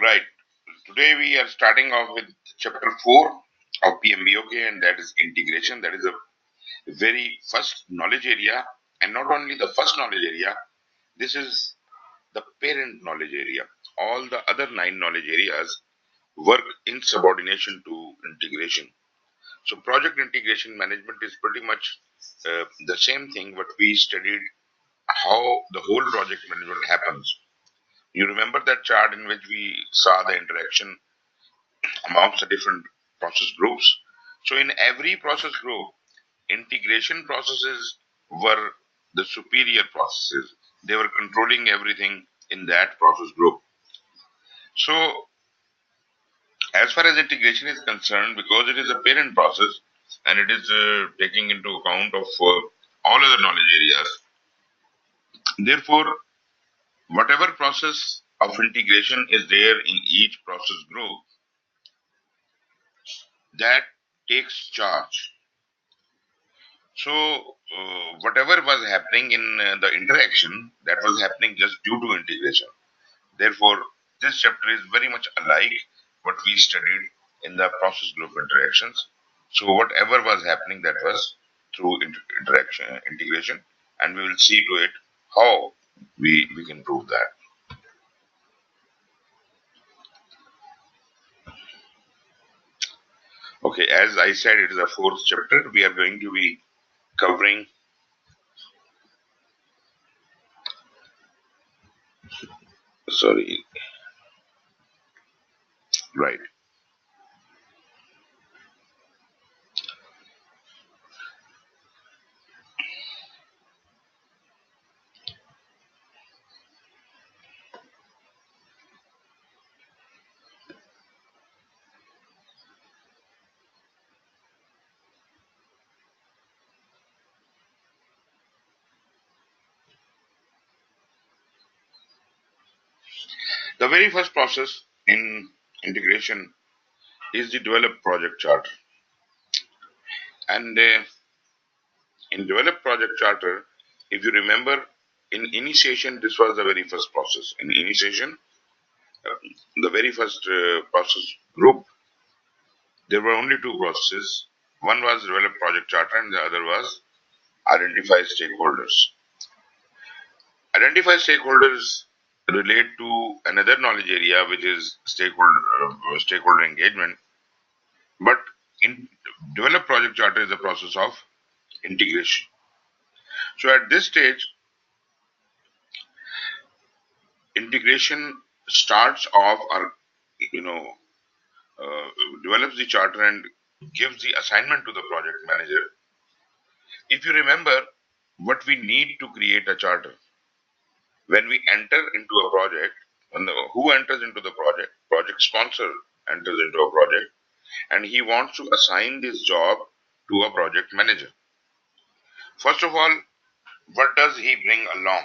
Right. Today we are starting off with chapter 4 of PMBOK, and that is integration. That is a very first knowledge area, and not only the first knowledge area, this is the parent knowledge area. All the other 9 knowledge areas work in subordination to integration. So project integration management is pretty much the same thing what we studied, how the whole project management happens. You remember that chart in which we saw the interaction amongst the different process groups. So in every process group, integration processes were the superior processes. They were controlling everything in that process group. So as far as integration is concerned, because it is a parent process and it is taking into account of all other knowledge areas, therefore whatever process of integration is there in each process group, that takes charge. So, whatever was happening in the interaction, that was happening just due to integration. Therefore, this chapter is very much alike what we studied in the process group interactions. So, whatever was happening, that was through interaction, integration, and we will see to it how we can prove that. Okay, as I said, it is a fourth chapter. We are going to be covering. Sorry, right. The very first process in integration is the develop project charter. And in develop project charter, if you remember, in initiation, this was the very first process. In initiation, the very first process group, there were only 2 processes. One was develop project charter, and the other was identify stakeholders. Identify stakeholders relate to another knowledge area, which is stakeholder engagement. But in develop project charter is the process of integration. So at this stage, integration starts off or you know uh, develops the charter and gives the assignment to the project manager. If you remember, what we need to create a charter, when we enter into a project, who enters into the project sponsor enters into a project, and he wants to assign this job to a project manager. First of all, what does he bring along?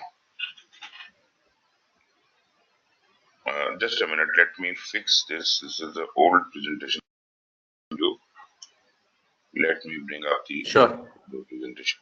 Just a minute, let me fix this is the old presentation. Let me bring up Sure. the presentation.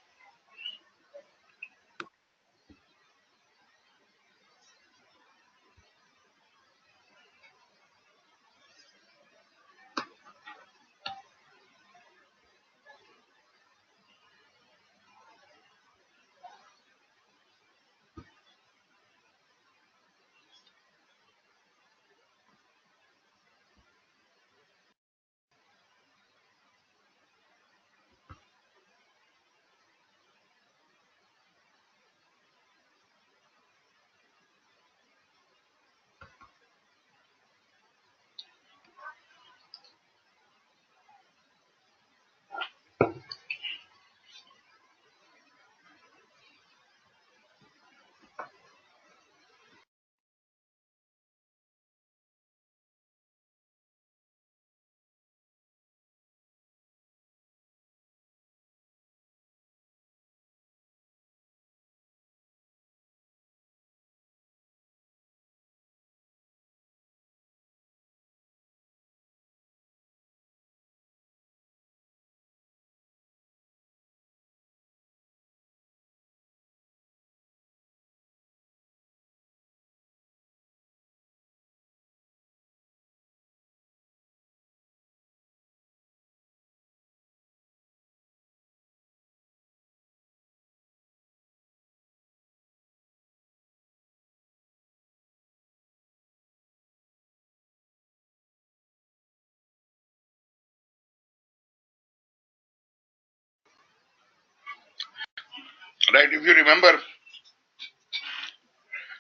Right, if you remember,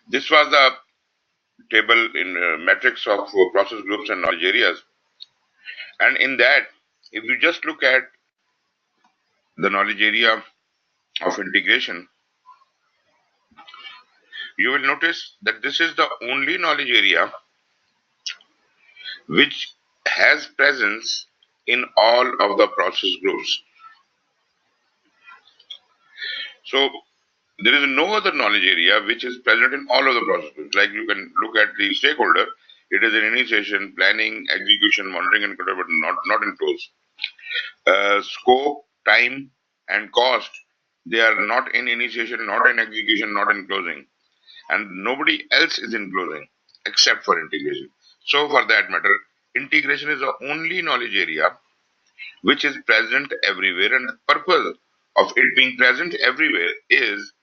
this was the table in matrix of process groups and knowledge areas. And in that, if you just look at the knowledge area of integration, you will notice that this is the only knowledge area which has presence in all of the process groups. So there is no other knowledge area which is present in all of the process groups. Like you can look at the stakeholder, it is in initiation, planning, execution, monitoring and control, but not in close. Scope, time, and cost, they are not in initiation, not in execution, not in closing. And nobody else is in closing except for integration. So for that matter, integration is the only knowledge area which is present everywhere, and the purpose of it being present everywhere is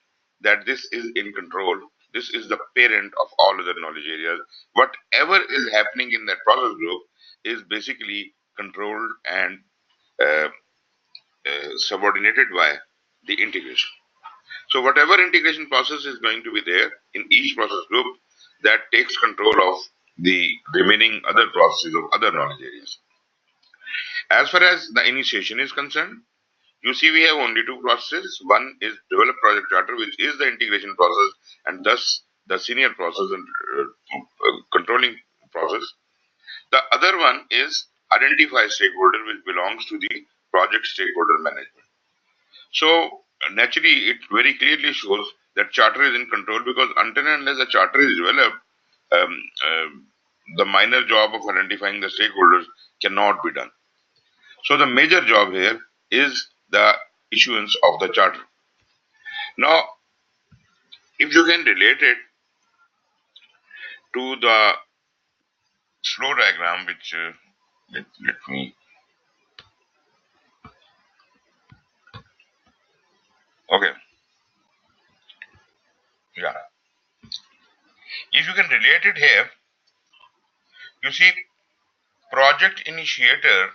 that this is in control. This is the parent of all other knowledge areas. Whatever is happening in that process group is basically controlled and uh, subordinated by the integration. So whatever integration process is going to be there in each process group, that takes control of the remaining other processes of other knowledge areas. As far as the initiation is concerned, you see we have only two processes. One is develop project charter, which is the integration process and thus the senior process and controlling process. The other one is identify stakeholder, which belongs to the project stakeholder management. So naturally, it very clearly shows that charter is in control, because until and unless the charter is developed, um, the minor job of identifying the stakeholders cannot be done. So the major job here is the issuance of the charter. Now, if you can relate it to the flow diagram, which let me, okay, yeah. If you can relate it here, you see project initiator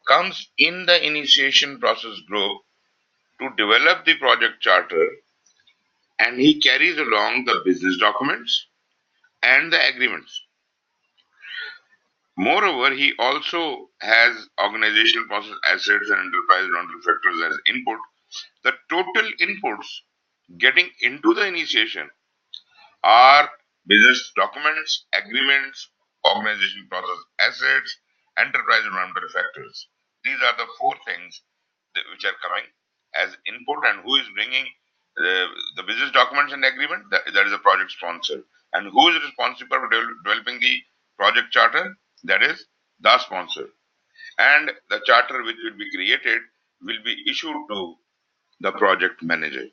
comes in the initiation process group to develop the project charter, and he carries along the business documents and the agreements. Moreover, he also has organizational process assets and enterprise rental factors as input. The total inputs getting into the initiation are business documents, agreements, organization process assets, enterprise environmental factors. These are the four things which are coming as input, and who is bringing the business documents and agreement? That is a project sponsor. And who is responsible for developing the project charter? That is the sponsor. And the charter which will be created will be issued to the project manager.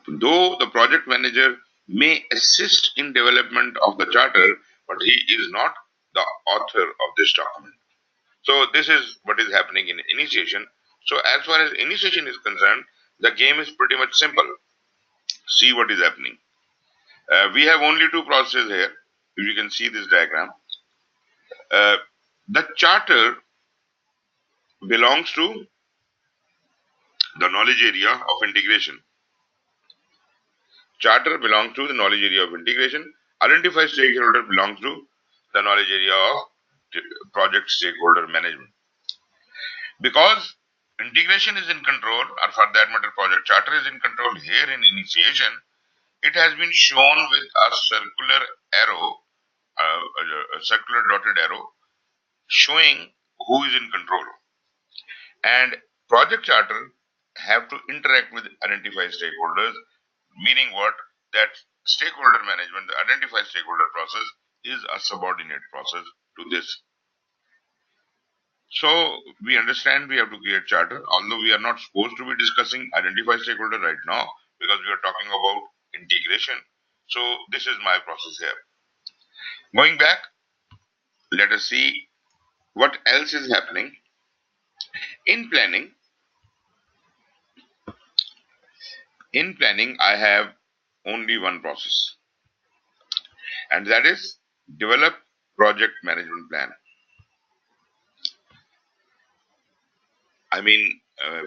Though the project manager may assist in development of the charter, but he is not the author of this document. So this is what is happening in initiation. So as far as initiation is concerned, the game is pretty much simple. See what is happening. We have only two processes here. If you can see this diagram, uh, the charter belongs to the knowledge area of integration. Charter belongs to the knowledge area of integration. Identify stakeholder belongs to the knowledge area of project stakeholder management. Because integration is in control, or for that matter, project charter is in control here in initiation, it has been shown with a circular arrow, a circular dotted arrow, showing who is in control. And project charter have to interact with identified stakeholders, meaning what? That stakeholder management, the identified stakeholder process, is a subordinate process to this. So we understand we have to create charter, although we are not supposed to be discussing identified stakeholder right now, because we are talking about integration. So this is my process here. Going back, let us see what else is happening. In planning, I have only one process, and that is develop project management plan. I mean,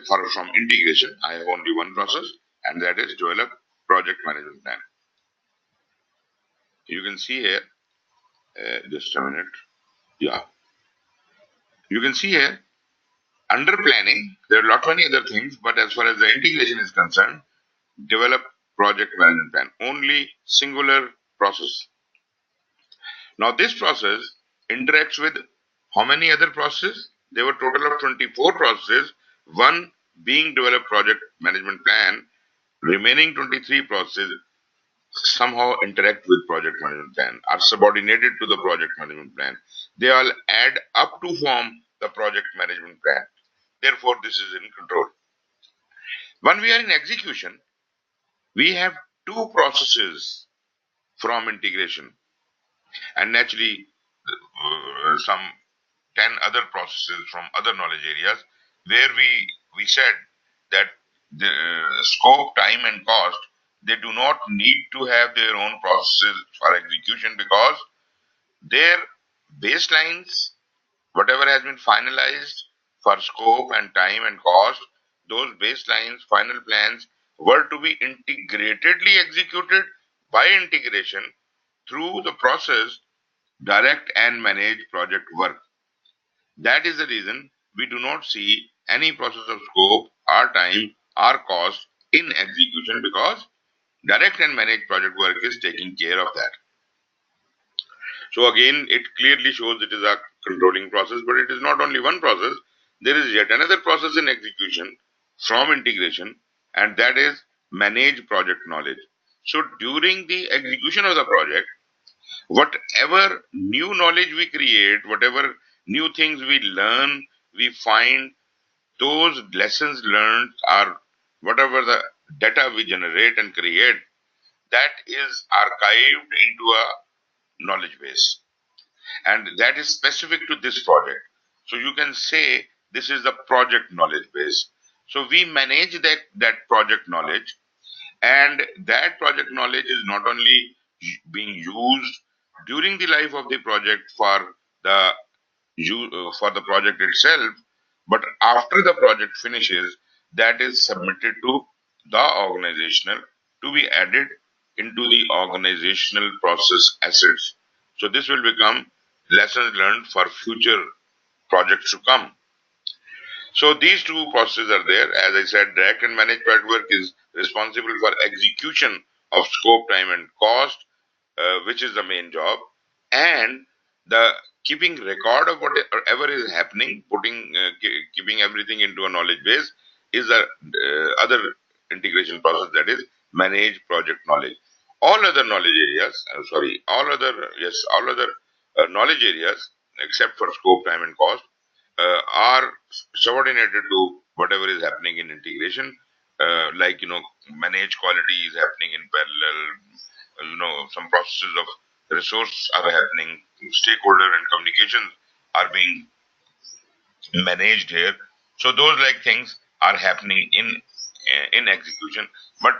from integration, I have only one process, and that is develop project management plan. You can see here, just a minute. Yeah, you can see here under planning, there are lot many other things, but as far as the integration is concerned, develop project management plan. Only singular process. Now this process interacts with how many other processes? There were total of 24 processes, one being developed project management plan, remaining 23 processes somehow interact with project management plan, are subordinated to the project management plan. They all add up to form the project management plan. Therefore, this is in control. When we are in execution, we have two processes from integration and naturally some 10 other processes from other knowledge areas where we said that the scope, time and cost, they do not need to have their own processes for execution because their baselines, whatever has been finalized for scope and time and cost, those baselines, final plans were to be integratedly executed by integration through the process direct and manage project work. That is the reason we do not see any process of scope or time or cost in execution because direct and manage project work is taking care of that. So again, it clearly shows it is a controlling process, but it is not only one process. There is yet another process in execution from integration, and that is manage project knowledge. So during the execution of the project, whatever new knowledge we create, whatever new things we learn, we find those lessons learned are whatever the data we generate and create, that is archived into a knowledge base. And that is specific to this project. So you can say this is the project knowledge base. So we manage that project knowledge, and that project knowledge is not only being used during the life of the project for the for the project itself, but after the project finishes, that is submitted to the organizational to be added into the organizational process assets. So this will become lessons learned for future projects to come. So these two processes are there. As I said, direct and managed project work is responsible for execution of scope, time, and cost, which is the main job, and the keeping record of whatever is happening, keeping everything into a knowledge base is the other integration process, that is manage project knowledge. All other knowledge areas, all other knowledge areas except for scope, time, and cost are subordinated to whatever is happening in integration. Like manage quality is happening in parallel. Some processes of resource are happening. Stakeholder and communications are being managed here. So those like things are happening in execution. But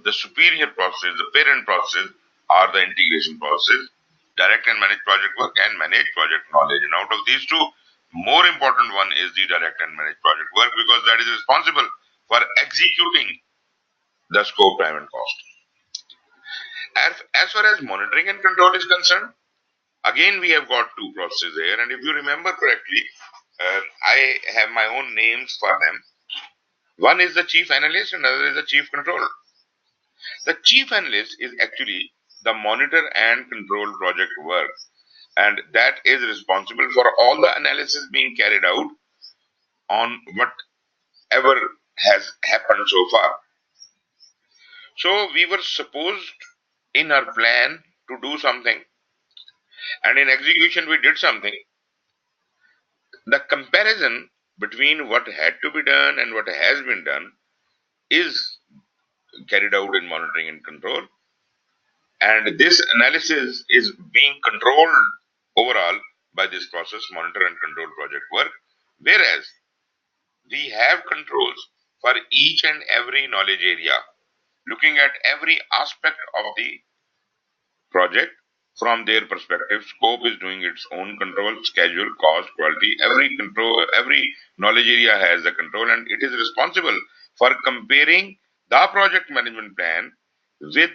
the superior process, the parent process, are the integration process, direct and manage project work, and manage project knowledge. And out of these two, more important one is the direct and manage project work because that is responsible for executing the scope, time, and cost. As far as monitoring and control is concerned, again we have got two processes here, and if you remember correctly, I have my own names for them. One is the chief analyst and another is the chief controller. The chief analyst is actually the monitor and control project work, and that is responsible for all the analysis being carried out on whatever has happened so far. So we were supposed in our plan to do something, and in execution we did something. The comparison between what had to be done and what has been done is carried out in monitoring and control, and this analysis is being controlled overall by this process monitor and control project work, whereas we have controls for each and every knowledge area, looking at every aspect of the project from their perspective. Scope is doing its own control, schedule, cost, quality. Every knowledge area has a control, and it is responsible for comparing the project management plan with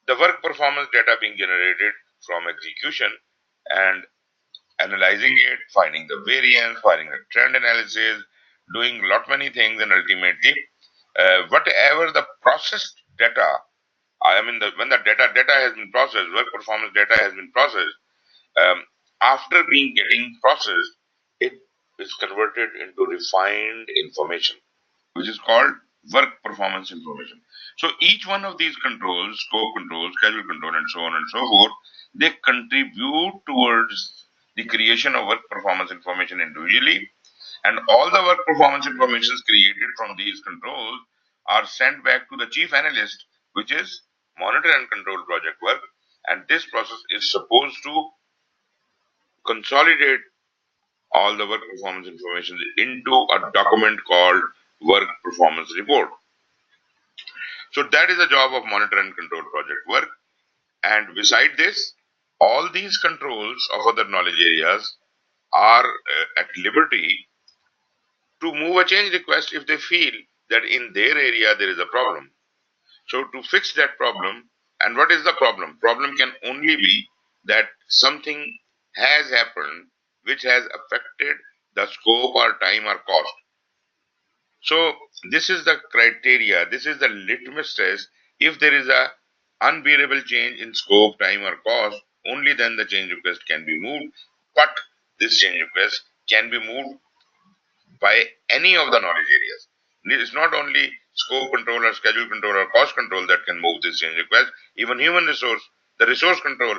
the work performance data being generated from execution and analyzing it, finding the variance, finding the trend analysis, doing lot many things, and ultimately, whatever the processed data, when the data has been processed, work performance data has been processed, um, after being getting processed, it is converted into refined information, which is called work performance information. So each one of these controls, scope control, schedule control, and so on and so forth, they contribute towards the creation of work performance information individually, and all the work performance information created from these controls are sent back to the chief analyst, which is monitor and control project work. And this process is supposed to consolidate all the work performance information into a document called work performance report. So that is the job of monitor and control project work. And beside this, all these controls of other knowledge areas are at liberty to move a change request if they feel that in their area there is a problem. So to fix that problem, and what is the problem? Problem can only be that something has happened which has affected the scope or time or cost. So this is the criteria, this is the litmus test. If there is a unbearable change in scope, time or cost, only then the change request can be moved. But this change request can be moved by any of the knowledge areas. It is not only scope control or schedule control or cost control that can move this change request, even human resource, the resource control,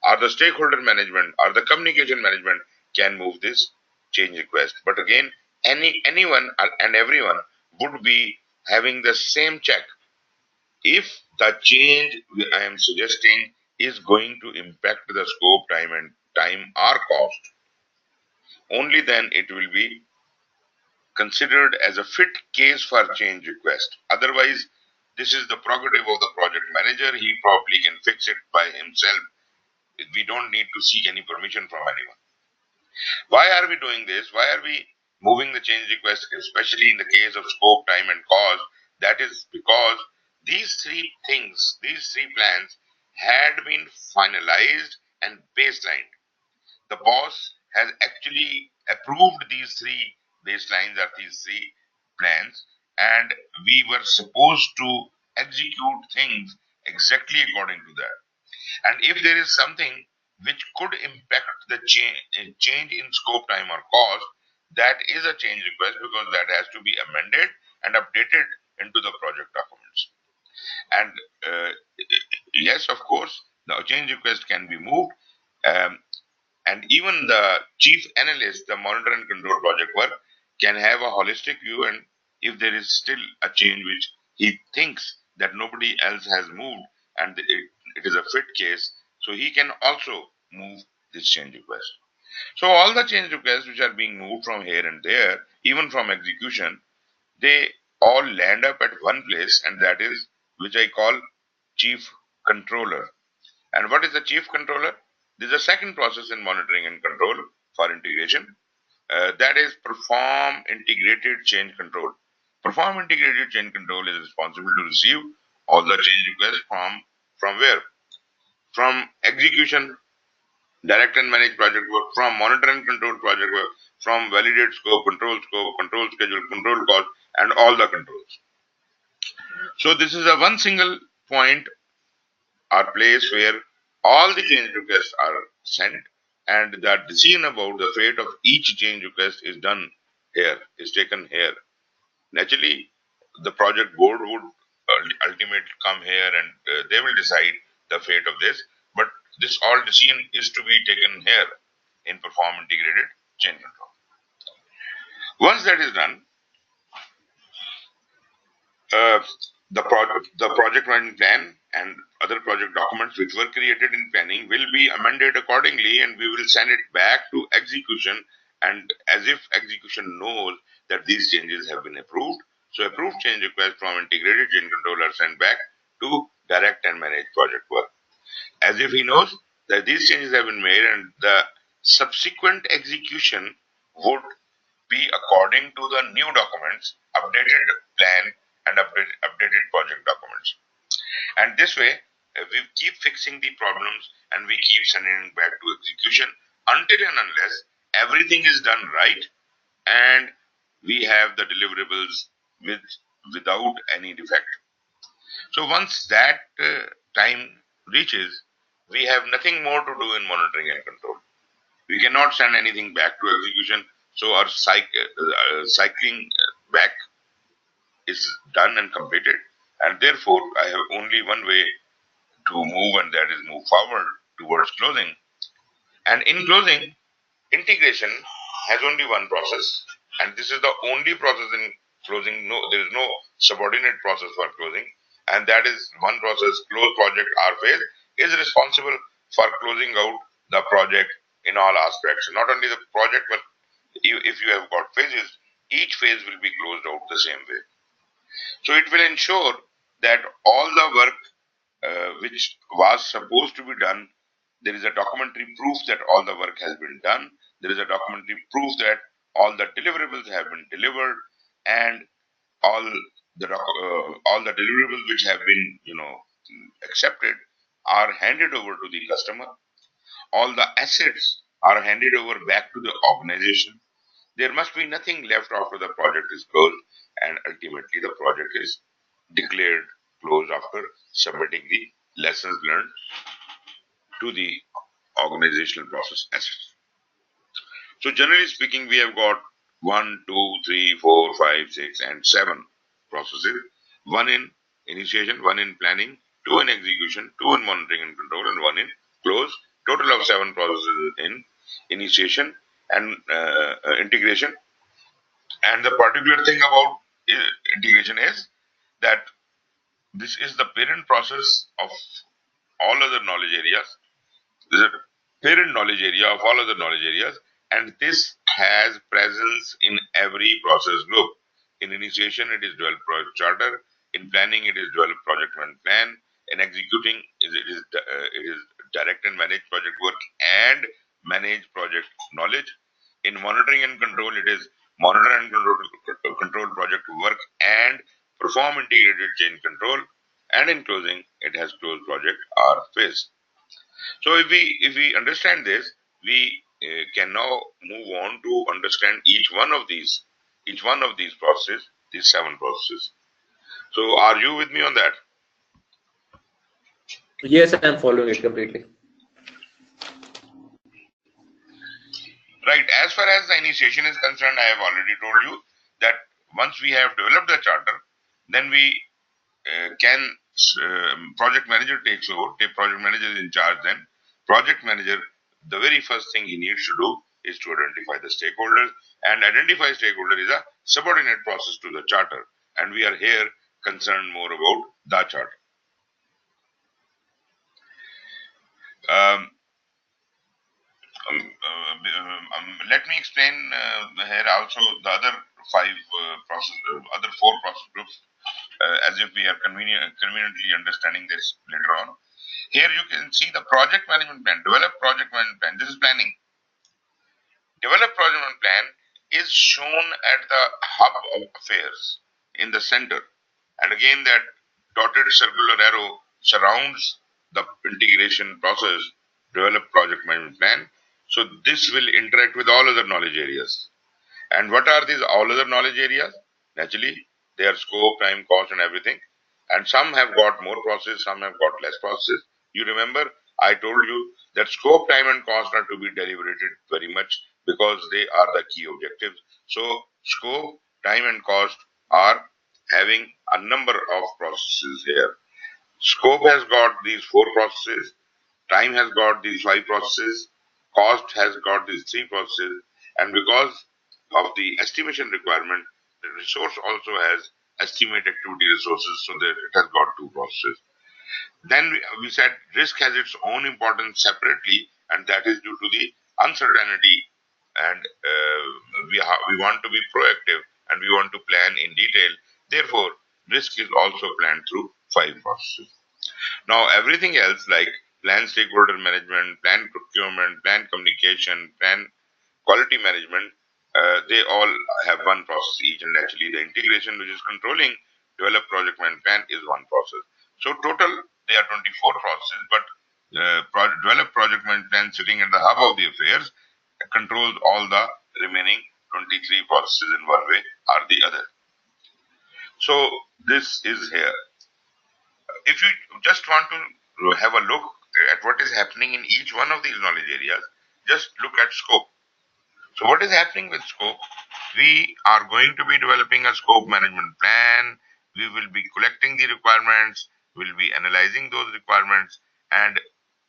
or the stakeholder management or the communication management can move this change request. But again, anyone and everyone would be having the same check. If the change I am suggesting is going to impact the scope, time or cost, only then it will be considered as a fit case for change request. Otherwise, this is the prerogative of the project manager. He probably can fix it by himself. We don't need to seek any permission from anyone. Why are we doing this? Why are we moving the change request, especially in the case of scope, time, and cost? That is because these three things, these three plans had been finalized and baselined. The boss has actually approved these three baselines or these three plans, and we were supposed to execute things exactly according to that. And if there is something which could impact the change in scope, time, or cost, that is a change request because that has to be amended and updated into the project documents. And yes, of course, the change request can be moved. Um, and even the chief analyst, the monitor and control project work, can have a holistic view. And if there is still a change which he thinks that nobody else has moved and it is a fit case, so he can also move this change request. So all the change requests which are being moved from here and there, even from execution, they all land up at one place, and that is which I call chief controller. And what is the chief controller? This is a second process in monitoring and control for integration. That is perform integrated change control. Perform integrated change control is responsible to receive all the change requests from where? From execution, direct and manage project work, from monitor and control project work, from validate scope, control schedule, control cost, and all the controls. So this is a one single point or place where all the change requests are sent, and the decision about the fate of each change request is done here, is taken here. Naturally, the project board would ultimately come here and they will decide the fate of this, but this all decision is to be taken here in perform integrated change control. Once that is done, uh, the project management plan and other project documents which were created in planning will be amended accordingly, and we will send it back to execution, and as if execution knows that these changes have been approved. So approved change requests from integrated change control are sent back to direct and manage project work, as if he knows that these changes have been made, and the subsequent execution would be according to the new documents, updated plan, and updated project documents. And this way, we keep fixing the problems and we keep sending it back to execution until and unless everything is done right and we have the deliverables without any defect. So once that time reaches, we have nothing more to do in monitoring and control. We cannot send anything back to execution. So our cycling back is done and completed. And therefore, I have only one way to move, and that is move forward towards closing. And in closing, integration has only one process, and this is the only process in closing. No, there is no subordinate process for closing, and that is one process. Close project R phase is responsible for closing out the project in all aspects. Not only the project, but if you have got phases, each phase will be closed out the same way. So it will ensure that all the work which was supposed to be done, there is a documentary proof that all the work has been done. There is a documentary proof that all the deliverables have been delivered, and all the deliverables which have been accepted are handed over to the customer. All the assets are handed over back to the organization. There must be nothing left after the project is closed, and ultimately the project is declared closed after submitting the lessons learned to the organizational process assets. So generally speaking, we have got 1, 2, 3, 4, 5, 6, and 7 processes. 1 in initiation, 1 in planning, 2 in execution, 2 in monitoring and control, and 1 in close. Total of 7 processes in initiation and integration. And the particular thing about integration is that this is the parent process of all other knowledge areas. This is a parent knowledge area of all other knowledge areas, and this has presence in every process group. In initiation, it is develop project charter. In planning, it is develop project and plan. In executing, it is direct and manage project work and manage project knowledge. In monitoring and control, it is monitor and control project work and perform integrated change control. And in closing, it has closed project R phase. So if we understand this, we can now move on to understand each one of these processes, these 7 processes. So are you with me on that? Yes, I'm following it completely. Right. As far as the initiation is concerned, I have already told you that once we have developed the charter, then we can project manager takes over. Project manager is in charge. Then project manager, the very first thing he needs to do is to identify the stakeholders, and identify stakeholder is a subordinate process to the charter, and we are here concerned more about the charter. Let me explain here also the other 4 process groups, as if we are conveniently understanding this later on. Here you can see the project management plan, develop project management plan. This is planning. Develop project management plan is shown at the hub of affairs in the center. And again, that dotted circular arrow surrounds the integration process, develop project management plan. So this will interact with all other knowledge areas. And what are these all other knowledge areas? Naturally, they are scope, time, cost, and everything. And some have got more processes, some have got less processes. You remember, I told you that scope, time, and cost are to be deliberated very much because they are the key objectives. So scope, time, and cost are having a number of processes here. Scope has got these 4 processes, time has got these 5 processes, cost has got these 3 processes, and because of the estimation requirement, the resource also has estimate activity resources, so that it has got 2 processes. Then we said risk has its own importance separately, and that is due to the uncertainty, and we want to be proactive and we want to plan in detail. Therefore, risk is also planned through 5 processes. Now, everything else like plan stakeholder management, plan procurement, plan communication, plan quality management. They all have one process each, and actually the integration, which is controlling develop project management plan, is one process. So total there are 24 processes, but develop project management plan sitting at the hub of the affairs controls all the remaining 23 processes in one way or the other. So this is here. If you just want to have a look at what is happening in each one of these knowledge areas, just look at scope. So what is happening with scope? We are going to be developing a scope management plan. We will be collecting the requirements. We'll be analyzing those requirements. And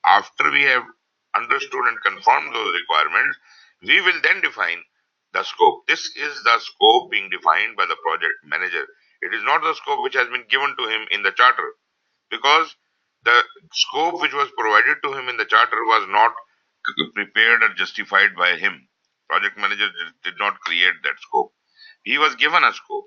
after we have understood and confirmed those requirements, we will then define the scope. This is the scope being defined by the project manager. It is not the scope which has been given to him in the charter, because the scope which was provided to him in the charter was not prepared or justified by him. Project manager did not create that scope. He was given a scope.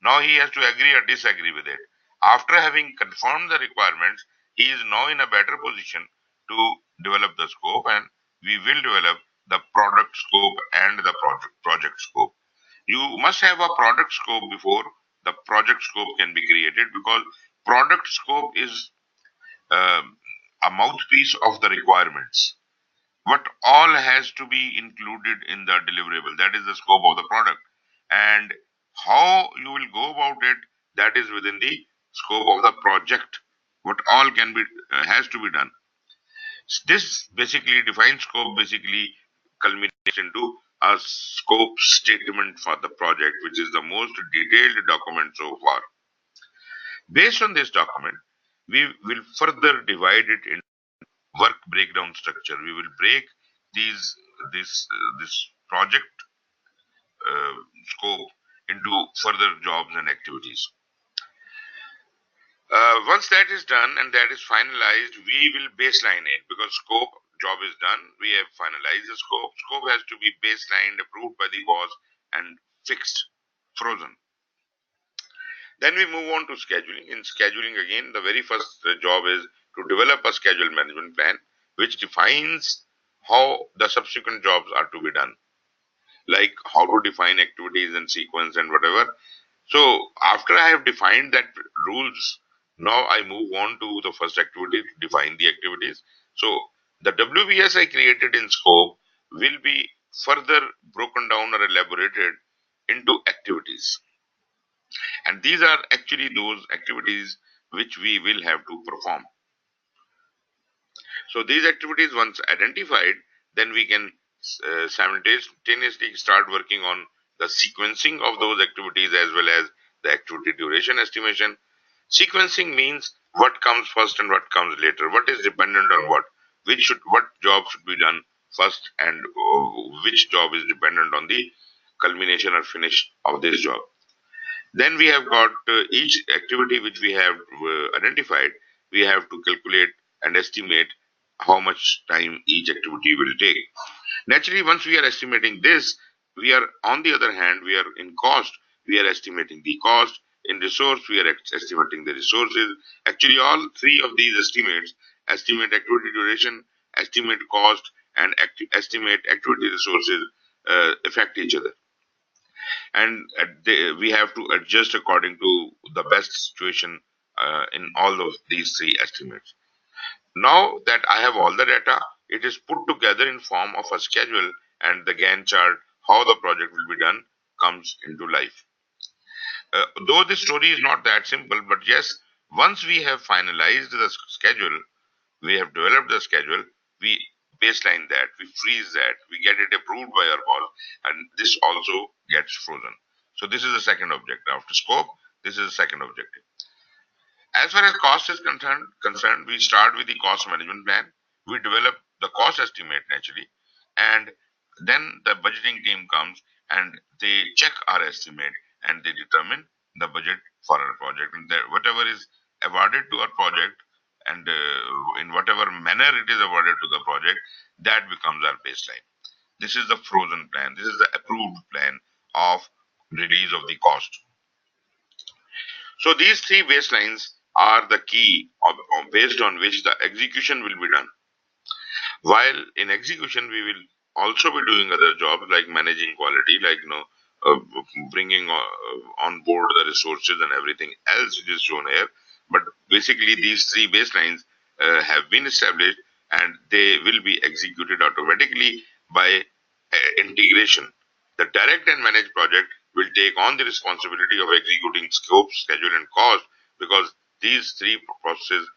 Now he has to agree or disagree with it. After having confirmed the requirements, he is now in a better position to develop the scope, and we will develop the product scope and the project scope. You must have a product scope before the project scope can be created, because product scope is a mouthpiece of the requirements. What all has to be included in the deliverable, that is the scope of the product, and how you will go about it, that is within the scope of the project. What all can be has to be done. This basically defines scope, basically culminates into a scope statement for the project, which is the most detailed document so far. Based on this document, we will further divide it in work breakdown structure. We will break these this project uh, scope into further jobs and activities. Once that is done and that is finalized, we will baseline it, because scope job is done. We have finalized the scope. Scope has to be baselined, approved by the boss, and fixed, frozen. Then we move on to scheduling. In scheduling, again, the very first job is to develop a schedule management plan, which defines how the subsequent jobs are to be done, like how to define activities and sequence and whatever. So after I have defined that rules, now I move on to the first activity to define the activities. So the WBS I created in scope will be further broken down or elaborated into activities. And these are actually those activities which we will have to perform. So these activities once identified, then we can simultaneously start working on the sequencing of those activities as well as the activity duration estimation. Sequencing means what comes first and what comes later, what is dependent on what job should be done first, and which job is dependent on the culmination or finish of this job. Then we have got each activity which we have identified, we have to calculate and estimate how much time each activity will take. Naturally, once we are estimating this, we are, on the other hand, we are in cost, we are estimating the cost. In resource, we are estimating the resources. Actually, all three of these estimates, estimate activity duration, estimate cost, and estimate activity resources, affect each other, and we have to adjust according to the best situation in all of these three estimates. Now that I have all the data, it is put together in form of a schedule, and the Gantt chart, how the project will be done, comes into life. Though this story is not that simple, but yes, once we have finalized the schedule, we have developed the schedule, we baseline that, we freeze that, we get it approved by our boss, and this also gets frozen. So this is the second objective. After scope, this is the second objective. As far as cost is concerned, we start with the cost management plan. We develop the cost estimate naturally, and then the budgeting team comes and they check our estimate and they determine the budget for our project. And whatever is awarded to our project, and in whatever manner it is awarded to the project, that becomes our baseline. This is the frozen plan. This is the approved plan of release of the cost. So these three baselines are the key based on which the execution will be done. While in execution, we will also be doing other jobs like managing quality, like uh, bringing on board the resources and everything else which is shown here. But basically, these three baselines have been established, and they will be executed automatically by integration. The direct and managed project will take on the responsibility of executing scope, schedule, and cost, because these three processes,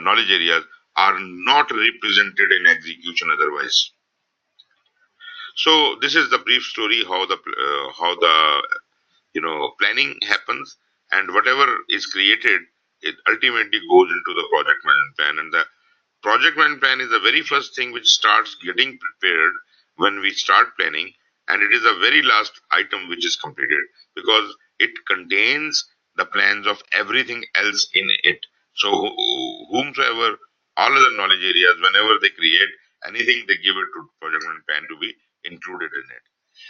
knowledge areas, are not represented in execution otherwise. So this is the brief story how the planning happens, and whatever is created, it ultimately goes into the project management plan. And the project management plan is the very first thing which starts getting prepared when we start planning, and it is the very last item which is completed, because it contains the plans of everything else in it. So whomsoever, all other knowledge areas, whenever they create anything, they give it to project management plan to be included in it.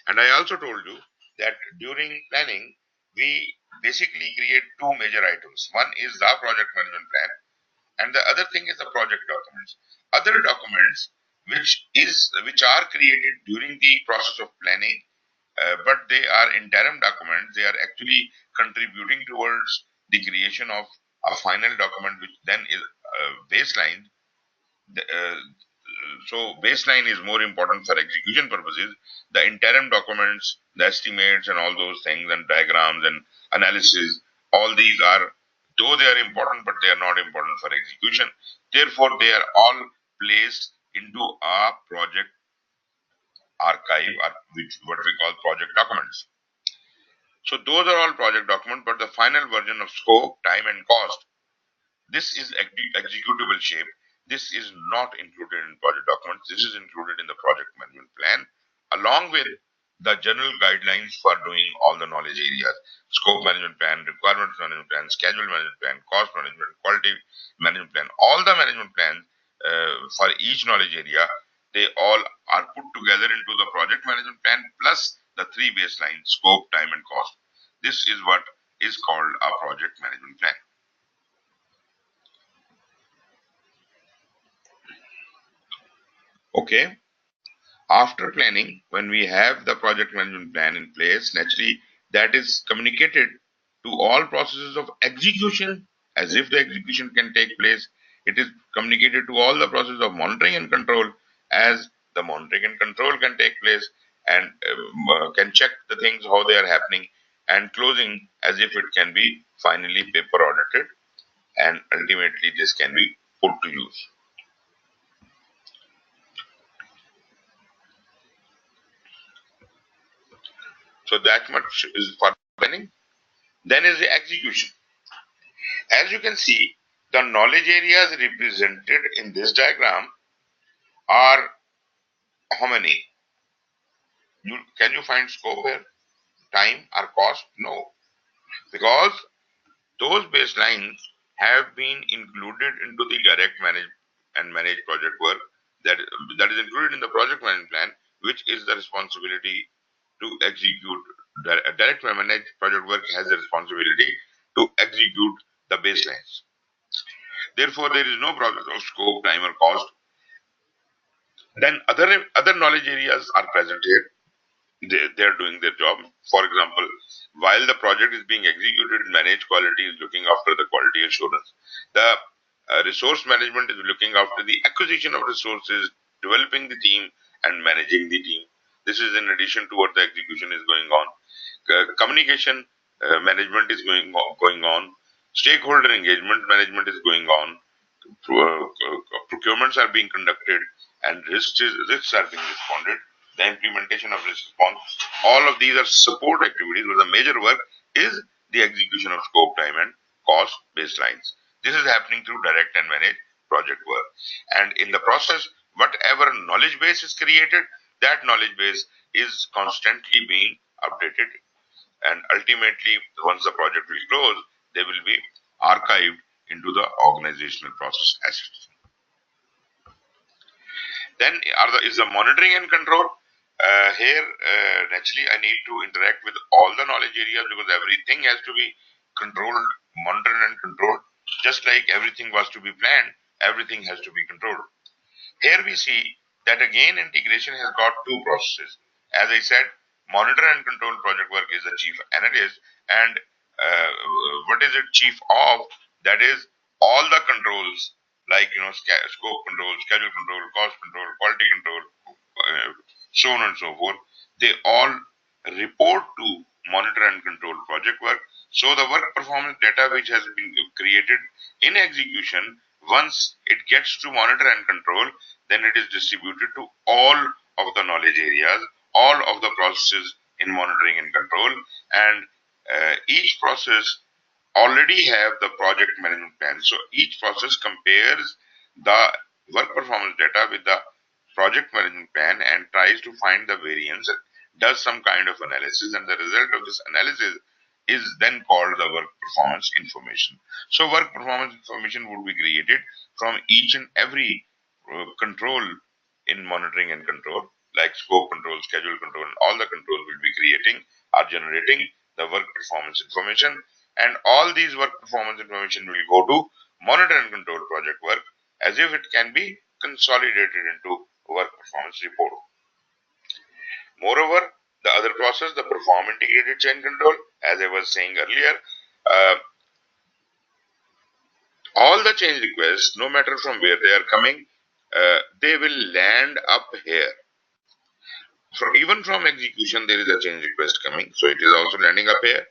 And I also told you that during planning, we basically create two major items. One is the project management plan, and the other thing is the project documents. Other documents which are created during the process of planning, but they are interim documents. They are actually contributing towards the creation of a final document, which then is baseline. So baseline is more important for execution purposes. The interim documents, the estimates, and all those things, and diagrams and analysis, all these are, though they are important, but they are not important for execution. Therefore, they are all placed into a project archive, or which what we call project documents. So those are all project documents, but the final version of scope, time, and cost, this is executable shape. This is not included in project documents. This is included in the project management plan, along with the general guidelines for doing all the knowledge areas: scope management plan, requirements management plan, schedule management plan, cost management, quality management plan. All the management plans for each knowledge area, they all are put together into the project management plan, plus the three baselines: scope, time, and cost. This is what is called a project management plan. Okay. After planning, when we have the project management plan in place, naturally that is communicated to all processes of execution as if the execution can take place. It is communicated to all the processes of monitoring and control as the monitoring and control can take place, and can check the things how they are happening, and closing as if it can be finally paper audited, and ultimately this can be put to use. So that much is for planning. Then is the execution. As you can see, the knowledge areas represented in this diagram are how many? Can you find scope here? Time or cost? No. Because those baselines have been included into the direct manage project work, that is included in the project management plan, which is the responsibility to execute. Direct managed project work has the responsibility to execute the baselines. Therefore, there is no problem of scope, time, or cost. Then other knowledge areas are present here. They are doing their job. For example, while the project is being executed, managed quality is looking after the quality assurance. The resource management is looking after the acquisition of resources, developing the team, and managing the team. This is in addition to what the execution is going on. Communication management is going on. Stakeholder engagement management is going on. Procurements are being conducted, and risks are being responded. The implementation of risk response, all of these are support activities, but the major work is the execution of scope, time, and cost baselines. This is happening through direct and managed project work. And in the process, whatever knowledge base is created, that knowledge base is constantly being updated, and ultimately, once the project will close, they will be archived into the organizational process assets. Then is the monitoring and control. Here, naturally, I need to interact with all the knowledge areas, because everything has to be controlled, monitored, and controlled. Just like everything was to be planned, everything has to be controlled. Here we see that again integration has got two processes. As I said, monitor and control project work is the chief analyst, and what is it chief of? That is all the controls like scope control, schedule control, cost control, quality control, so on and so forth. They all report to monitor and control project work. So the work performance data which has been created in execution, once it gets to monitor and control, then it is distributed to all of the knowledge areas, all of the processes in monitoring and control, and each process already have the project management plan. So each process compares the work performance data with the project management plan and tries to find the variance, does some kind of analysis, and the result of this analysis is then called the work performance information. So work performance information would be created from each and every control in monitoring and control, like scope control, schedule control, and all the controls will be creating are generating the work performance information, and all these work performance information will go to monitor and control project work as if it can be consolidated into work performance report. Moreover, the other process, the perform integrated change control, as I was saying earlier, uh, all the change requests, no matter from where they are coming, they will land up here. Even from execution, there is a change request coming, so it is also landing up here.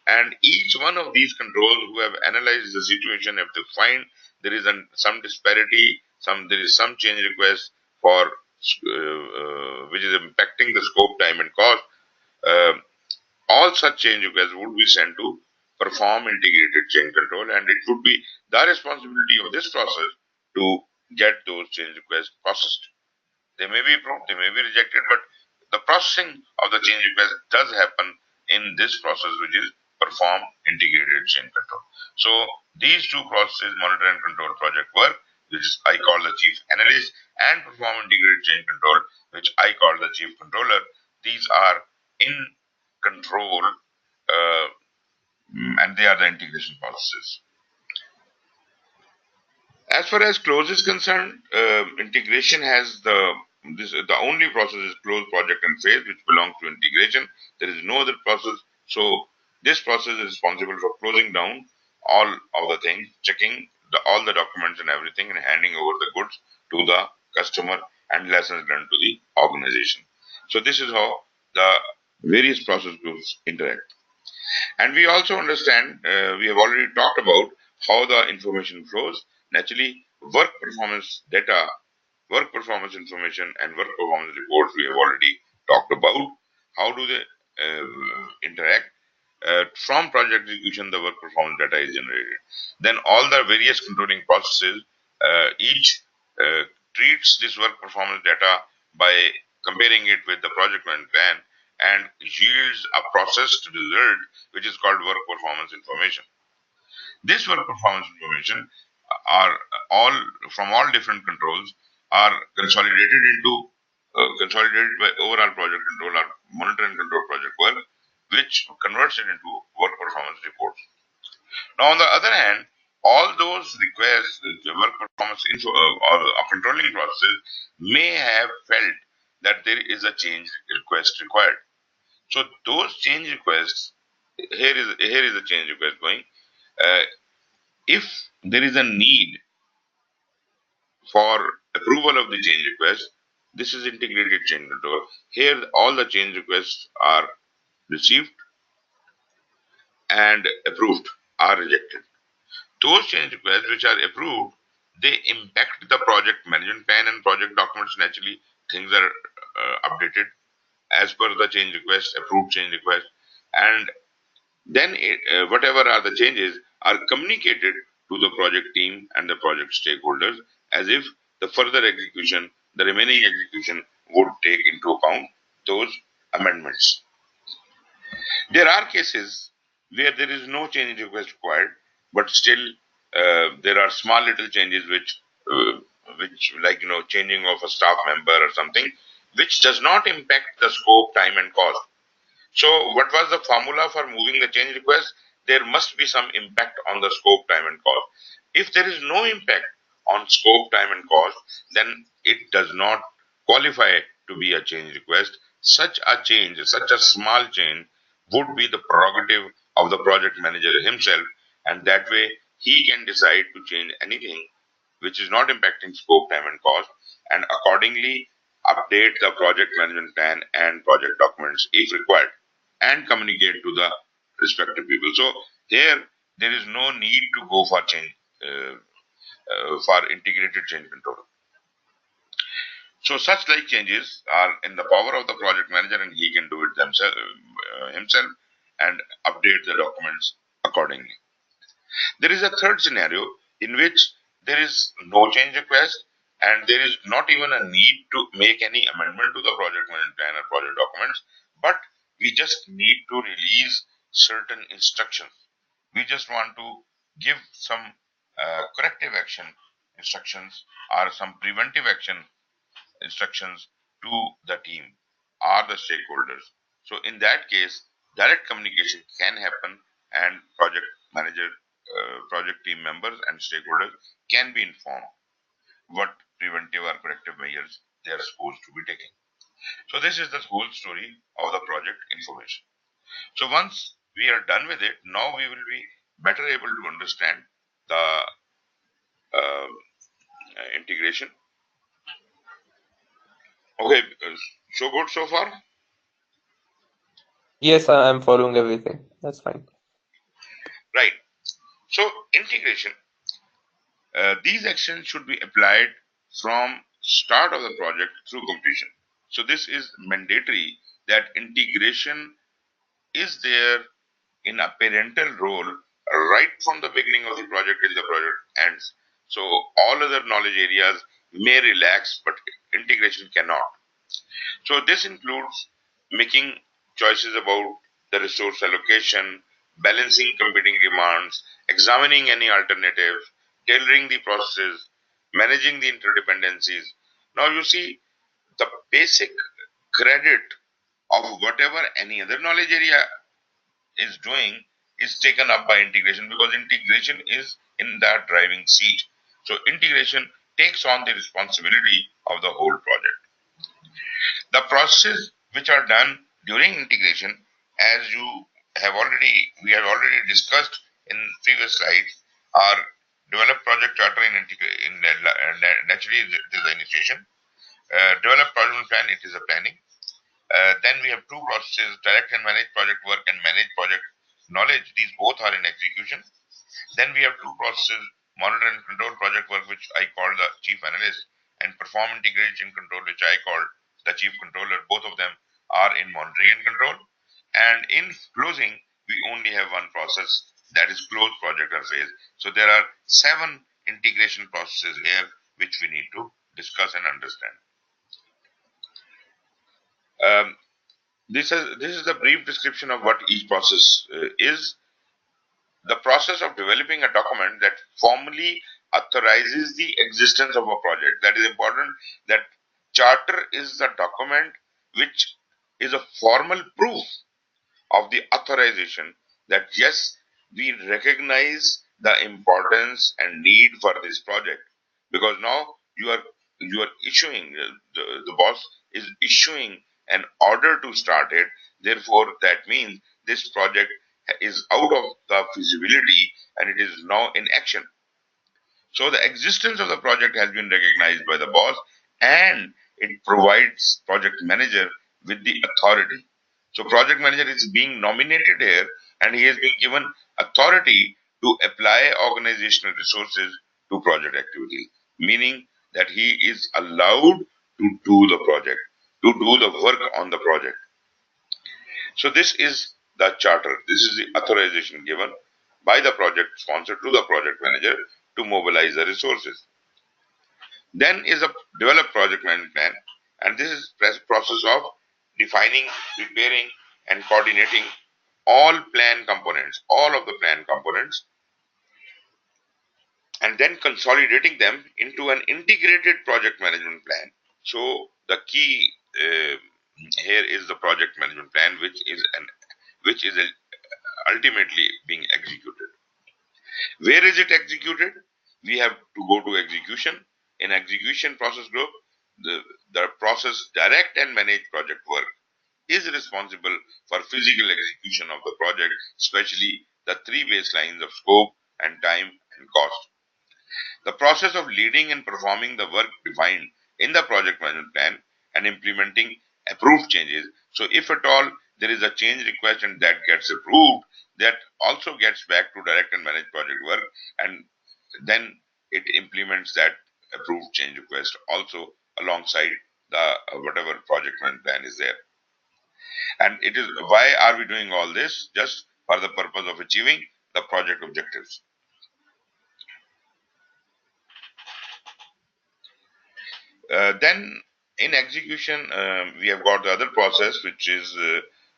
And each one of these controls who have analyzed the situation, if they find there is some disparity, there is some change request for which is impacting the scope, time, and cost, uh, all such change requests would be sent to perform integrated change control, and it would be the responsibility of this process to get those change requests processed. They may be approved, they may be rejected, but the processing of the change request does happen in this process, which is perform integrated change control. So these two processes, monitor and control project work, which is I call the chief analyst, and perform integrated change control, which I call the chief controller, these are in control, and they are the integration processes. As far as close is concerned, integration has the only process is close project and phase, which belongs to integration. There is no other process. So this process is responsible for closing down all of the things, checking all the documents and everything, and handing over the goods to the customer and lessons learned to the organization. So this is how the various process groups interact. And we also understand, we have already talked about how the information flows. Naturally, work performance data, work performance information, and work performance reports we have already talked about. How do they interact? From project execution, the work performance data is generated. Then all the various controlling processes, each treats this work performance data by comparing it with the project management plan and yields a processed result which is called work performance information. This work performance information are all from all different controls are consolidated by overall project control or monitor and control project work, which converts it into work performance reports. Now, on the other hand, all those requests, the work performance info, or controlling processes may have felt that there is a change request required. So those change requests, here is a change request going. Uh, if there is a need for approval of the change request, this is integrated change control. Here, all the change requests are received and approved, are rejected. Those change requests which are approved, they impact the project management plan and project documents. Naturally, things are updated as per the change request, approved change request, and then whatever are the changes are communicated to the project team and the project stakeholders as if the further execution, the remaining execution would take into account those amendments. There are cases where there is no change request required, but still there are small little changes which like changing of a staff member or something, which does not impact the scope, time, and cost. So, what was the formula for moving the change request? there must be some impact on the scope, time and cost. If there is no impact on scope, time and cost, then it does not qualify to be a change request. Such a change, such a small change, would be the prerogative of the project manager himself, and that way he can decide to change anything which is not impacting scope, time and cost, and accordingly update the project management plan and project documents if required, and communicate to the respective people. So here there is no need to go for change, for integrated change control. So such like changes are in the power of the project manager, and he can do it himself and update the documents accordingly. There is a third scenario in which there is no change request and there is not even a need to make any amendment to the project management plan or project documents, but we just need to release certain instructions. We just want to give some corrective action instructions or some preventive action instructions to the team or the stakeholders. So in that case, direct communication can happen, and project manager, project team members and stakeholders can be informed what preventive or corrective measures they are supposed to be taking. So this is the whole story of the project information. So once we are done with it, now we will be better able to understand the integration. Okay, so good so far? Yes, I'm following everything. That's fine. Right. So integration, these actions should be applied from start of the project through completion. So this is mandatory that integration is there in a parental role right from the beginning of the project till the project ends. So all other knowledge areas may relax, but integration cannot. So this includes making choices about the resource allocation, balancing competing demands, examining any alternatives, tailoring the processes, managing the interdependencies. Now you see the basic credit of whatever any other knowledge area is doing is taken up by integration, because integration is in that driving seat. So integration takes on the responsibility of the whole project. The processes which are done during integration, as we have already discussed in previous slides, are develop project charter naturally it is the initiation, develop project plan, it is a planning. Then we have two processes: direct and manage project work and manage project knowledge. These both are in execution. Then we have two processes: monitor and control project work, which I call the chief analyst, and perform integration control, which I call the chief controller. Both of them are in monitoring and control. And in closing, we only have one process, that is close project or phase. So there are 7 integration processes here which we need to discuss and understand. Um, this is the brief description of what each process is. The process of developing a document that formally authorizes the existence of a project. That is important, that charter is the document which is a formal proof of the authorization that yes, we recognize the importance and need for this project, because now you are issuing, the boss is issuing an order to start it. Therefore that means this project is out of the feasibility and it is now in action. So the existence of the project has been recognized by the boss, and it provides project manager with the authority. So project manager is being nominated here, and he has been given authority to apply organizational resources to project activity, meaning that he is allowed to do the project, to do the work on the project. So this is the charter. This is the authorization given by the project sponsor to the project manager to mobilize the resources. Then is a develop project management plan, and this is process of defining, preparing, and coordinating all all of the plan components, and then consolidating them into an integrated project management plan. So the key here is the project management plan, which is ultimately being executed. Where is it executed? We have to go to execution. In execution process group, the, the process direct and manage project work is responsible for physical execution of the project, especially the three baselines of scope and time and cost. The process of leading and performing the work defined in the project management plan and implementing approved changes. So if at all there is a change request and that gets approved, that also gets back to direct and manage project work, and then it implements that approved change request also alongside the whatever project management plan is there. And it is why are we doing all this? Just for the purpose of achieving the project objectives. Then in execution, we have got the other process, which is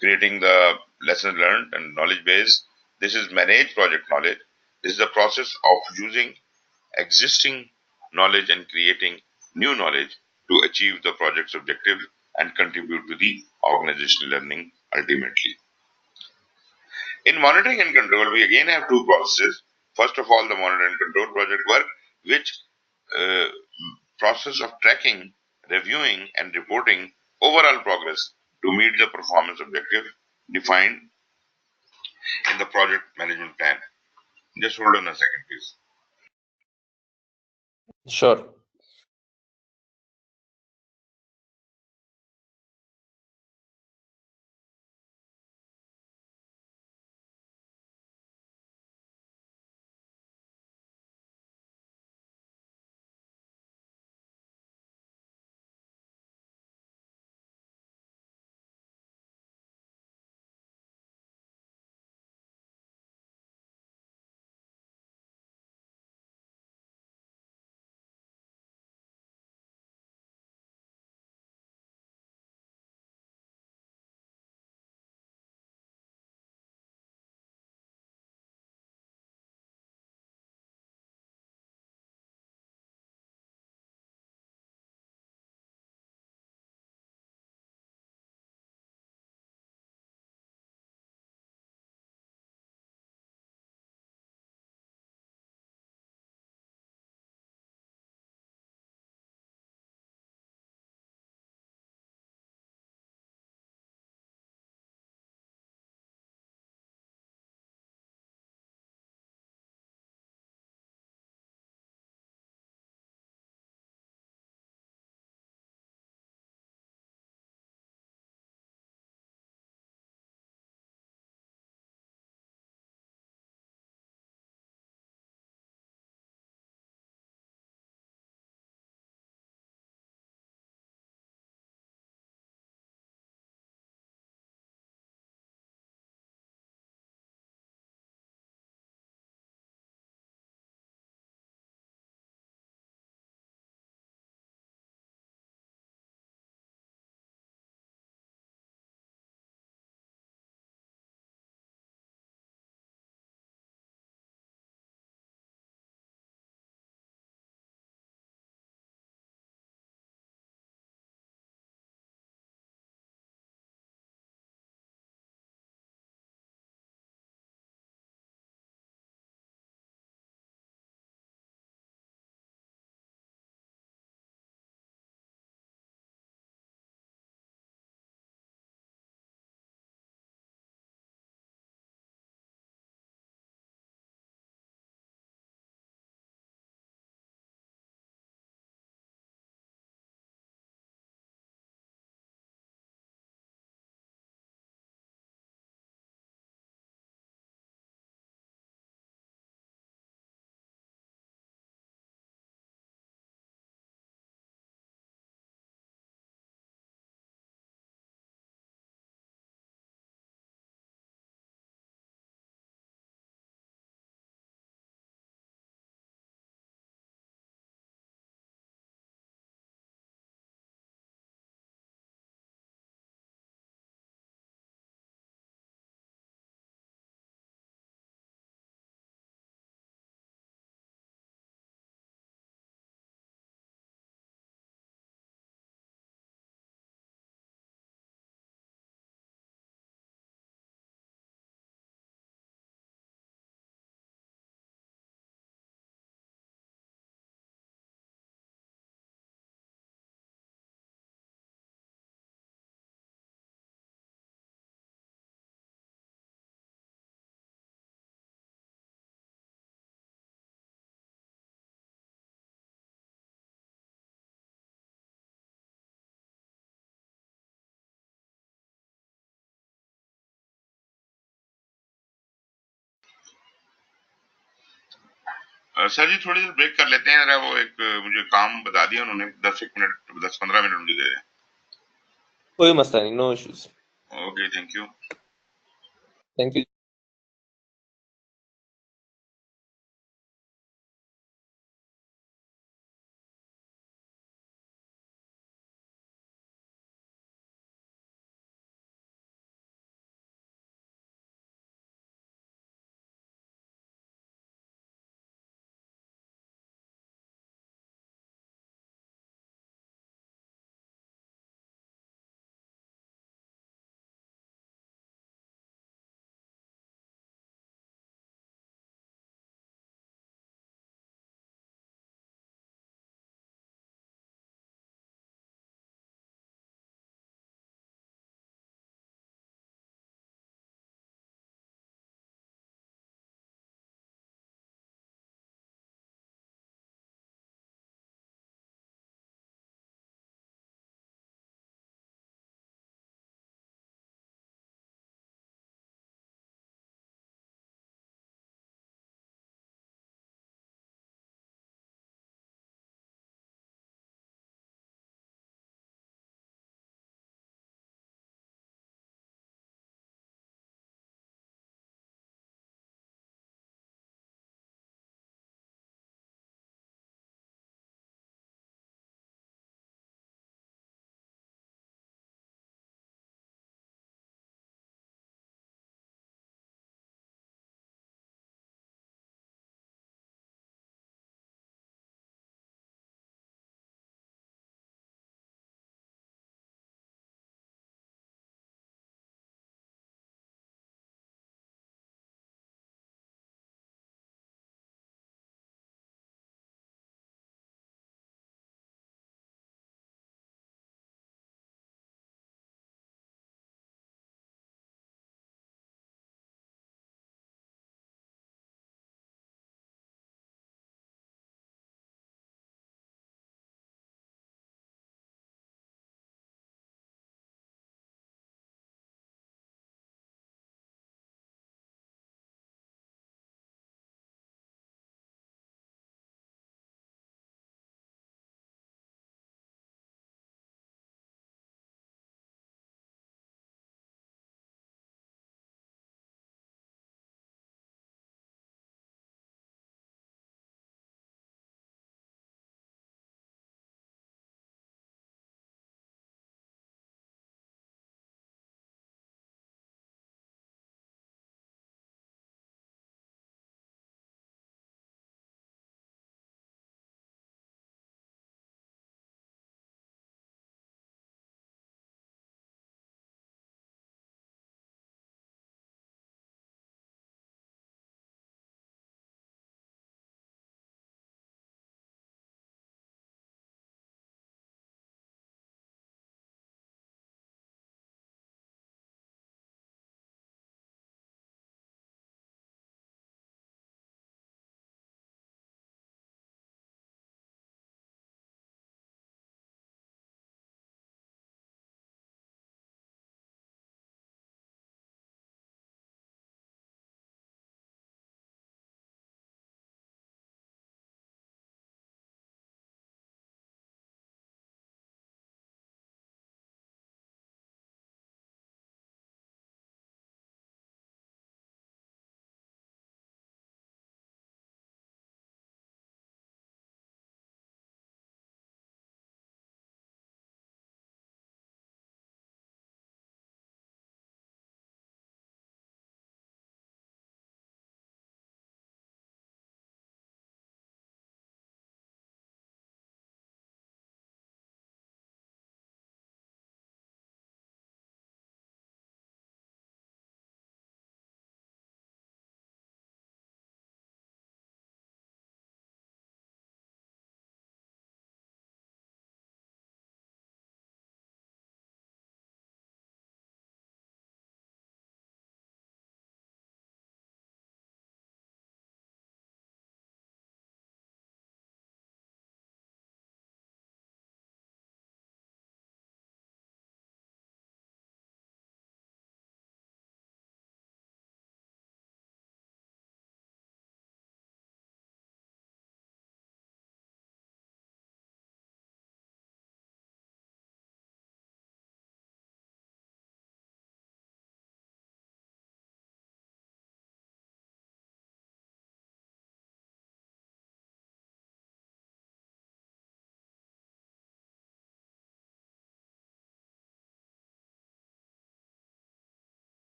creating the lesson learned and knowledge base. This is manage project knowledge. This is the process of using existing knowledge and creating new knowledge to achieve the project's objective and contribute to the organizational learning ultimately. In monitoring and control, we again have two processes. First of all, the monitor and control project work, which uh, process of tracking, reviewing, and reporting overall progress to meet the performance objective defined in the project management plan. Just hold on a second, please. Sure. Sir ji थोड़ी देर break कर लेते हैं जरा, वो एक मुझे काम बता दिया उन्होंने, 10 एक मिनट 10-15 मिनट मुझे दे दें। कोई मसला नहीं, no issues. Okay, thank you. Thank you.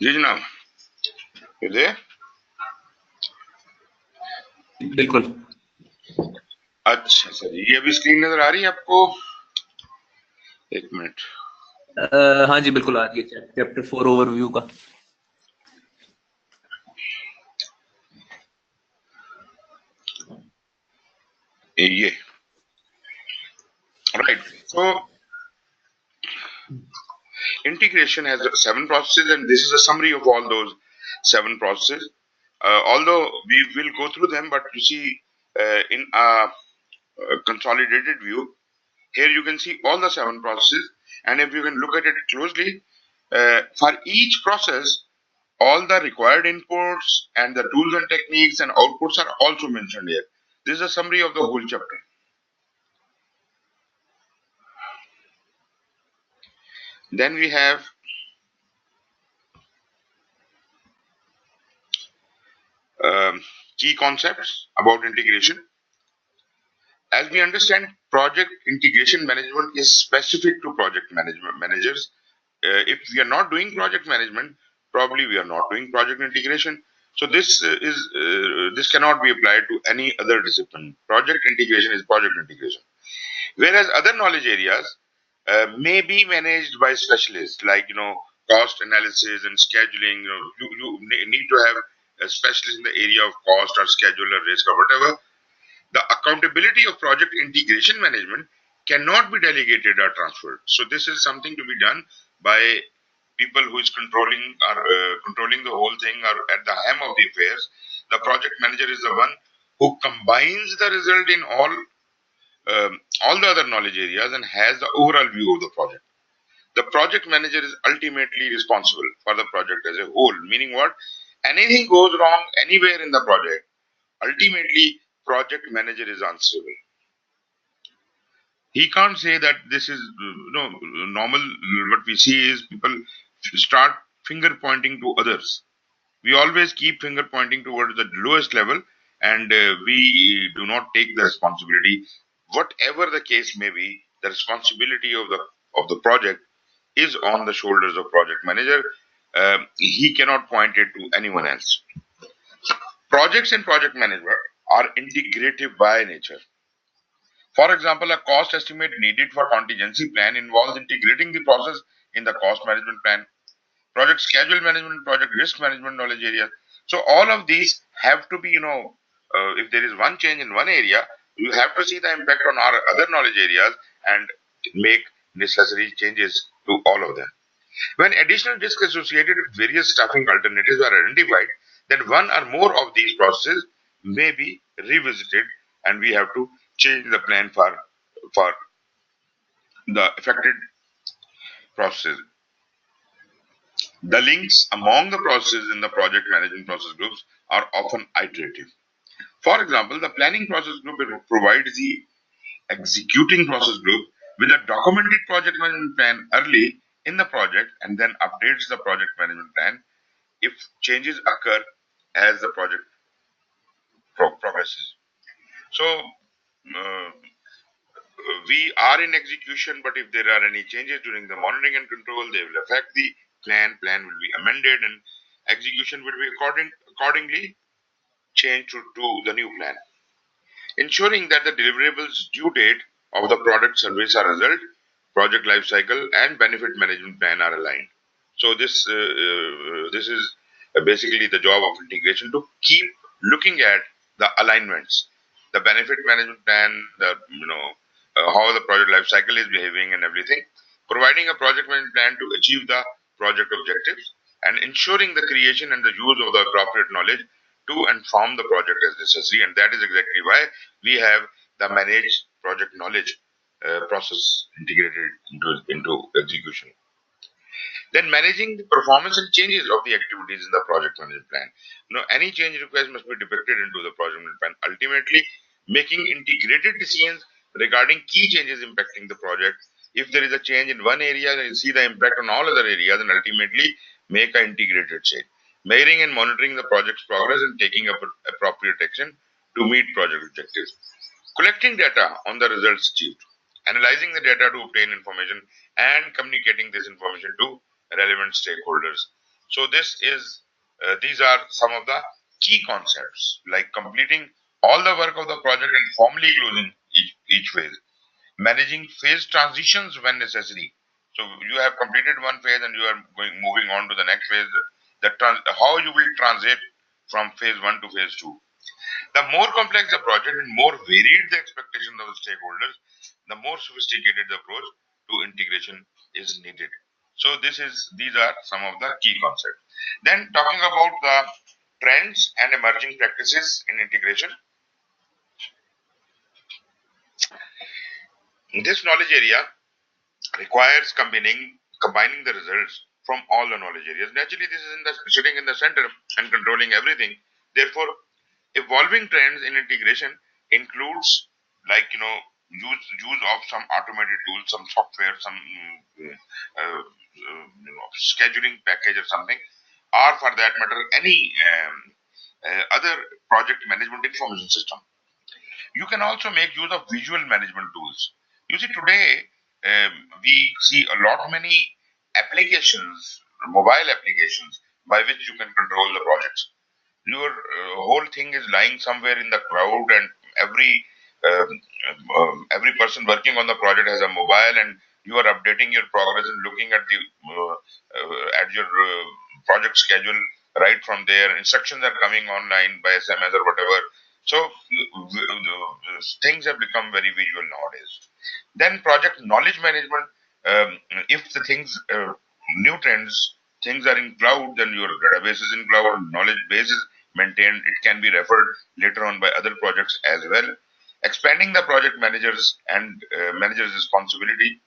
जी जनाब, you there? बिल्कुल। अच्छा सर, ये अभी स्क्रीन नजर आ रही है आपको? एक मिनट। हाँ जी, बिल्कुल आ रही है चैप्टर 4 ओवरव्यू का। ये right. So integration has 7 processes, and this is a summary of all those 7 processes. Although we will go through them, but you see, in a consolidated view, here you can see all the 7 processes, and if you can look at it closely, for each process, all the required inputs and the tools and techniques and outputs are also mentioned here. This is a summary of the whole chapter. Then we have key concepts about integration. As we understand, project integration management is specific to project management managers. If we are not doing project management, probably we are not doing project integration. So this cannot be applied to any other discipline. Project integration is project integration. Whereas other knowledge areas may be managed by specialists, like cost analysis and scheduling. You need to have a specialist in the area of cost or schedule or risk or whatever. The accountability of project integration management cannot be delegated or transferred. So this is something to be done by people who is controlling the whole thing or at the helm of the affairs. The project manager is the one who combines the result in all the other knowledge areas and has the overall view of the project. The project manager is ultimately responsible for the project as a whole, meaning what? Anything goes wrong anywhere in the project, ultimately project manager is answerable. He can't say that this is normal. What we see is people start finger pointing to others. We always keep finger pointing towards the lowest level, and we do not take the responsibility. Whatever the case may be, the responsibility of the project is on the shoulders of project manager. He cannot point it to anyone else. Projects and project management are integrative by nature. For example, a cost estimate needed for contingency plan involves integrating the process in the cost management plan, project schedule management, project risk management knowledge area. So all of these have to be, if there is one change in one area, you have to see the impact on our other knowledge areas and make necessary changes to all of them. When additional risks associated with various staffing alternatives are identified, then one or more of these processes may be revisited, and we have to change the plan for the affected processes. The links among the processes in the project management process groups are often iterative. For example, the planning process group provides the executing process group with a documented project management plan early in the project and then updates the project management plan if changes occur as the project progresses. So, uh, we are in execution, but if there are any changes during the monitoring and control, they will affect the plan. Plan will be amended, and execution will be accordingly changed to the new plan. Ensuring that the deliverables due date of the product, service, or result, project life cycle, and benefit management plan are aligned. So this is basically the job of integration, to keep looking at the alignments, the benefit management plan, the how the project life cycle is behaving and everything, providing a project management plan to achieve the project objectives, and ensuring the creation and the use of the appropriate knowledge to inform the project as necessary. And that is exactly why we have the managed project knowledge process integrated into execution. Then managing the performance and changes of the activities in the project management plan. Any change request must be depicted into the project management plan, ultimately making integrated decisions regarding key changes impacting the project. If there is a change in one area, then you see the impact on all other areas and ultimately make an integrated change. Measuring and monitoring the project's progress and taking up appropriate action to meet project objectives. Collecting data on the results achieved, analyzing the data to obtain information, and communicating this information to relevant stakeholders. So these are some of the key concepts, like completing all the work of the project and formally closing each phase, managing phase transitions when necessary. So you have completed one phase and you are moving on to the next phase. How you will transit from phase one to phase two. The more complex the project and more varied the expectations of the stakeholders, the more sophisticated the approach to integration is needed. So these are some of the key concepts. Then talking about the trends and emerging practices in integration. This knowledge area requires combining the results from all the knowledge areas. Naturally, this is sitting in the center and controlling everything. Therefore, evolving trends in integration includes, like, use of some automated tools, some software, some scheduling package or something, or for that matter any other project management information system. You can also make use of visual management tools. You see, today we see a lot many applications, mobile applications, by which you can control the projects. Your whole thing is lying somewhere in the cloud, and every person working on the project has a mobile, and you are updating your progress and looking at the at your project schedule right from there. Instructions are coming online by SMS or whatever. So things have become very visual nowadays. Then project knowledge management. If the new trends, things are in cloud, then your database is in cloud, knowledge base is maintained. It can be referred later on by other projects as well. Expanding the project managers' responsibility,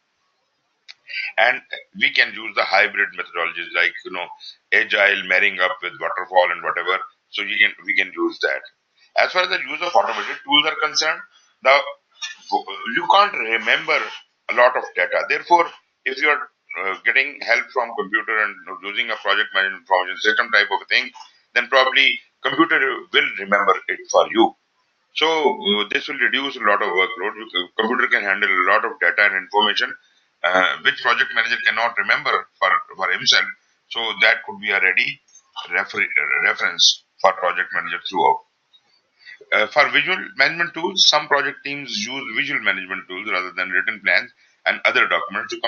and we can use the hybrid methodologies like agile marrying up with waterfall and whatever. So we can use that. As far as the use of automated tools are concerned, the you can't remember a lot of data. Therefore, if you are getting help from computer and using a project management information system type of thing, then probably computer will remember it for you. So this will reduce a lot of workload. Computer can handle a lot of data and information, which project manager cannot remember for himself. So that could be a ready reference for project manager throughout. For visual management tools, some project teams use visual management tools rather than written plans and other documents to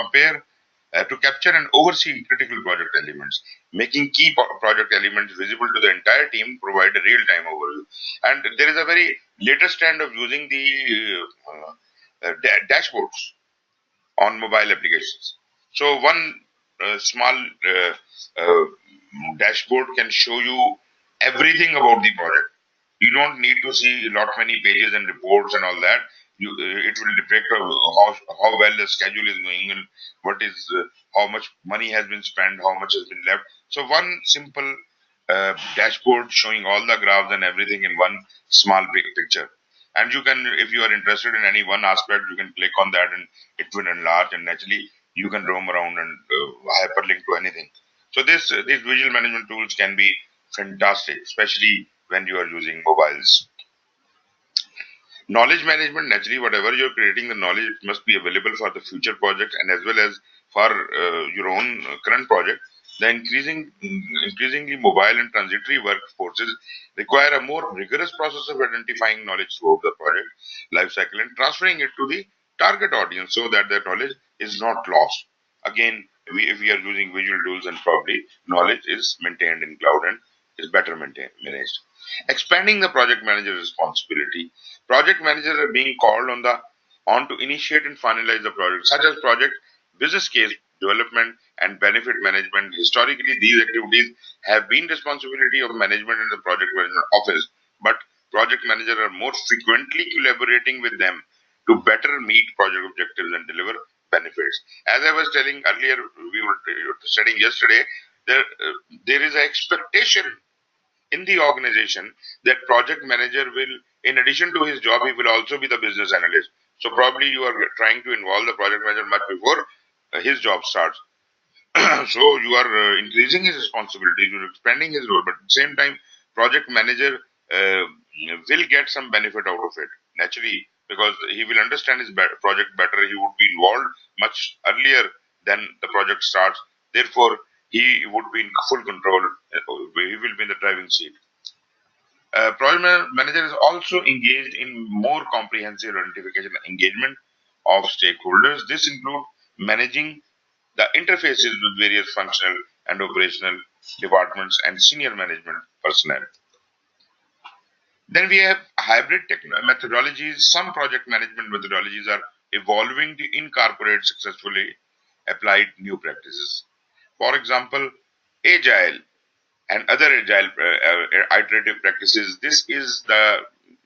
to capture and oversee critical project elements, making key project elements visible to the entire team, provide a real-time overview. And there is a very latest trend of using the dashboards on mobile applications. So one small uh, dashboard can show you everything about the project. You don't need to see a lot many pages and reports and all that. It will depict how well the schedule is going, and what is how much money has been spent, how much has been left. So one simple dashboard showing all the graphs and everything in one small big picture. And you can, if you are interested in any one aspect, you can click on that and it will enlarge, and naturally you can roam around and hyperlink to anything. So these visual management tools can be fantastic, especially when you are using mobiles. Knowledge management, naturally, whatever you're creating, the knowledge must be available for the future project and as well as for your own current project. The increasingly mobile and transitory workforces require a more rigorous process of identifying knowledge throughout the project life cycle and transferring it to the target audience so that their knowledge is not lost. Again, if we are using visual tools, and probably knowledge is maintained in cloud and is better managed. Expanding the project manager's responsibility. Project managers are being called on to initiate and finalize the project, such as project business case development and benefit management. Historically, these activities have been responsibility of management in the project management office, but project managers are more frequently collaborating with them to better meet project objectives and deliver benefits. As I was telling earlier, we were studying yesterday, there is an expectation in the organization that project manager will, in addition to his job, he will also be the business analyst. So probably you are trying to involve the project manager much before his job starts. So you are increasing his responsibilities, you're expanding his role, but at the same time project manager uh, will get some benefit out of it, naturally, because he will understand his project better. He would be involved much earlier than the project starts. Therefore, he would be in full control. He will be in the driving seat. Project manager is also engaged in more comprehensive identification and engagement of stakeholders. This includes managing the interfaces with various functional and operational departments and senior management personnel. Then we have hybrid methodologies. Some project management methodologies are evolving to incorporate successfully applied new practices. For example, agile and other agile iterative practices. This is the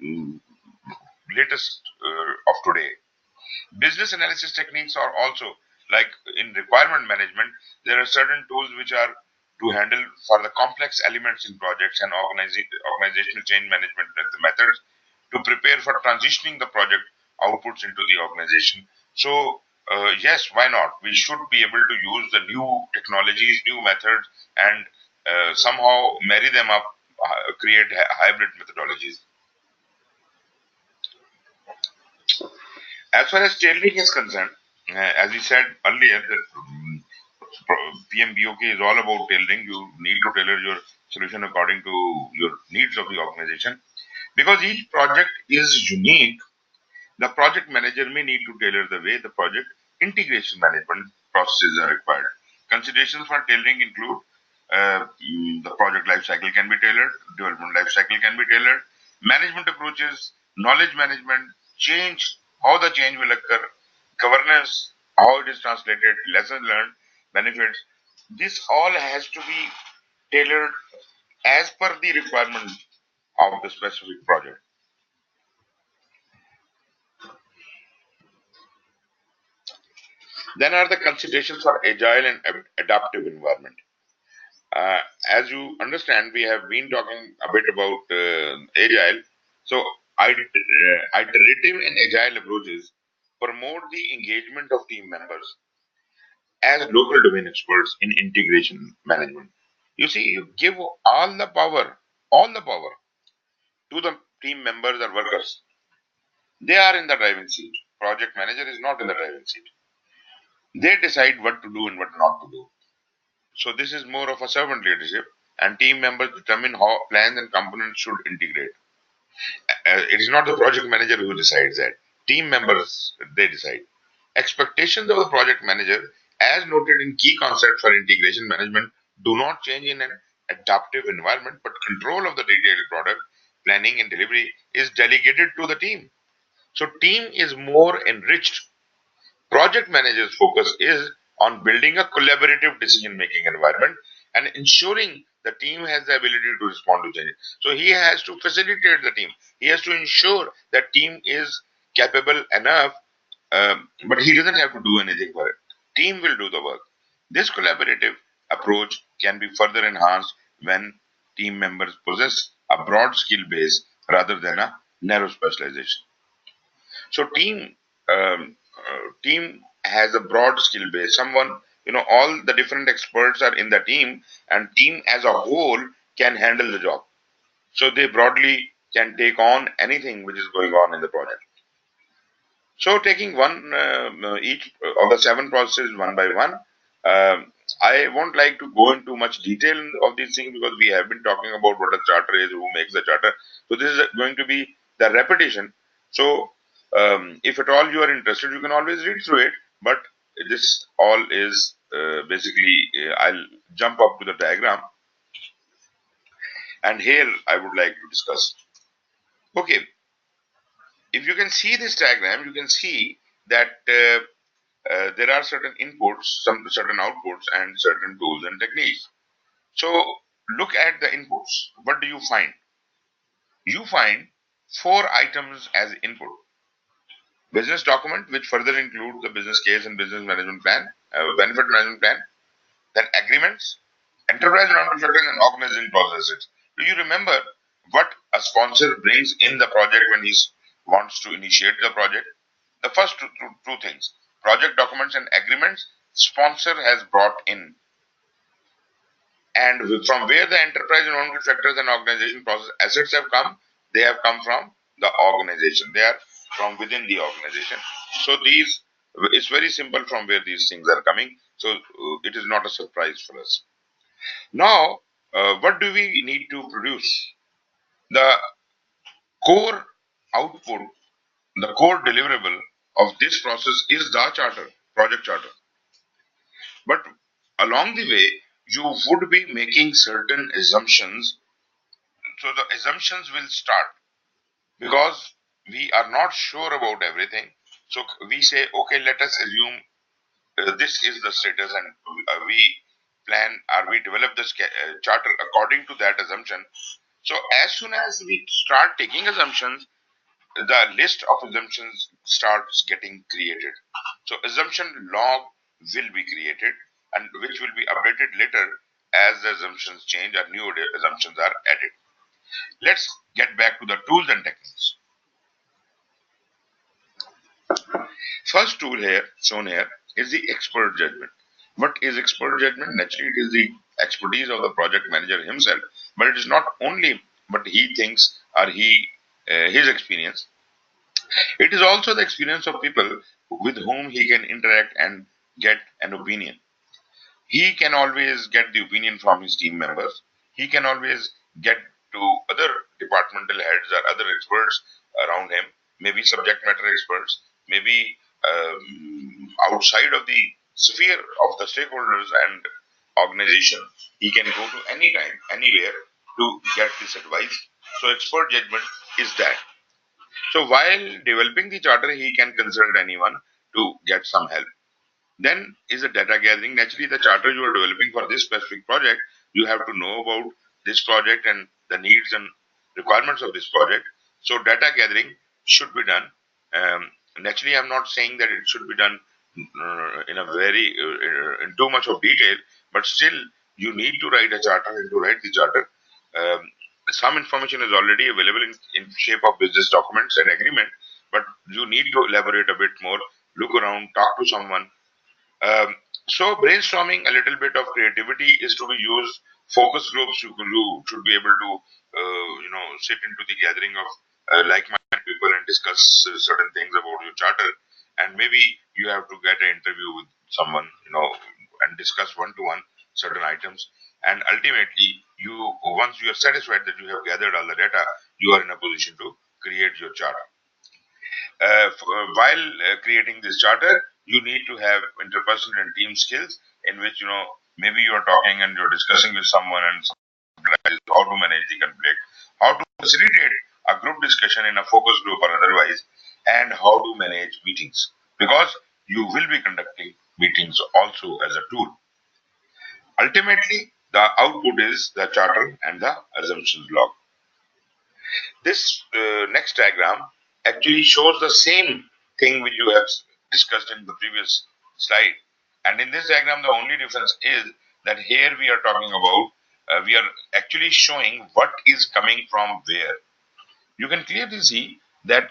mm, latest of today. Business analysis techniques are also like in requirement management. There are certain tools which are to handle for the complex elements in projects and organizational change management methods to prepare for transitioning the project outputs into the organization. So yes, why not? We should be able to use the new technologies, new methods, and somehow marry them up, create hybrid methodologies. As far as tailoring is concerned, as we said earlier, that PMBOK is all about tailoring. You need to tailor your solution according to your needs of the organization. Because each project is unique, the project manager may need to tailor the way the project integration management processes are required. Considerations for tailoring include the project life cycle can be tailored, development life cycle can be tailored, management approaches, knowledge management, change, how the change will occur, governance, how it is translated, lessons learned, benefits. This all has to be tailored as per the requirement of the specific project. Then are the considerations for agile and adaptive environment. Uh, as you understand, we have been talking a bit about agile. So, iterative and agile approaches promote the engagement of team members as local domain experts in integration management. You see, you give all the power to the team members or workers. They are in the driving seat. Project manager is not in the driving seat. They decide what to do and what not to do. So this is more of a servant leadership, and team members determine how plans and components should integrate. It is not the project manager who decides that. Team members, they decide. Expectations of the project manager, as noted in key concepts for integration management, do not change in an adaptive environment, but control of the detailed product planning and delivery is delegated to the team. So team is more enriched. Project manager's focus is on building a collaborative decision making environment and ensuring the team has the ability to respond to changes. So he has to facilitate the team. He has to ensure that team is capable enough, but he doesn't have to do anything for it. Team will do the work. This collaborative approach can be further enhanced when team members possess a broad skill base rather than a narrow specialization. So team has a broad skill base. Someone, all the different experts are in the team, and team as a whole can handle the job. So they broadly can take on anything which is going on in the project. So taking one each of the seven processes one by one. I won't like to go into much detail of these things because we have been talking about what a charter is, who makes the charter. So this is going to be the repetition. So if at all you are interested, you can always read through it. But this all is basically, I'll jump up to the diagram, and here I would like to discuss. Okay, if you can see this diagram, you can see that there are certain inputs, some certain outputs, and certain tools and techniques. So look at the inputs. What do you find? You find four items as input. Business document, which further includes the business case and business management plan, benefit management plan. Then agreements, enterprise non-contracting and organizing processes. Do you remember what a sponsor brings in the project when he wants to initiate the project? The first two things, project documents and agreements, sponsor has brought in. And from where the enterprise and non factors and organization process assets have come, they have come from the organization. They are from within the organization. So it's very simple from where these things are coming. So it is not a surprise for us. Now, what do we need to produce? The core output, the core deliverable of this process is the charter, project charter. But along the way, you would be making certain assumptions. So the assumptions will start because we are not sure about everything. So we say, okay, let us assume this is the status, and we plan or we develop the charter according to that assumption. So as soon as we start taking assumptions, the list of assumptions starts getting created. So assumption log will be created, and which will be updated later as the assumptions change or new assumptions are added. Let's get back to the tools and techniques. First tool here shown here is the expert judgment. What is expert judgment? Naturally, it is the expertise of the project manager himself, but it is not only what he thinks or his experience. It is also the experience of people with whom he can interact and get an opinion. He can always get the opinion from his team members. He can always get to other departmental heads or other experts around him, maybe subject matter experts, maybe outside of the sphere of the stakeholders and organization. He can go to any time, anywhere to get this advice. So expert judgment is that. So while developing the charter, he can consult anyone to get some help. Then is the data gathering. Naturally, the charter you are developing for this specific project, you have to know about this project and the needs and requirements of this project. So data gathering should be done. Naturally, I'm not saying that it should be done in a very in too much of detail, but still you need to write a charter, and to write the charter. Um, some information is already available in shape of business documents and agreement, but you need to elaborate a bit more, look around, talk to someone. So brainstorming, a little bit of creativity is to be used. Focus groups, you should be able to sit into the gathering of like-minded people and discuss certain things about your charter, and maybe you have to get an interview with someone, and discuss one-to-one certain items. And ultimately, you once you are satisfied that you have gathered all the data, you are in a position to create your charter. While creating this charter, you need to have interpersonal and team skills in which, maybe you're talking and you're discussing with someone and how to manage the conflict, how to facilitate a group discussion in a focus group or otherwise, and how to manage meetings, because you will be conducting meetings also as a tool. Ultimately, the output is the charter and the assumptions log. This next diagram actually shows the same thing which you have discussed in the previous slide. And in this diagram, the only difference is that here we are talking about, we are actually showing what is coming from where. You can clearly see that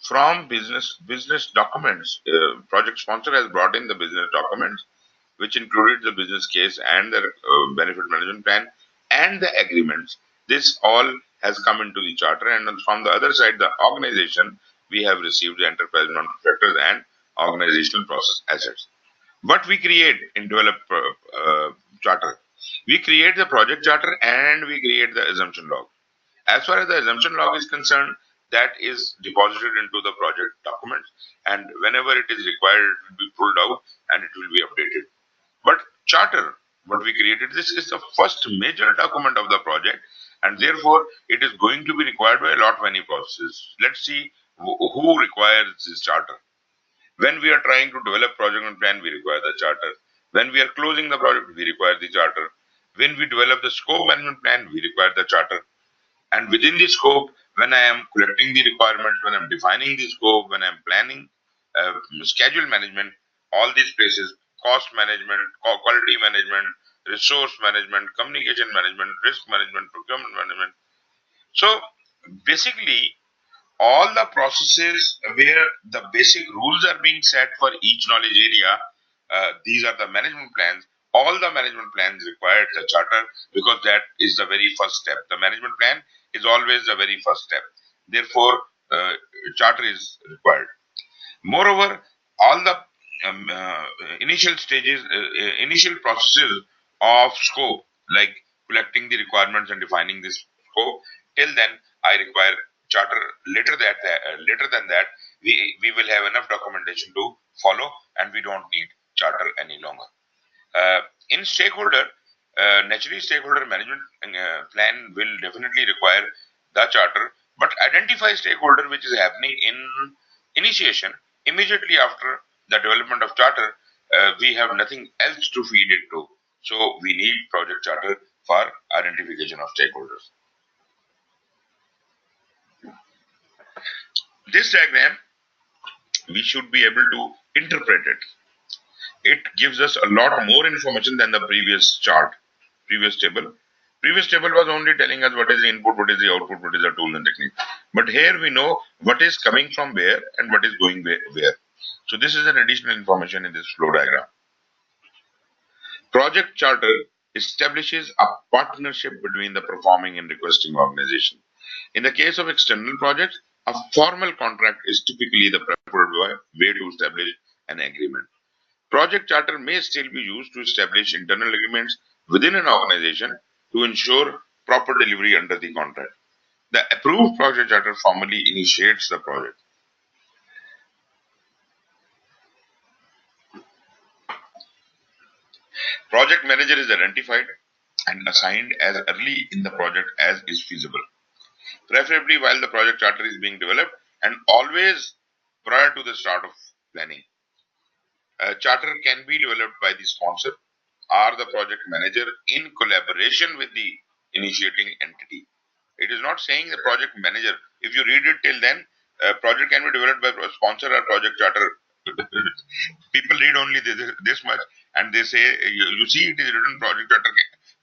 from business documents, project sponsor has brought in the business documents, which included the business case and the benefit management plan and the agreements. This all has come into the charter, and from the other side, the organization, we have received the enterprise non-contractors and organizational process assets. What we create in develop charter, we create the project charter and we create the assumption log. As far as the assumption log is concerned, that is deposited into the project documents, and whenever it is required, it will be pulled out and it will be updated. But charter, what we created, this is the first major document of the project, and therefore it is going to be required by a lot many processes. Let's see who requires this charter. When we are trying to develop project and plan, we require the charter. When we are closing the project, we require the charter. When we develop the scope management plan, we require the charter. And within the scope, when I am collecting the requirements, when I'm defining the scope, when I'm planning schedule management, all these places, cost management, quality management, resource management, communication management, risk management, procurement management. So basically, all the processes where the basic rules are being set for each knowledge area, these are the management plans. All the management plans require the charter, because that is the very first step. The management plan is always the very first step. Therefore, charter is required. Moreover, all the initial stages, initial processes of scope, like collecting the requirements and defining this scope. Till then, I require charter. Later than that, we will have enough documentation to follow, and we don't need charter any longer. In stakeholder, naturally stakeholder management plan will definitely require the charter, but identify stakeholder which is happening in initiation immediately after the development of charter. We have nothing else to feed it to, so we need project charter for identification of stakeholders. This diagram, we should be able to interpret it. It gives us a lot more information than the previous chart, previous table. Previous table was only telling us what is the input, what is the output, what is the tool and technique. But here we know what is coming from where and what is going where. So this is an additional information in this flow diagram. Project charter establishes a partnership between the performing and requesting organization. In the case of external projects, a formal contract is typically the preferred way to establish an agreement. Project charter may still be used to establish internal agreements within an organization to ensure proper delivery under the contract. The approved project charter formally initiates the project. Project manager is identified and assigned as early in the project as is feasible, preferably while the project charter is being developed and always prior to the start of planning. A charter can be developed by the sponsor or the project manager in collaboration with the initiating entity. It is not saying the project manager. If you read it till then, project can be developed by sponsor or project charter. People read only this much and they say, you see it is written project charter,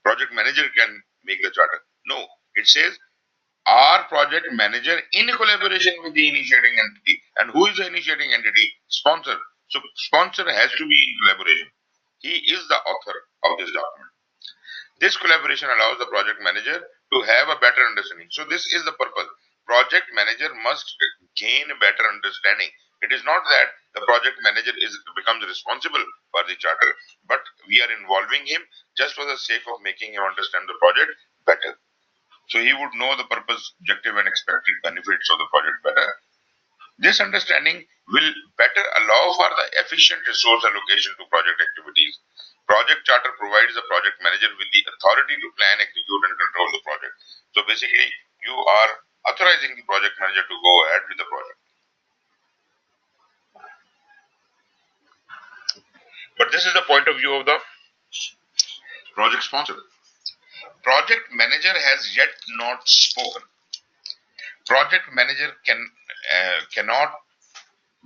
project manager can make the charter. No, it says our project manager in collaboration with the initiating entity. And who is the initiating entity? Sponsor. So sponsor has to be in collaboration. He is the author of this document. This collaboration allows the project manager to have a better understanding. So this is the purpose. Project manager must gain a better understanding. It is not that the project manager becomes responsible for the charter, but we are involving him just for the sake of making him understand the project better. So he would know the purpose, objective, and expected benefits of the project better. This understanding will better allow for the efficient resource allocation to project activities. Project charter provides the project manager with the authority to plan, execute, and control the project. So basically, you are authorizing the project manager to go ahead with the project. But this is the point of view of the project sponsor. Project manager has yet not spoken. Project manager cannot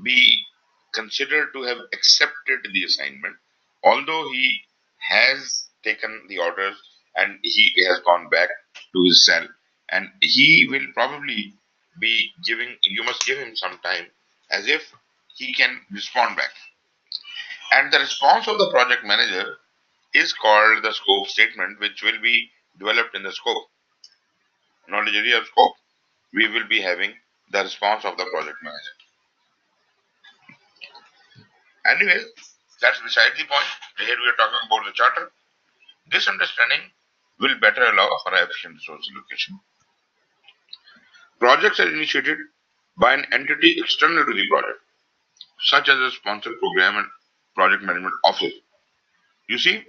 be considered to have accepted the assignment, although he has taken the orders and he has gone back to his cell, and he will probably be giving, you must give him some time as if he can respond back. And the response of the project manager is called the scope statement, which will be developed in the scope. Knowledge area scope, we will be having the response of the project manager. Anyway, that's beside the point. Here we are talking about the charter. This understanding will better allow for efficient resource allocation. Projects are initiated by an entity external to the project, such as a sponsor program and project management office. You see,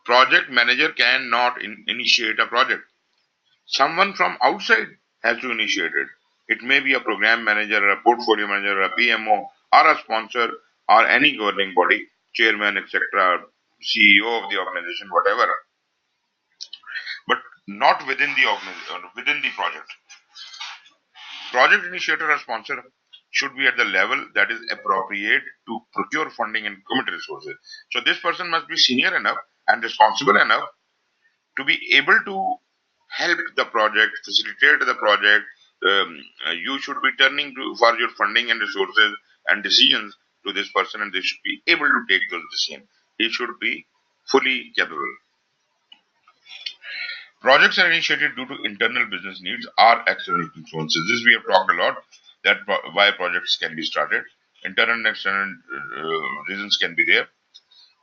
project manager cannot initiate a project. Someone from outside has to initiate it. It may be a program manager, a portfolio manager, a PMO, or a sponsor, or any governing body, chairman, etc., CEO of the organization, whatever, but not within the organization, within the project. Project initiator or sponsor should be at the level that is appropriate to procure funding and commit resources. So this person must be senior enough and responsible enough to be able to help the project, facilitate the project. You should be turning to for your funding and resources and decisions to this person, and they should be able to take those decisions. He should be fully capable. Projects are initiated due to internal business needs or external influences. This we have talked a lot, that why projects can be started. Internal and external reasons can be there.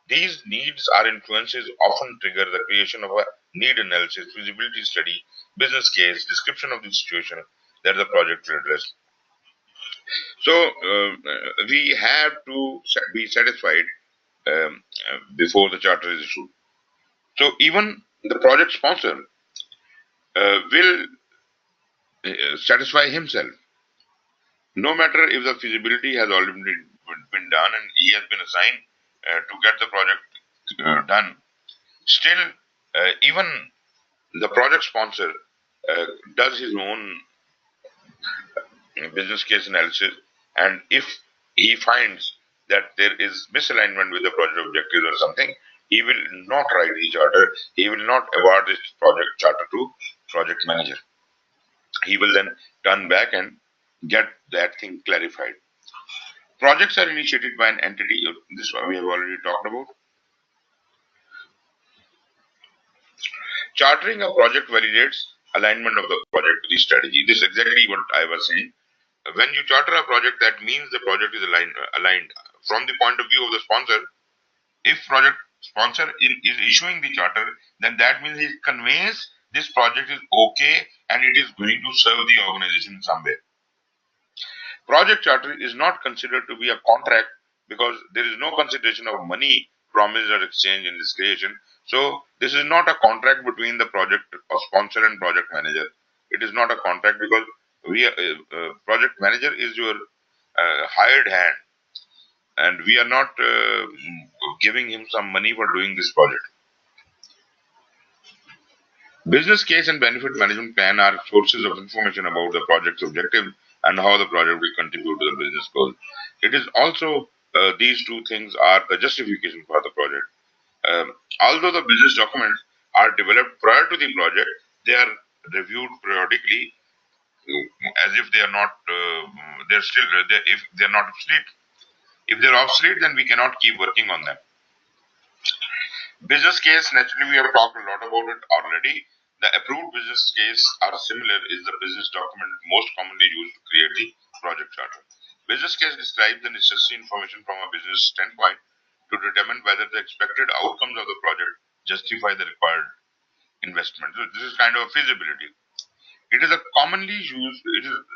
These needs or influences often trigger the creation of a need analysis, feasibility study, business case, description of the situation that the project will address. So we have to be satisfied before the charter is issued. So even the project sponsor will satisfy himself, no matter if the feasibility has already been done and he has been assigned to get the project done. Still, even the project sponsor does his own business case analysis, and if he finds that there is misalignment with the project objectives or something, he will not write the charter. He will not award this project charter to project manager. He will then turn back and get that thing clarified. Projects are initiated by an entity. This one we have already talked about. Chartering a project validates alignment of the project with the strategy. This is exactly what I was saying. When you charter a project, that means the project is aligned. From the point of view of the sponsor. If project sponsor is issuing the charter, then that means he conveys this project is okay and it is going to serve the organization in some way. Project charter is not considered to be a contract because there is no consideration of money promised or exchange in this creation. So this is not a contract between the project or sponsor and project manager. It is not a contract because project manager is your hired hand, and we are not giving him some money for doing this project. Business case and benefit management plan are sources of information about the project's objective and how the project will contribute to the business goal. It is also these two things are the justification for the project. Although the business documents are developed prior to the project, they are reviewed periodically as if they are not. They're still if they're not obsolete. If they're obsolete, then we cannot keep working on them. Business case, naturally, we have talked a lot about it already. The approved business case are similar is the business document most commonly used to create the project charter. Business case describes the necessary information from a business standpoint to determine whether the expected outcomes of the project justify the required investment. So this is kind of a feasibility. It is a commonly used.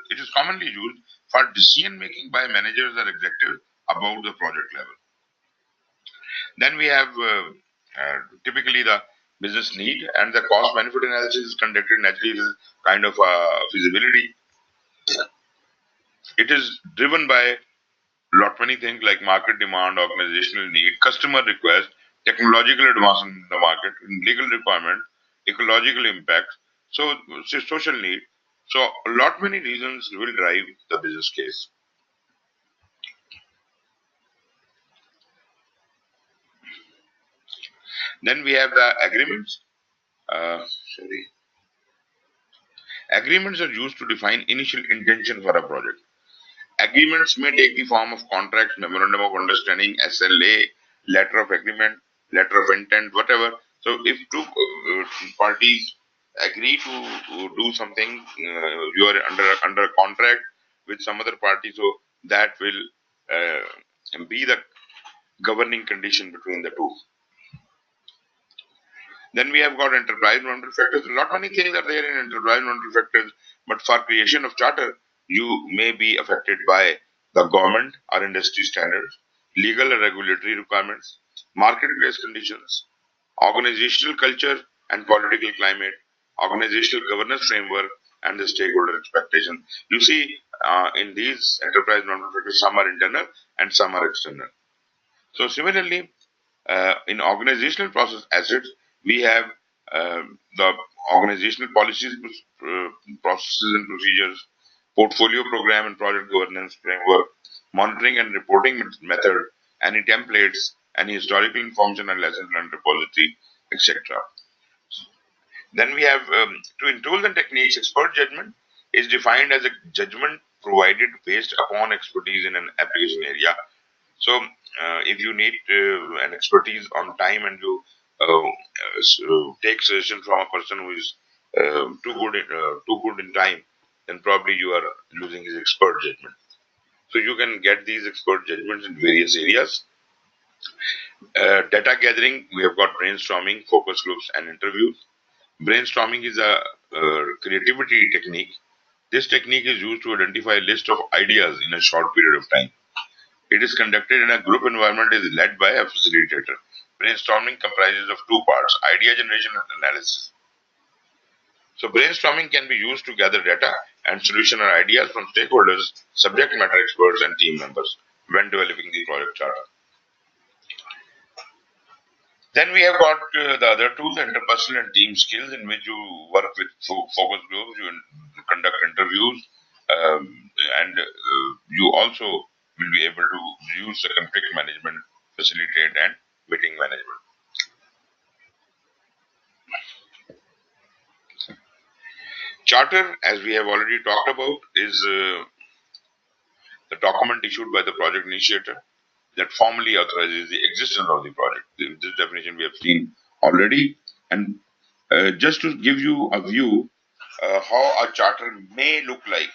It is commonly used for decision making by managers or executives about the project level. Then we have typically the business need and the cost benefit analysis is conducted naturally. It is kind of a feasibility. It is driven by lot many things like market demand, organizational need, customer request, technological advancement in the market, legal requirement, ecological impact, social need. So a lot many reasons will drive the business case. Then we have the agreements. Sorry. Agreements are used to define initial intention for a project. Agreements may take the form of contracts, memorandum of understanding, SLA, letter of agreement, letter of intent, whatever. So if two parties agree to do something, you are under a contract with some other party, so that will be the governing condition between the two. Then we have got enterprise non factors. A lot many things are there in enterprise non factors, but for creation of charter, you may be affected by the government or industry standards, legal or regulatory requirements, marketplace conditions, organizational culture and political climate, organizational governance framework, and the stakeholder expectation. You see, in these enterprise non factors, some are internal and some are external. So similarly, in organizational process assets, we have the organizational policies, processes and procedures, portfolio program and project governance framework, monitoring and reporting method, any templates, any historical information and lessons learned repository, etc. Then we have in tools and techniques, expert judgment is defined as a judgment provided based upon expertise in an application area. So, if you need an expertise on time and you take suggestion from a person who is too good in time, then probably you are losing his expert judgment. So you can get these expert judgments in various areas. Data gathering, we have got brainstorming, focus groups, and interviews. Brainstorming is a creativity technique. This technique is used to identify a list of ideas in a short period of time. It is conducted in a group environment, is led by a facilitator. Brainstorming comprises of two parts, idea generation and analysis. So brainstorming can be used to gather data and solution or ideas from stakeholders, subject matter experts and team members when developing the project charter. Then we have got the other tools, interpersonal and team skills, in which you work with focus groups, you conduct interviews, and you also will be able to use the conflict management, facilitate, and meeting management. Charter, as we have already talked about, is the document issued by the project initiator that formally authorizes the existence of the project. This definition we have seen already. And just to give you a view how a charter may look like,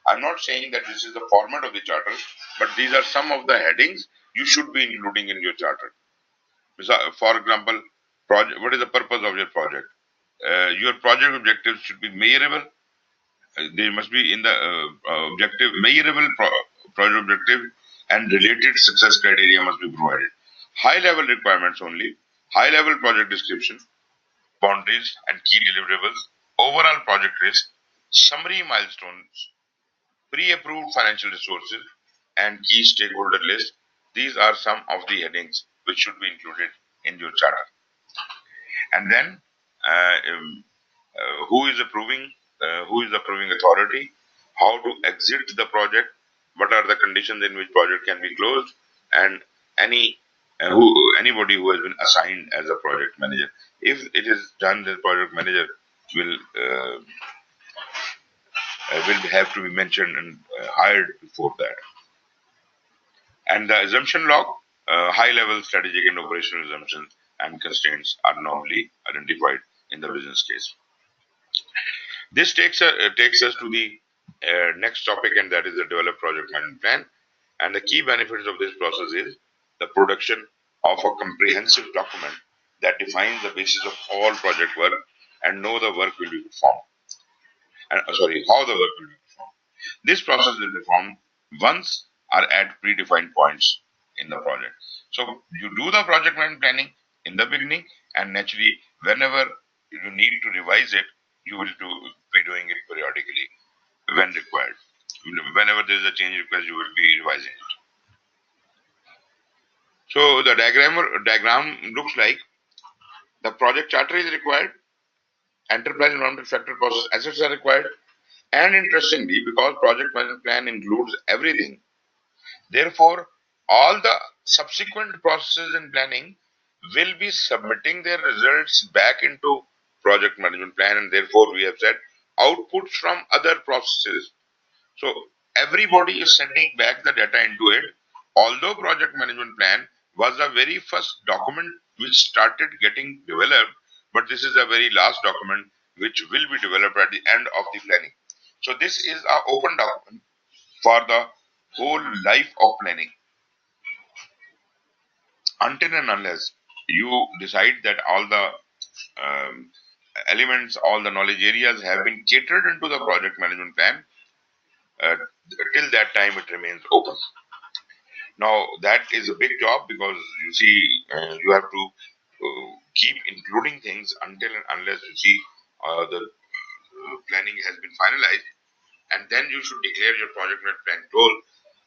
I'm not saying that this is the format of the charter, but these are some of the headings you should be including in your charter. For example, what is the purpose of your project? Your project objectives should be measurable. They must be in the objective, measurable project objective, and related success criteria must be provided. High level requirements only, high level project description, boundaries and key deliverables, overall project risk, summary milestones, pre-approved financial resources, and key stakeholder list. These are some of the headings which should be included in your charter. And then uh, um, who is approving, who is the approving authority, how to exit the project, what are the conditions in which project can be closed, and anybody who has been assigned as a project manager. If it is done, the project manager will will have to be mentioned and hired before that. And the assumption log, high level strategic and operational assumptions and constraints are normally identified in the business case. This takes us to the next topic, and that is the develop project management plan. And the key benefits of this process is the production of a comprehensive document that defines the basis of all project work and know the work will be performed. And how the work will be performed. This process will be performed once or at predefined points in the project. So you do the project management planning in the beginning, and naturally, whenever you need to revise it, you will be doing it periodically when required. Whenever there is a change request, you will be revising it. So the diagram looks like the project charter is required, enterprise environmental factor process assets are required, and interestingly, because project management plan includes everything, therefore all the subsequent processes in planning will be submitting their results back into project management plan, and therefore we have said outputs from other processes. So everybody is sending back the data into it. Although project management plan was the very first document which started getting developed, but this is the very last document which will be developed at the end of the planning. So this is an open document for the whole life of planning, until and unless you decide that all the um, elements, all the knowledge areas have been catered into the project management plan. uh, till that time it remains open. Now that is a big job, because you see, you have to keep including things until and unless you see the planning has been finalized, and then you should declare your project net plan goal.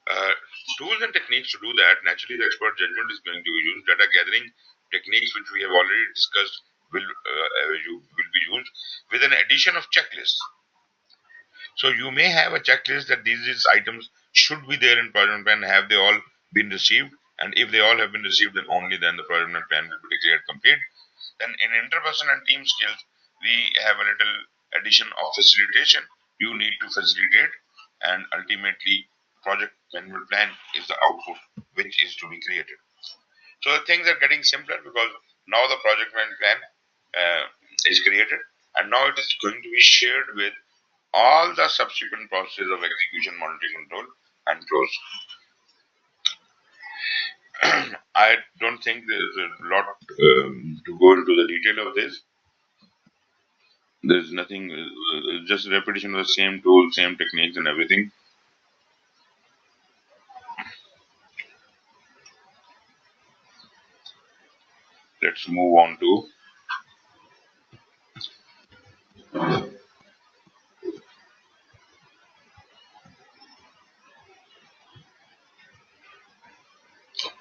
Uh, Tools and techniques to do that. Naturally, the expert judgment is going to be used. Data gathering techniques, which we have already discussed, will be used with an addition of checklists. So you may have a checklist that these items should be there in project plan. Have they all been received? And if they all have been received, then only then the project plan will be declared complete. Then in interpersonal and team skills, we have a little addition of facilitation. You need to facilitate, and ultimately, project management plan is the output which is to be created. So the things are getting simpler, because now the project management plan is created, and now it is going to be shared with all the subsequent processes of execution, monitoring, control, and close. I don't think there's a lot to go into the detail of this. There's nothing, just repetition of the same tools, same techniques and everything. Let's move on to,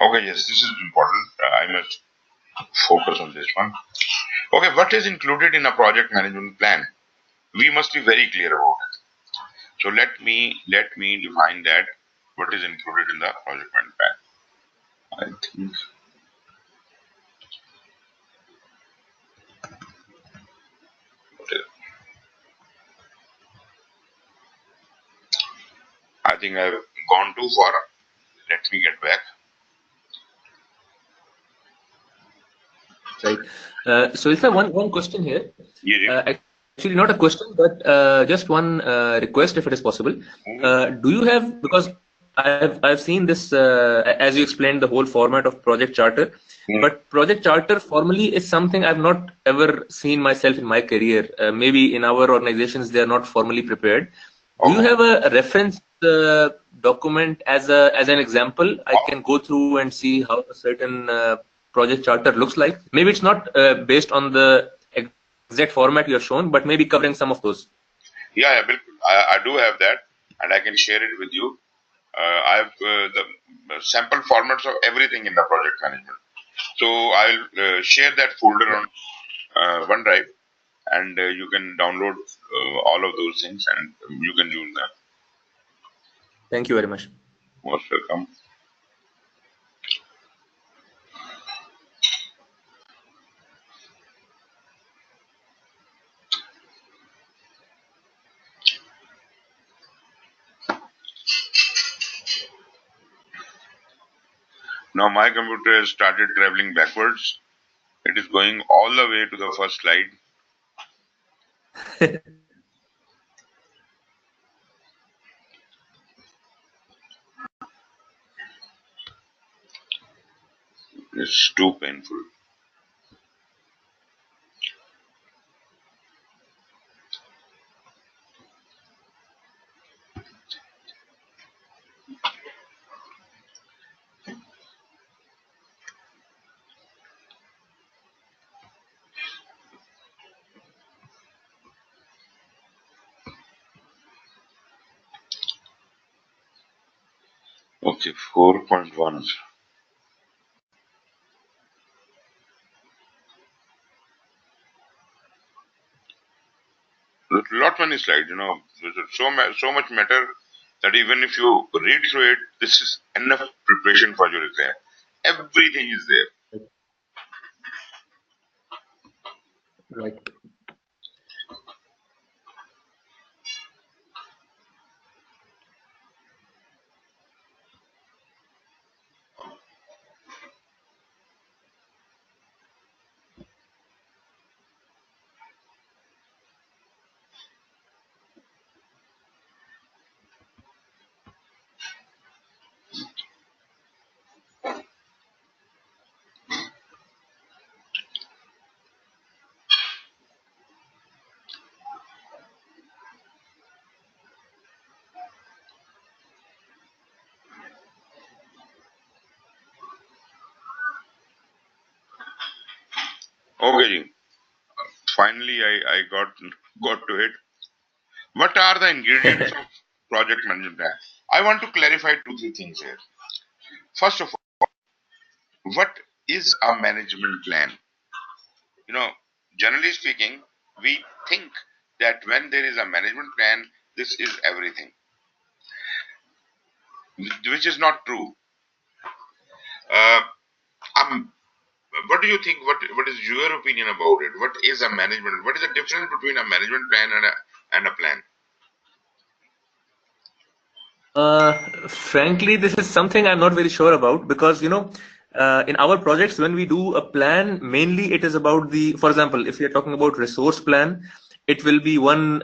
okay, yes, this is important. I must focus on this one. Okay, what is included in a project management plan? We must be very clear about it. So let me define that. What is included in the project management plan? I think okay, I think I've gone too far. Let me get back. Right. So is there one question here? Yeah. Actually, not a question, but just one request, if it is possible. Do you have, because I've seen this as you explained the whole format of project charter, but project charter formally is something I've not ever seen myself in my career. Maybe in our organizations they are not formally prepared. Do you have a reference document as an example? I can go through and see how a certain project charter looks like. Maybe it's not based on the exact format you have shown, but maybe covering some of those. Yeah, I do have that, and I can share it with you. I have the sample formats of everything in the project management. So I'll share that folder on OneDrive, and you can download all of those things, and you can use them. Thank you very much. Most welcome. Now my computer has started traveling backwards. It is going all the way to the first slide. It's too painful. Okay, 4.1. Lot many slides, there's so much matter that even if you read through it, this is enough preparation for your exam. Everything is there. Right. Okay, finally I got to it. What are the ingredients of project management plan? I want to clarify 2 3 things here. First of all, what is a management plan? You know, Generally speaking, we think that when there is a management plan, this is everything, which is not true. Uh, um, what do you think? What is your opinion about it? What is a management? What is the difference between a management plan and a plan? Frankly, this is something I'm not very sure about because, in our projects, when we do a plan, mainly it is about for example, if you're talking about resource plan, it will be one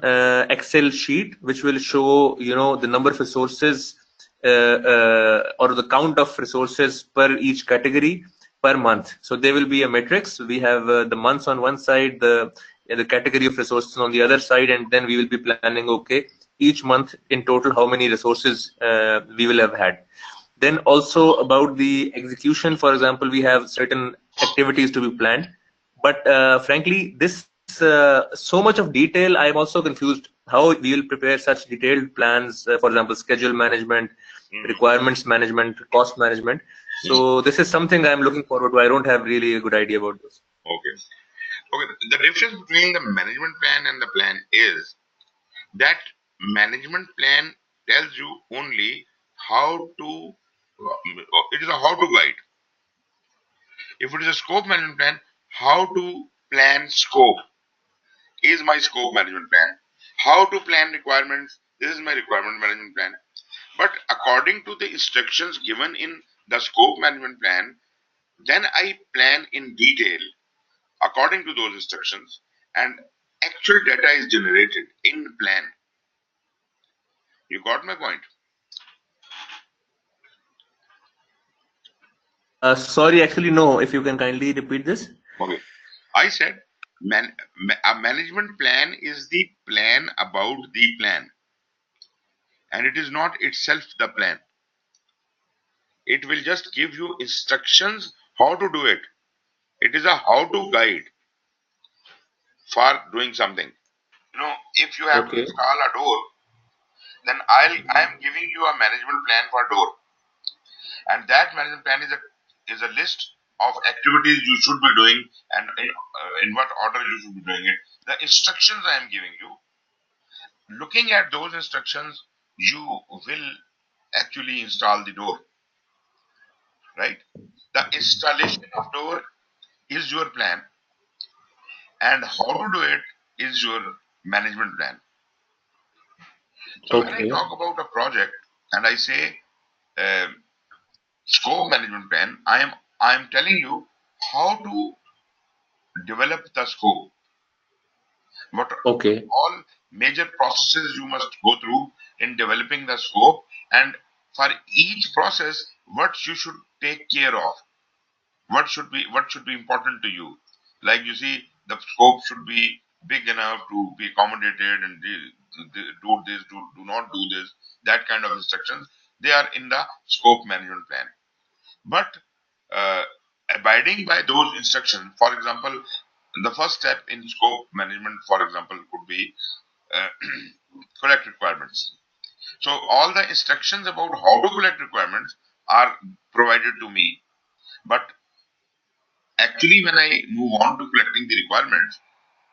Excel sheet which will show, the number of resources or the count of resources per each category per month. So there will be a matrix. We have the months on one side, the the category of resources on the other side, and then we will be planning, okay, each month in total how many resources we will have had. Then also about the execution, for example, we have certain activities to be planned, but frankly, this so much of detail, I am also confused how we will prepare such detailed plans, for example, schedule management, requirements management, cost management. So this is something I'm looking forward to. I don't have really a good idea about this. Okay. Okay. The difference between the management plan and the plan is that management plan tells you only how to, it is a how to guide. If it is a scope management plan, how to plan scope is my scope management plan. How to plan requirements, this is my requirement management plan. But according to the instructions given in the scope management plan, then I plan in detail according to those instructions, and actual data is generated in the plan. You got my point? Sorry, actually, no. If you can kindly repeat this. Okay. I said a management plan is the plan about the plan, and it is not itself the plan. It will just give you instructions how to do it. It is a how to guide for doing something. You know, if you have to Okay. install a door, then I am giving you a management plan for door, and that management plan is a list of activities you should be doing, and in what order you should be doing it. The instructions I am giving you, looking at those instructions, you will actually install the door, right? The installation of door is your plan, and how to do it is your management plan. So when I Okay. talk about a project and I say scope management plan, I am telling you how to develop the scope. What Okay. all major processes you must go through in developing the scope, and for each process, what you should take care of. What should be important to you. Like you see, the scope should be big enough to be accommodated, and do this, do not do this, that kind of instructions, they are in the scope management plan. But uh, abiding by those instructions, for example, the first step in scope management, for example, could be uh, collect requirements. So all the instructions about how to collect requirements are provided to me. But actually, when I move on to collecting the requirements,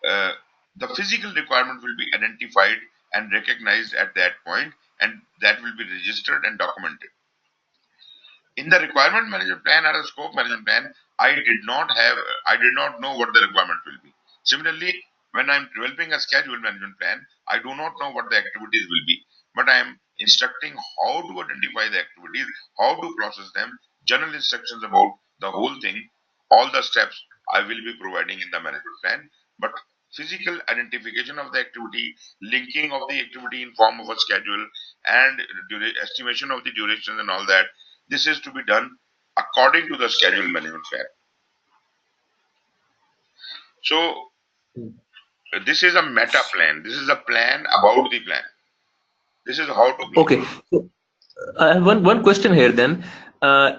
uh, the physical requirement will be identified and recognized at that point, and that will be registered and documented. In the requirement management plan or the scope management plan, I did not know what the requirement will be. Similarly, when I'm developing a schedule management plan, I do not know what the activities will be, but I am instructing how to identify the activities, how to process them, general instructions about the whole thing, all the steps I will be providing in the management plan. But physical identification of the activity, linking of the activity in form of a schedule, and estimation of the duration and all that, this is to be done according to the schedule management plan. So this is a meta plan. This is a plan about the plan. This is how to be. Okay. So I have one question here then.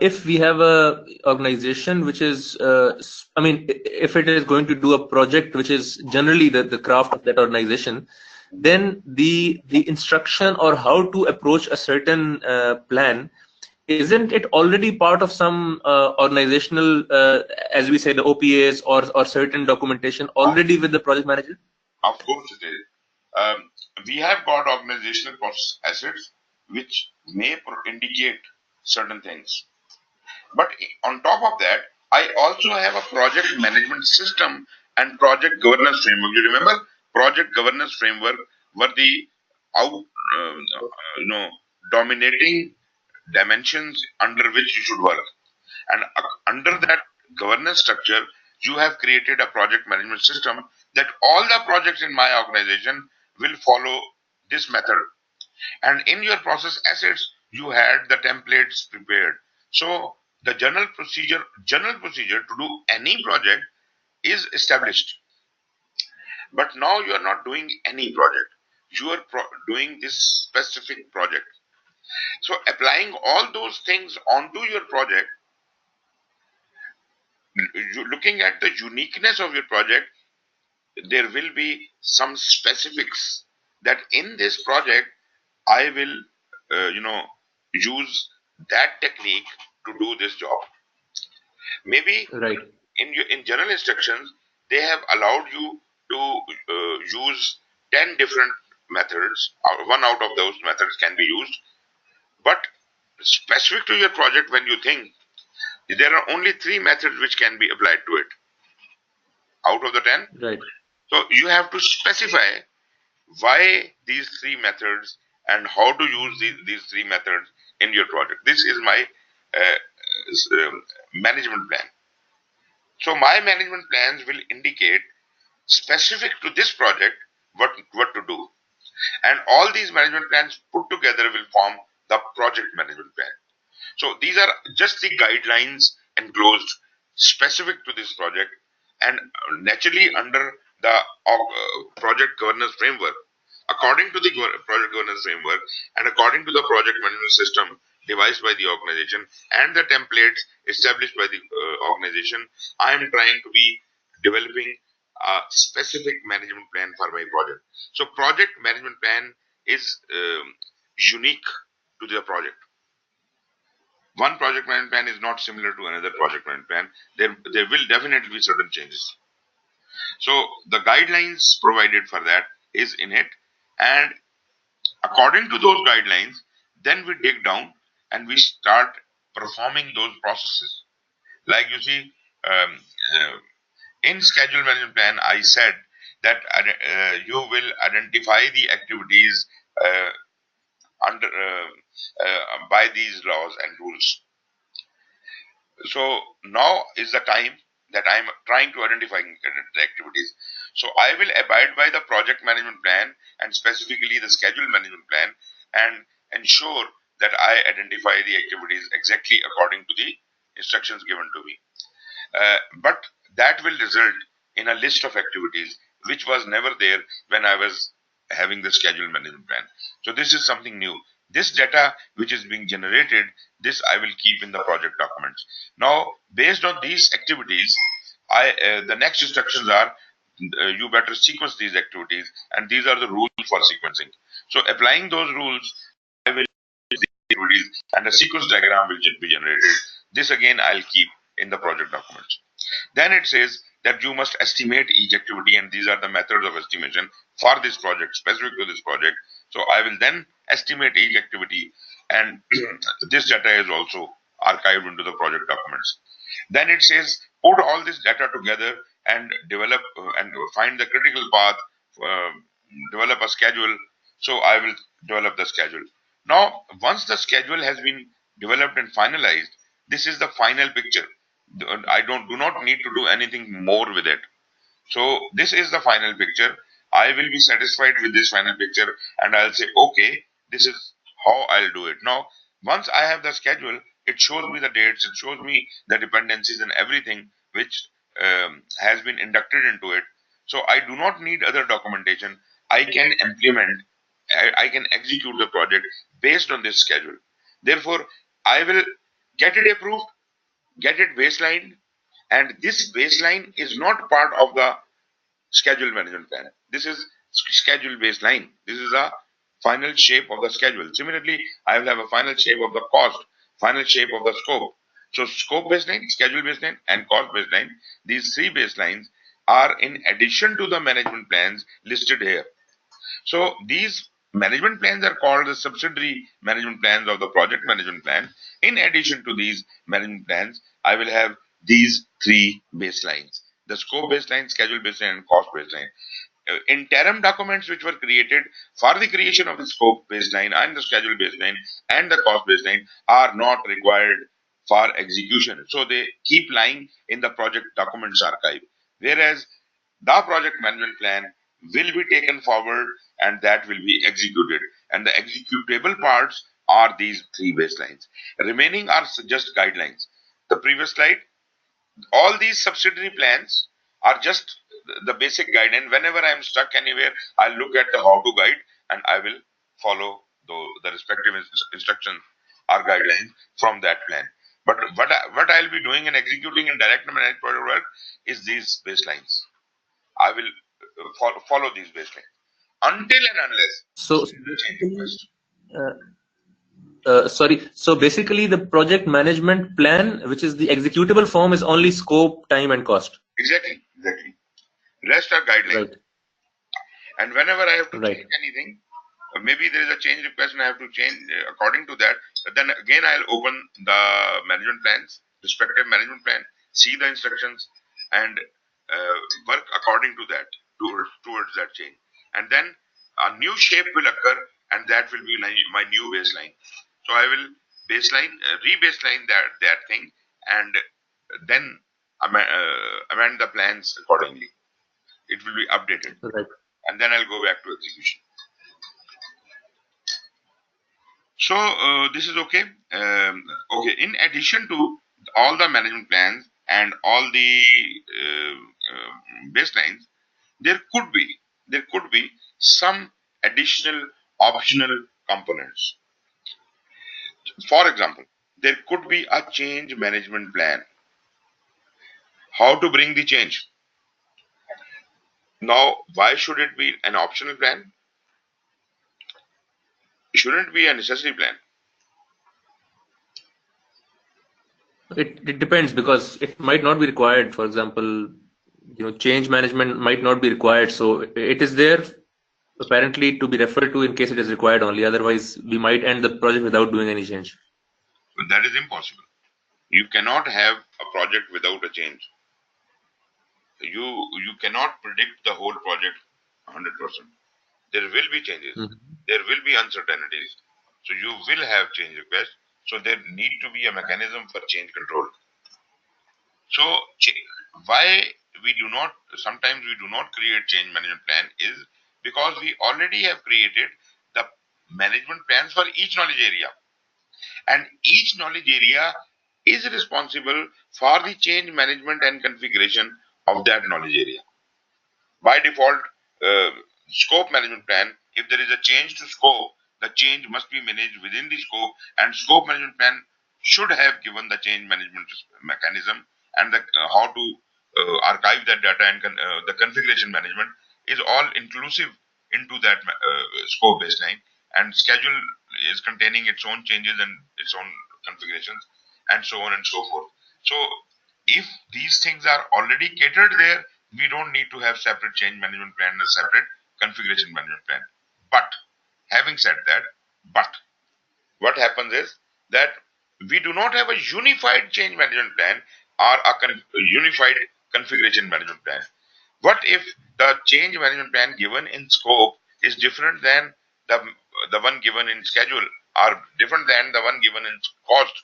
If we have a organization which is, I mean, if it is going to do a project which is generally the craft of that organization, then the instruction or how to approach a certain plan, isn't it already part of some organizational, as we say, the OPAs or certain documentation Of, already with the project manager? of course it is. Um, we have got organizational process assets which may indicate certain things. But on top of that, I also have a project management system and project governance framework. You remember, project governance framework were the out, you know, dominating dimensions under which you should work. And under that governance structure, you have created a project management system that all the projects in my organization will follow this method. And in your process assets, you had the templates prepared. So the general procedure to do any project is established. But now you are not doing any project. You are doing this specific project. So applying all those things onto your project, looking at the uniqueness of your project, there will be some specifics that in this project I will, use that technique to do this job. Maybe Right. in general instructions they have allowed you to use 10 different methods. One out of those methods can be used, but specific to your project, when you think there are only 3 methods which can be applied to it out of the 10. Right. So you have to specify why these 3 methods and how to use these 3 methods in your project. This is my management plan. So my management plans will indicate specific to this project what to do, and all these management plans put together will form the project management plan. So these are just the guidelines enclosed specific to this project, and naturally under the project governance framework, according to the project governance framework and according to the project management system devised by the organization and the templates established by the organization, I am trying to be developing a specific management plan for my project. So project management plan is unique to the project. One project management plan is not similar to another project management plan. There will definitely be certain changes. So the guidelines provided for that is in it, and according to those guidelines, then we dig down and we start performing those processes. Like you see, um, uh, in schedule management plan, I said that you will identify the activities uh, under by these laws and rules. So now is the time that I'm trying to identify the activities. So I will abide by the project management plan and specifically the schedule management plan, and ensure that I identify the activities exactly according to the instructions given to me. But that will result in a list of activities which was never there when I was having the schedule management plan. So this is something new. This data which is being generated, this I will keep in the project documents. Now, based on these activities, the next instructions are you better sequence these activities, and these are the rules for sequencing. So applying those rules, I will activities and a sequence diagram will be generated. This again I'll keep in the project documents. Then it says that you must estimate each activity, and these are the methods of estimation for this project, specific to this project. So I will then estimate each activity, and this data is also archived into the project documents. Then it says put all this data together and develop and find the critical path, uh, develop a schedule. So I will develop the schedule. Now, once the schedule has been developed and finalized, this is the final picture. I do not need to do anything more with it. So this is the final picture. I will be satisfied with this final picture, and I'll say, okay, this is how I'll do it. Now, once I have the schedule, it shows me the dates, it shows me the dependencies and everything which has been inducted into it. So I do not need other documentation. I can implement, I can execute the project based on this schedule. Therefore, I will get it approved, get it baseline, and this baseline is not part of the schedule management plan. This is schedule baseline. This is a final shape of the schedule. Similarly, I will have a final shape of the cost, final shape of the scope. So scope baseline, schedule baseline, and cost baseline, these 3 baselines are in addition to the management plans listed here. So these management plans are called the subsidiary management plans of the project management plan. In addition to these management plans, I will have these 3 baselines: the scope baseline, schedule baseline, and cost baseline. Interim documents which were created for the creation of the scope baseline and the schedule baseline and the cost baseline are not required for execution. So they keep lying in the project documents archive. Whereas the project management plan will be taken forward and that will be executed. And the executable parts are these 3 baselines. Remaining are just guidelines. The previous slide, all these subsidiary plans are just the basic guidance. Whenever I am stuck anywhere, I'll look at the how-to guide and I will follow the respective instructions or guidelines from that plan. But what I'll be doing and executing in direct and managed project work is these baselines. I will follow these baselines until and unless So there is a change basically, request. sorry. So basically, the project management plan, which is the executable form, is only scope, time, and cost. Exactly. Rest are guidelines. Right. And whenever I have to Right. change anything, maybe there is a change request and I have to change according to that. Then again, I'll open the management plans, respective management plan, see the instructions, and work according to that towards that change. And then a new shape will occur, and that will be my new baseline. So I will re-baseline that thing, and then amend the plans accordingly. It will be updated, Right. and then I'll go back to execution. So this is okay. Okay. In addition to all the management plans and all the baselines, there could be some additional optional components. For example, there could be a change management plan. How to bring the change? Now, why should it be an optional plan? Shouldn't it be a necessary plan? It depends, because it might not be required. For example, change management might not be required. So it is there apparently to be referred to in case it is required only. Otherwise, we might end the project without doing any change. But that is impossible. You cannot have a project without a change. You cannot predict the whole project 100%. There will be changes. Mhm. There will be uncertainties. So you will have change requests. So there need to be a mechanism for change control. So why sometimes we do not create change management plan is because we already have created the management plans for each knowledge area. And each knowledge area is responsible for the change management and configuration of that knowledge area. By default, uh, scope management plan, if there is a change to scope, the change must be managed within the scope, and scope management plan should have given the change management mechanism and the how to archive that data, and the configuration management is all inclusive into that scope baseline, and schedule is containing its own changes and its own configurations, and so on and so forth. So if these things are already catered there, we don't need to have separate change management plan and a separate configuration management plan. But having said that, but what happens is that we do not have a unified change management plan or a unified configuration management plan. What if the change management plan given in scope is different than the one given in schedule, or different than the one given in cost?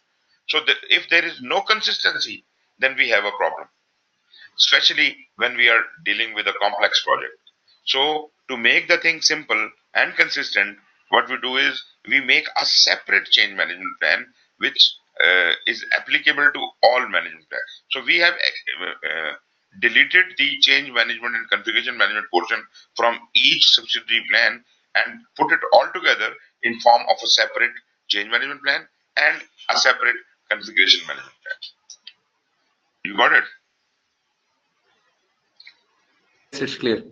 So if there is no consistency, then we have a problem, especially when we are dealing with a complex project. So to make the thing simple and consistent, what we do is we make a separate change management plan which is applicable to all management plans. So we have deleted the change management and configuration management portion from each subsidiary plan and put it all together in form of a separate change management plan and a separate configuration management plan. You got it? Yes, it's clear.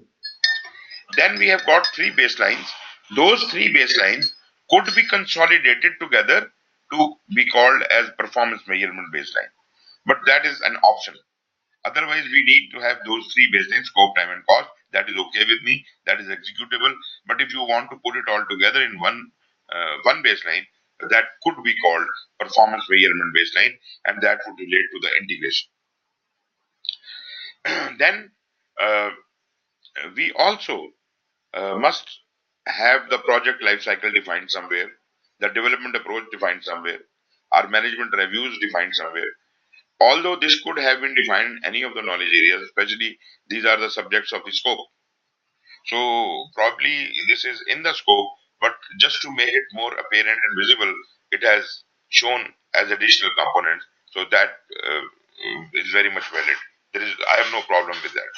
Then we have got three baselines. Those three baselines could be consolidated together to be called as performance measurement baseline. But that is an option. Otherwise, we need to have those three baselines, scope, time, and cost. That is okay with me. That is executable. But if you want to put it all together in one baseline, that could be called performance measurement baseline, and that would relate to the integration. Then we also must have the project life cycle defined somewhere, the development approach defined somewhere, our management reviews defined somewhere. Although this could have been defined in any of the knowledge areas, especially these are the subjects of the scope. So probably this is in the scope, but just to make it more apparent and visible, it has shown as additional components. So that is very much valid. I have no problem with that.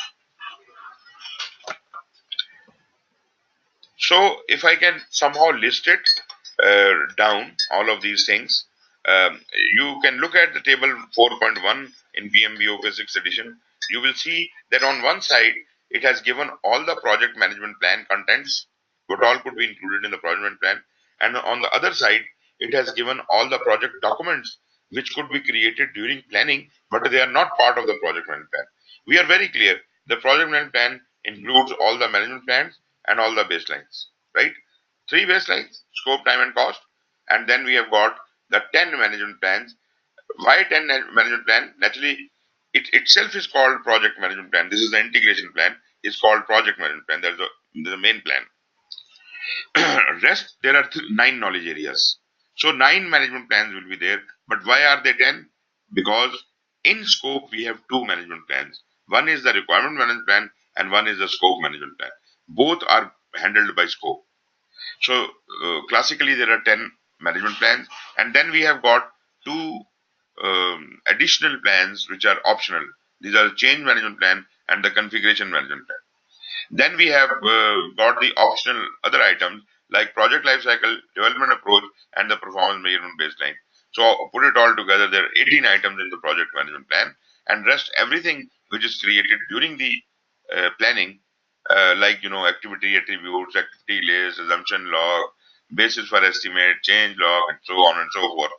So if I can somehow list it down, all of these things, you can look at the table 4.1 in PMBOK 6th edition. You will see that on one side, it has given all the project management plan contents, what all could be included in the project management plan. And on the other side, it has given all the project documents which could be created during planning, but they are not part of the project management plan. We are very clear. The project management plan includes all the management plans and all the baselines, right? Three baselines: scope, time, and cost. And then we have got the 10 management plans. Why 10 management plan? Naturally, it itself is called project management plan. This is the integration plan. It's called project management plan. There's the main plan. Rest, there are 9 knowledge areas. So 9 management plans will be there. But why are they 10? Because in scope, we have 2 management plans. One is the requirement management plan and one is the scope management plan. Both are handled by scope. So classically, there are 10 management plans, and then we have got 2 additional plans which are optional. These are the change management plan and the configuration management plan. Then we have got the optional other items like project lifecycle, development approach, and the performance measurement baseline. So put it all together, there are 18 items in the project management plan, and rest everything which is created during the planning, like activity attributes, activity list, assumption log, basis for estimate, change log, and so on and so forth.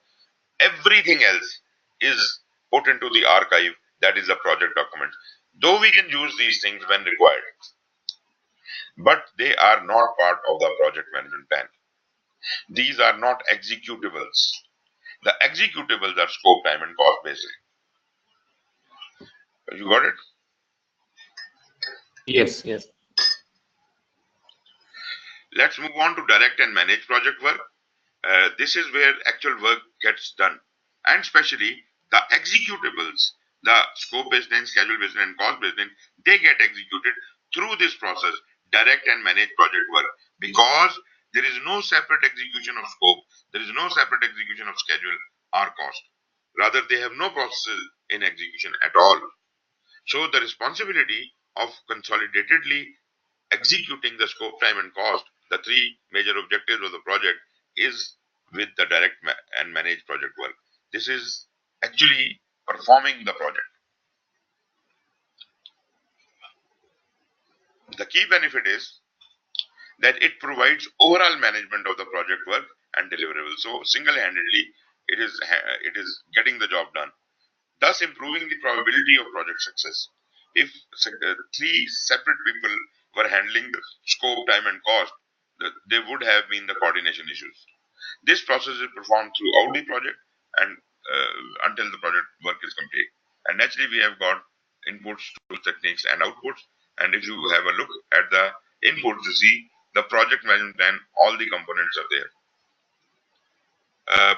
Everything else is put into the archive, that is the project document. Though we can use these things when required, but they are not part of the project management plan. These are not executables. The executables are scope, time, and cost basically. You got it? Yes, yes. Let's move on to direct and manage project work. This is where actual work gets done, and especially the executables, the scope baseline, schedule baseline, and cost baseline, they get executed through this process, direct and manage project work, because there is no separate execution of scope, there is no separate execution of schedule or cost. Rather, they have no processes in execution at all. So the responsibility of consolidatedly executing the scope, time, and cost, the 3 major objectives of the project, is with the direct and managed project work. This is actually performing the project. The key benefit is that it provides overall management of the project work and deliverables. So single-handedly, it is getting the job done, thus improving the probability of project success. If 3 separate people were handling the scope, time, and cost, there would have been the coordination issues. This process is performed throughout the project and until the project work is complete. And naturally, we have got inputs, tools, techniques, and outputs. And if you have a look at the inputs, you see the project management plan, all the components are there.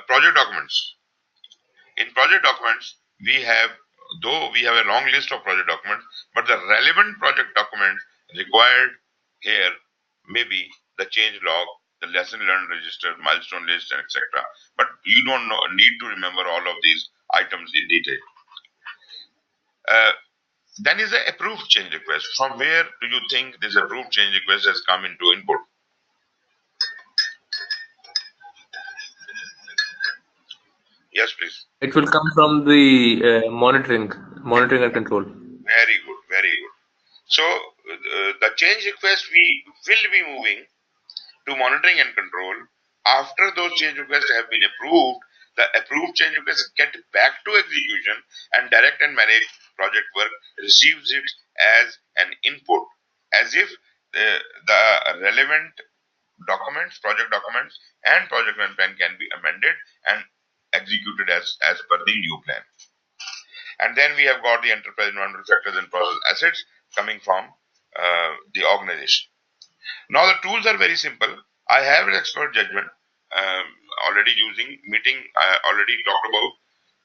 Project documents. In project documents, though we have a long list of project documents, but the relevant project documents required here may be the change log, the lesson learned register, milestone list, and etc. But you don't need to remember all of these items in detail. Then is the approved change request. From where do you think this approved change request has come into input? Yes, please. It will come from the monitoring and control. Very good, very good. So the change request we will be moving to monitoring and control. After those change requests have been approved, the approved change requests get back to execution, and direct and managed project work receives it as an input, as if the relevant documents, project documents, and project plan can be amended and executed as per the new plan. And then we have got the enterprise environmental factors and process assets coming from the organization. Now the tools are very simple. I have an expert judgment already using meeting. I already talked about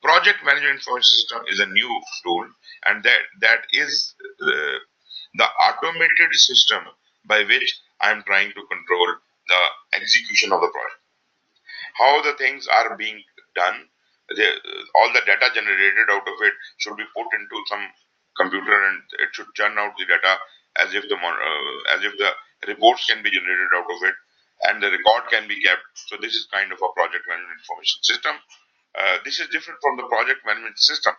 project management information system is a new tool, and that is the automated system by which I am trying to control the execution of the project. How the things are being done, all the data generated out of it should be put into some computer, and it should churn out the data as if the reports can be generated out of it, and the record can be kept. So this is kind of a project management information system. This is different from the project management system,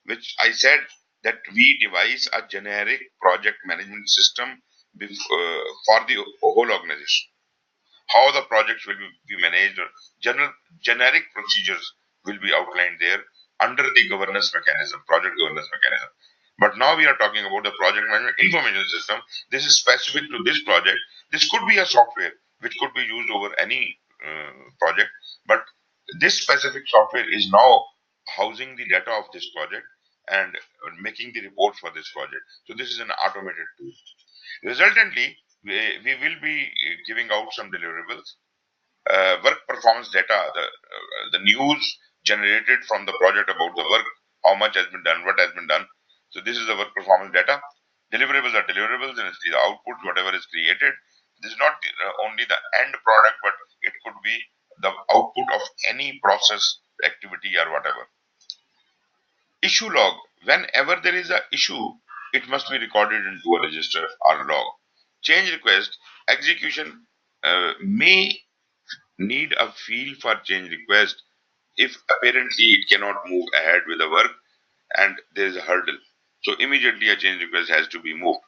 which I said that we devise a generic project management system for the whole organization. How the projects will be managed, or generic procedures will be outlined there under the governance mechanism, project governance mechanism. But now we are talking about the project management information system. This is specific to this project. This could be a software which could be used over any project, but this specific software is now housing the data of this project and making the reports for this project. So this is an automated tool. Resultantly, we will be giving out some deliverables, work performance data, the news generated from the project about the work, how much has been done, what has been done. So this is the work performance data. Deliverables are deliverables, and it's the output, whatever is created. This is not only the end product, but it could be the output of any process, activity, or whatever. Issue log. Whenever there is an issue, it must be recorded into a register or log. Change request. Execution may need a field for change request if apparently it cannot move ahead with the work and there is a hurdle. So immediately a change request has to be moved.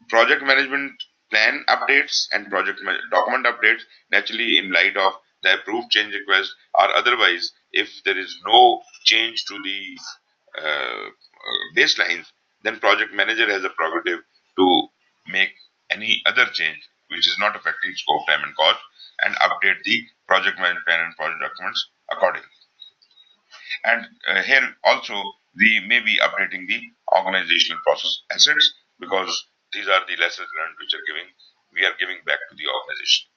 Project management plan updates and document updates, naturally in light of the approved change request, or otherwise if there is no change to the baselines, then project manager has a prerogative to make any other change which is not affecting scope, time, and cost, and update the project management plan and project documents accordingly. And here also we may be updating the organizational process assets, because these are the lessons learned which we are giving back to the organization.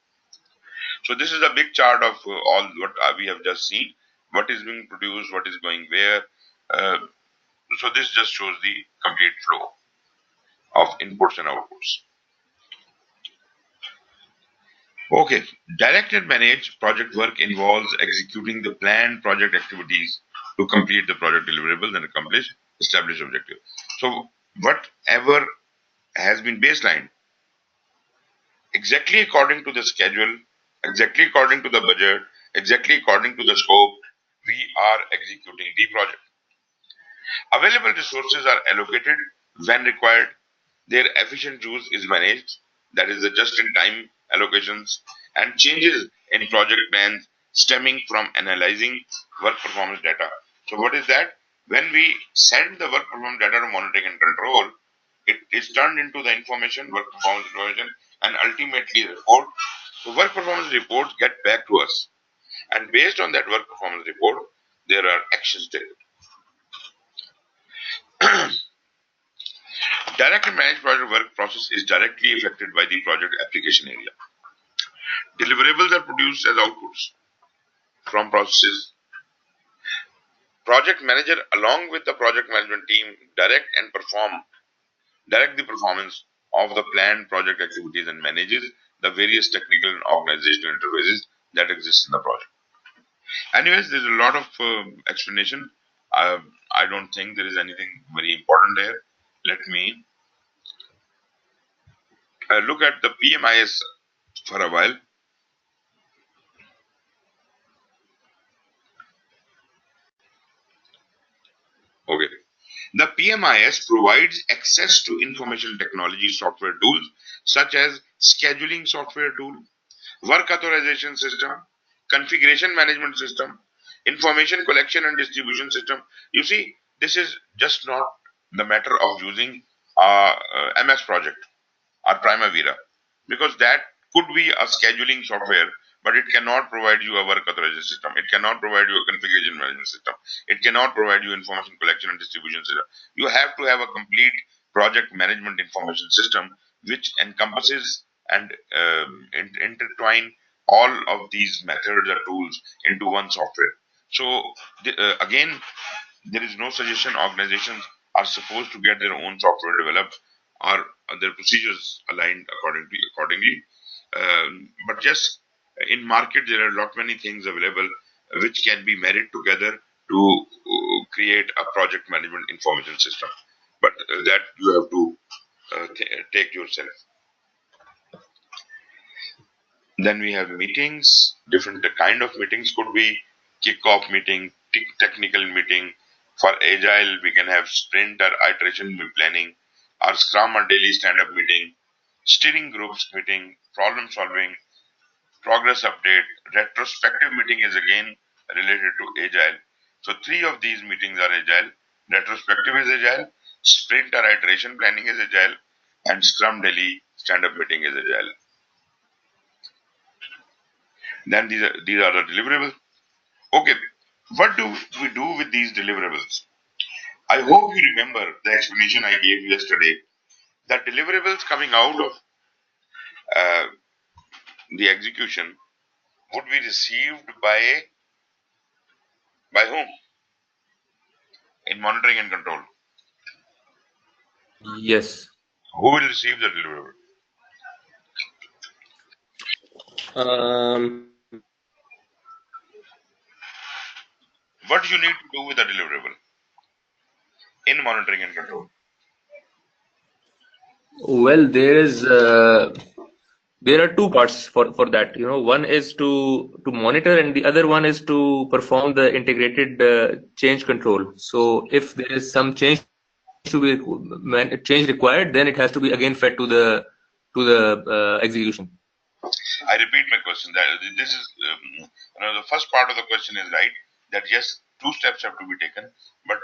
So this is a big chart of all what we have just seen, what is being produced, what is going where. So this just shows the complete flow of inputs and outputs. Okay, direct and managed project work involves executing the planned project activities to complete the project deliverables and accomplish established objectives. So whatever has been baselined, exactly according to the schedule, exactly according to the budget, exactly according to the scope, we are executing the project. Available resources are allocated when required. Their efficient use is managed, that is the just-in-time allocations, and changes in project plans stemming from analyzing work performance data. So what is that? When we send the work performance data to monitoring and control, it is turned into the information, work performance information, and ultimately the report. So work performance reports get back to us, and based on that work performance report, there are actions taken. Direct and managed project work process is directly affected by the project application area. Deliverables are produced as outputs from processes. Project manager along with the project management team direct the performance of the planned project activities and manages the various technical and organizational interfaces that exist in the project. Anyways, there's a lot of explanation. I don't think there is anything very important there. Let me look at the PMIs for a while. Okay. The PMIS provides access to information technology software tools such as scheduling software tool, work authorization system, configuration management system, information collection and distribution system. You see, this is just not the matter of using MS project or Primavera, because that could be a scheduling software, but it cannot provide you a work authorization system. It cannot provide you a configuration management system. It cannot provide you information collection and distribution system. You have to have a complete project management information system which encompasses and intertwine all of these methods or tools into one software. So again, there is no suggestion organizations are supposed to get their own software developed or their procedures aligned accordingly. But just in market, there are a lot many things available which can be married together to create a project management information system. But that you have to take yourself. Then we have meetings. Different kind of meetings could be kick-off meeting, technical meeting. For agile, we can have sprint or iteration planning, or scrum or daily stand-up meeting, steering groups meeting, problem solving, progress update. Retrospective meeting is again related to agile. So three of these meetings are agile. Retrospective is agile, sprint or iteration planning is agile, and scrum daily stand-up meeting is agile. Then these are the deliverables. Okay, what do we do with these deliverables? I hope you remember the explanation I gave yesterday. The deliverables coming out of uh, the execution would be received by whom? In monitoring and control. Yes. Who will receive the deliverable? Um, What you need to do with the deliverable in monitoring and control? well, there are two parts for that. One is to monitor, and the other one is to perform the integrated change control. So if there is some change required, then it has to be again fed to the execution. I repeat my question. That this is the first part of the question is right. That yes, two steps have to be taken, but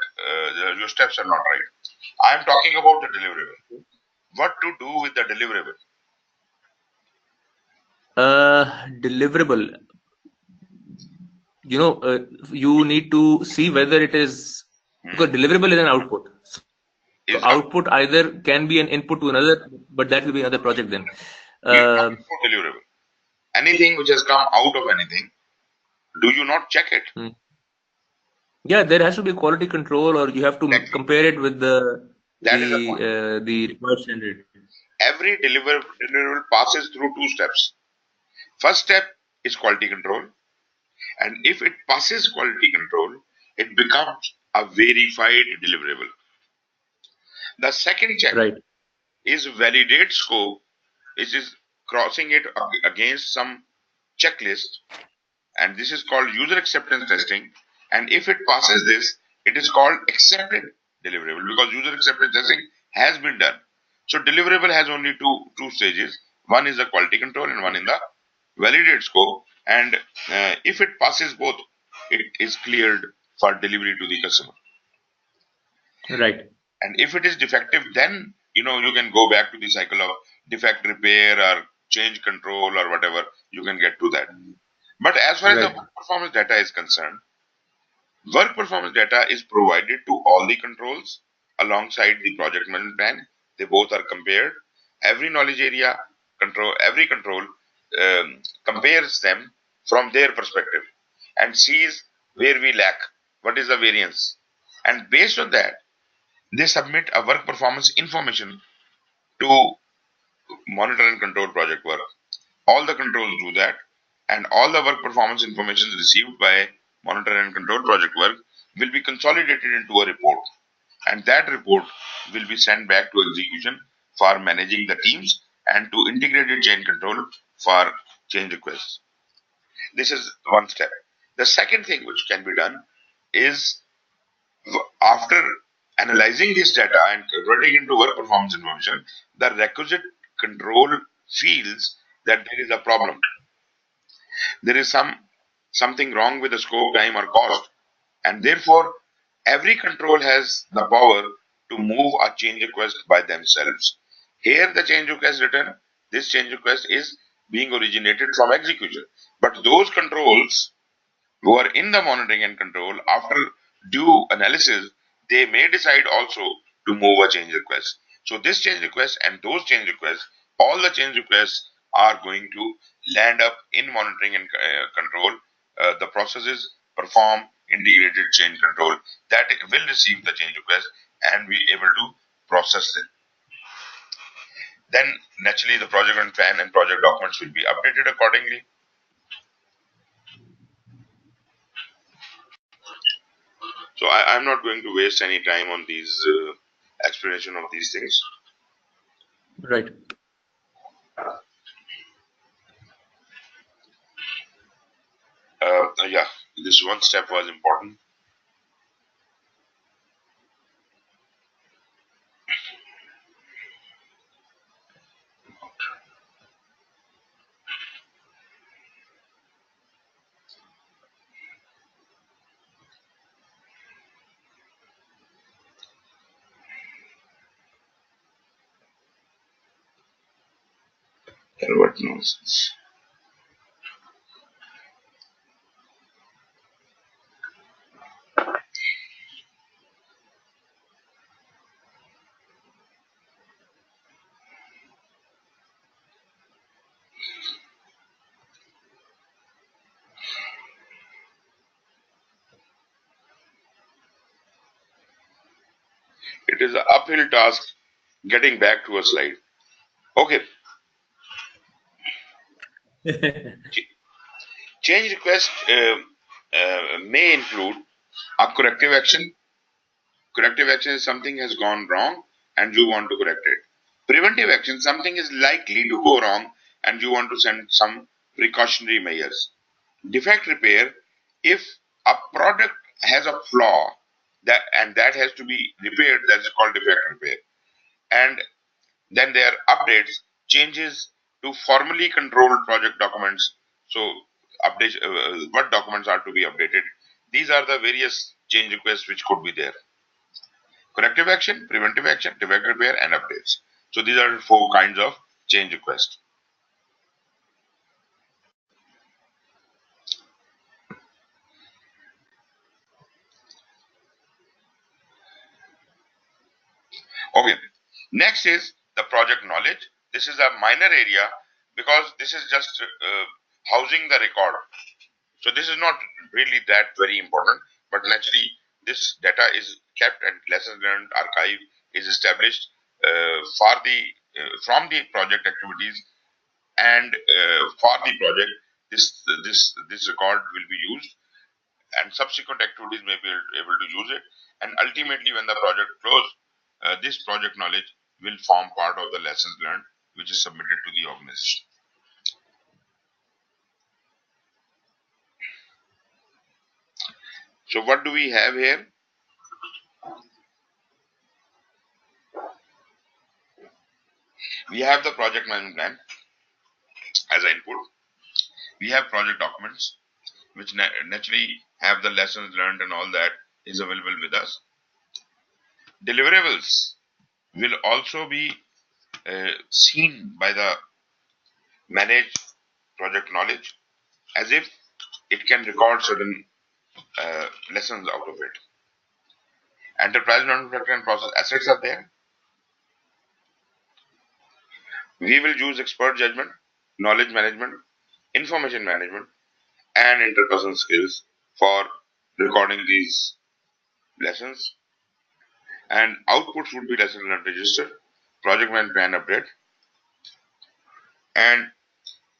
your steps are not right. I am talking about the deliverable. What to do with the deliverable? Deliverable. You need to see whether it is, because deliverable is an output. So Is output either can be an input to another, but that will be another project then. deliverable. Anything which has come out of anything, do you not check it? Yeah, there has to be quality control, or you have to compare it with That is the point. the required standard. Every deliverable passes through two steps. First step is quality control, and if it passes quality control, it becomes a verified deliverable. The second check Right. is validate scope, which is crossing it against some checklist, and this is called user acceptance testing. And if it passes this, it is called accepted deliverable, because user acceptance testing has been done. So deliverable has only two stages. One is the quality control and one in the validate scope. And if it passes both, it is cleared for delivery to the customer. Right. And if it is defective, then you can go back to the cycle of defect repair or change control or whatever. You can get to that. But as far as the work performance data is concerned, work performance data is provided to all the controls alongside the project management plan. They both are compared. Every knowledge area every control compares them from their perspective and sees where we lack, what is the variance. And based on that, they submit a work performance information to monitor and control project work. All the controls do that, and all the work performance information received by monitor and control project work will be consolidated into a report, and that report will be sent back to execution for managing the teams and to integrated change control for change requests. This is one step. The second thing which can be done is, after analyzing this data and converting into work performance information, the requisite control feels that there is a problem. There is something wrong with the scope, time, or cost, and therefore every control has the power to move a change request by themselves. Here the change request written, this change request is being originated from execution. But those controls who are in the monitoring and control, after due analysis, they may decide also to move a change request. So this change request and those change requests, all the change requests are going to land up in monitoring and control. The processes perform integrated change control that will receive the change request and be able to process it. Then naturally the project and plan and project documents will be updated accordingly. So I'm not going to waste any time on these explanation of these things. Right. Yeah, this one step was important. And what nonsense. It is an uphill task getting back to a slide. Okay, change request may include a corrective action. Corrective action is something has gone wrong and you want to correct it. Preventive action, something is likely to go wrong and you want to send some precautionary measures. Defect repair, if a product has a flaw that has to be repaired, that's called defect repair. And then there are updates, changes to formally controlled project documents. So update what documents are to be updated. These are the various change requests which could be there. Corrective action, preventive action, defect repair, and updates. So these are 4 kinds of change request. Okay. Next is the project knowledge. This is a minor area because this is just housing the record. So this is not really that very important, but naturally this data is kept and lessons learned archive is established for the from the project activities, and for the project this record will be used, and subsequent activities may be able to use it, and ultimately when the project close, this project knowledge will form part of the lessons learned which is submitted to the organization. So what do we have here? We have the project management plan as an input. We have project documents which naturally have the lessons learned and all that is available with us. Deliverables will also be seen by the managed project knowledge as if it can record certain lessons out of it. Enterprise manufacturing and process assets are there. We will use expert judgment, knowledge management, information management, and interpersonal skills for recording these lessons. And outputs would be lesson learned register, project management plan update, and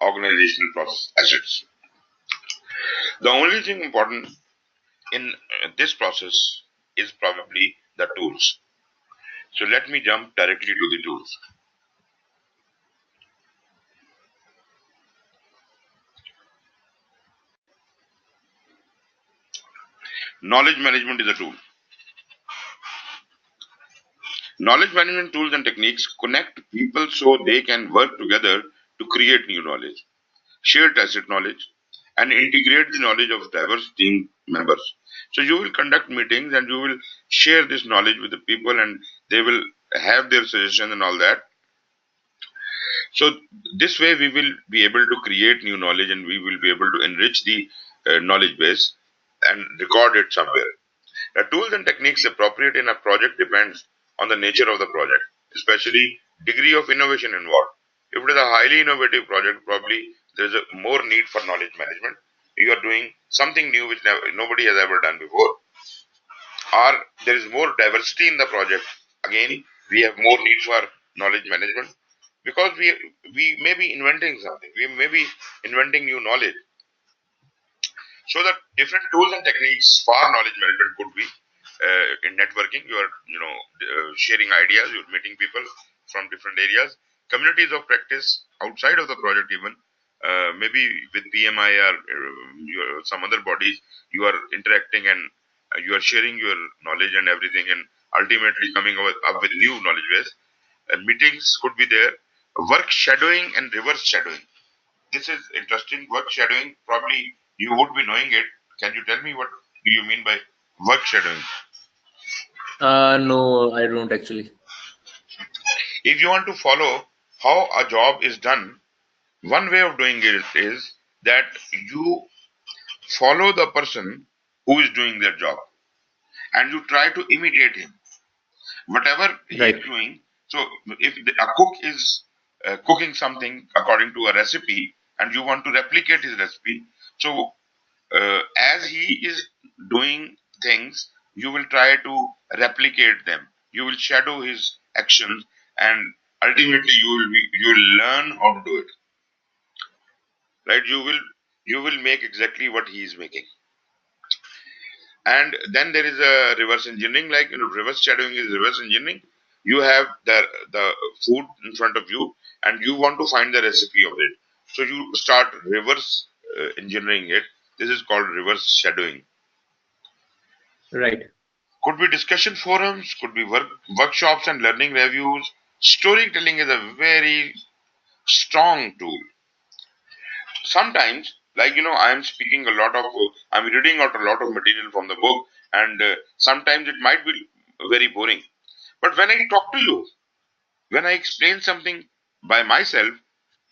organizational process assets. The only thing important in this process is probably the tools. So let me jump directly to the tools. Knowledge management is a tool. Knowledge management tools and techniques connect people so they can work together to create new knowledge, share tacit knowledge, and integrate the knowledge of diverse team members. So you will conduct meetings and you will share this knowledge with the people and they will have their suggestions and all that. So this way we will be able to create new knowledge and we will be able to enrich the knowledge base and record it somewhere. The tools and techniques appropriate in a project depends on the nature of the project, especially degree of innovation involved. If it is a highly innovative project, probably there is a more need for knowledge management. You are doing something new which nobody has ever done before, or there is more diversity in the project. Again, we have more need for knowledge management because we may be inventing something. We may be inventing new knowledge. So the different tools and techniques for knowledge management could be in networking. You are, sharing ideas. You're meeting people from different areas. Communities of practice outside of the project, even maybe with PMI or some other bodies, you are interacting and you are sharing your knowledge and everything, and ultimately coming up with new knowledge base. Meetings could be there. Work shadowing and reverse shadowing. This is interesting. Work shadowing, probably you would be knowing it. Can you tell me what do you mean by work shadowing? No, I don't actually. If you want to follow how a job is done, one way of doing it is that you follow the person who is doing their job and you try to imitate him. Whatever he is Right. doing, so if a cook is cooking something according to a recipe and you want to replicate his recipe, so as he is doing things, you will try to replicate them. You will shadow his actions, and ultimately you will learn how to do it. Right? You will make exactly what he is making. And then there is a reverse engineering, like reverse shadowing is reverse engineering. You have the food in front of you, and you want to find the recipe of it. So you start reverse engineering it. This is called reverse shadowing. Right. Could be discussion forums, could be workshops and learning reviews. Storytelling is a very strong tool. Sometimes, like I'm reading out a lot of material from the book, and sometimes it might be very boring. But when I talk to you, when I explain something by myself,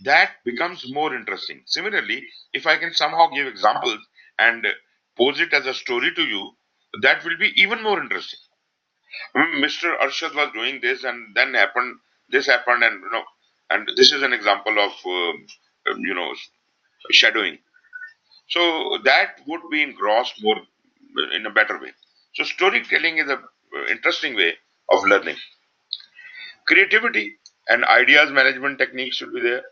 that becomes more interesting. Similarly, if I can somehow give examples and pose it as a story to you, that will be even more interesting. Mr. Arshad was doing this, and then this happened, and and this is an example of shadowing. So that would be engrossed more in a better way. So storytelling is a interesting way of learning. Creativity and ideas management techniques should be there.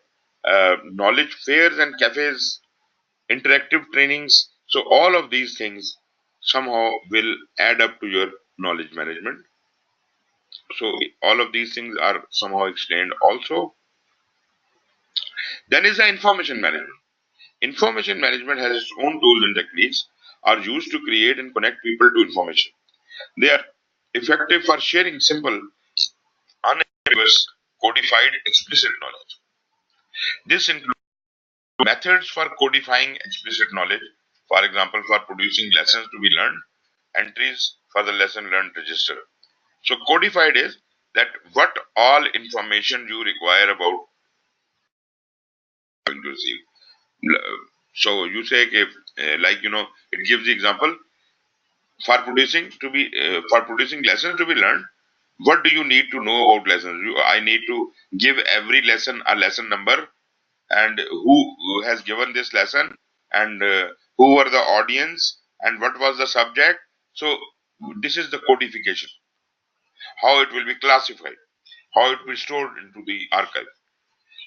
Knowledge fairs and cafes, interactive trainings. So all of these things somehow will add up to your knowledge management. So all of these things are somehow explained also. Then is the information management. Information management has its own tools and techniques are used to create and connect people to information. They are effective for sharing simple, unambiguous, codified, explicit knowledge. This includes methods for codifying explicit knowledge, for example, for producing lessons to be learned, entries for the lesson learned register. So codified is that what all information you require about going to receive. So you say if it gives the example for producing lessons to be learned. What do you need to know about lessons? I need to give every lesson a lesson number, and who has given this lesson, and who were the audience, and what was the subject. So this is the codification, how it will be classified, how it will be stored into the archive.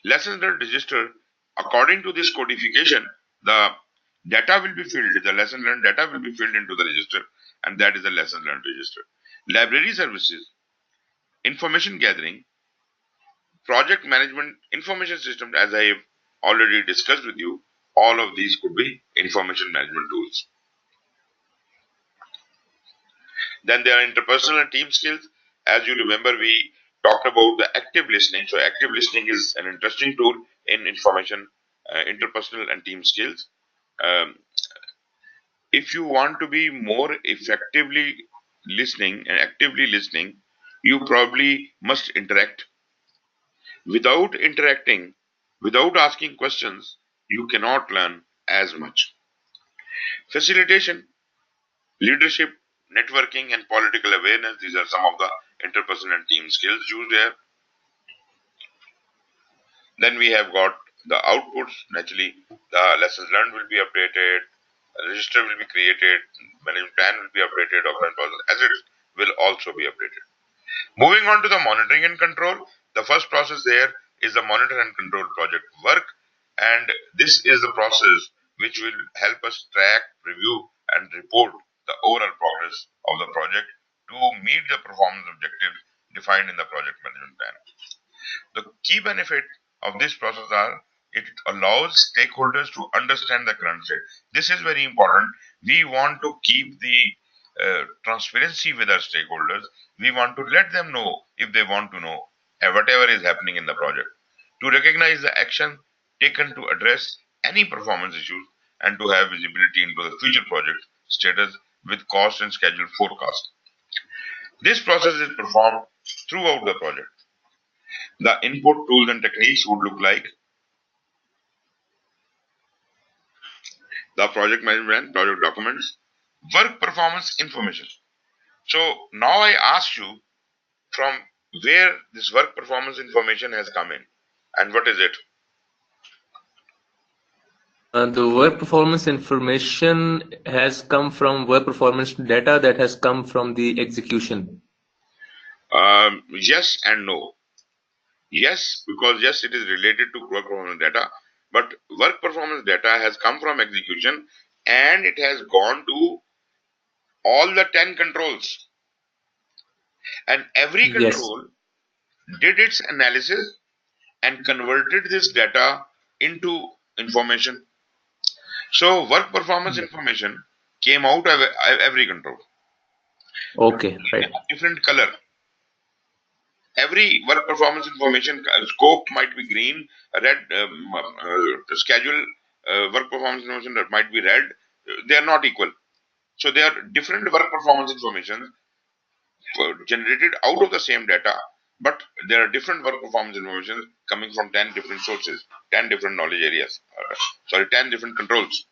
Lessons learned register, according to this codification, the data will be filled, the lesson learned data will be filled into the register, and that is the lesson learned register. Library services, information gathering, project management, information system, as I have already discussed with you, all of these could be information management tools. Then there are interpersonal and team skills. As you remember, we talked about the active listening. So active listening is an interesting tool in information, interpersonal and team skills. Um, if you want to be more effectively listening and actively listening, you probably must interact. Without interacting, without asking questions, you cannot learn as much. Facilitation, leadership, networking, and political awareness, these are some of the interpersonal and team skills used here. Then we have got the outputs. Naturally, the lessons learned will be updated, a register will be created, management plan will be updated, document assets will also be updated. Moving on to the monitoring and control, the first process there is the monitor and control project work, and this is the process which will help us track, review, and report the overall progress of the project achieve the performance objectives defined in the project management plan. The key benefit of this process are it allows stakeholders to understand the current state. This is very important. We want to keep the transparency with our stakeholders. We want to let them know if they want to know whatever is happening in the project. To recognize the action taken to address any performance issues and to have visibility into the future project status with cost and schedule forecast. This process is performed throughout the project. The input tools and techniques would look like the project management, project documents, work performance information. So now I ask you from where this work performance information has come in and what is it? The work performance information has come from work performance data that has come from the execution. Yes and no. Yes, because yes, it is related to work performance data, but work performance data has come from execution and it has gone to all the 10 controls. And every Yes. control did its analysis and converted this data into information. So work performance information came out of every control. Okay, In right. a different color. Every work performance information scope might be green, red, schedule, work performance information that might be red. They are not equal. So they are different work performance information generated out of the same data, but there are different work performance information coming from 10 different sources, 10 different knowledge areas, 10 different controls.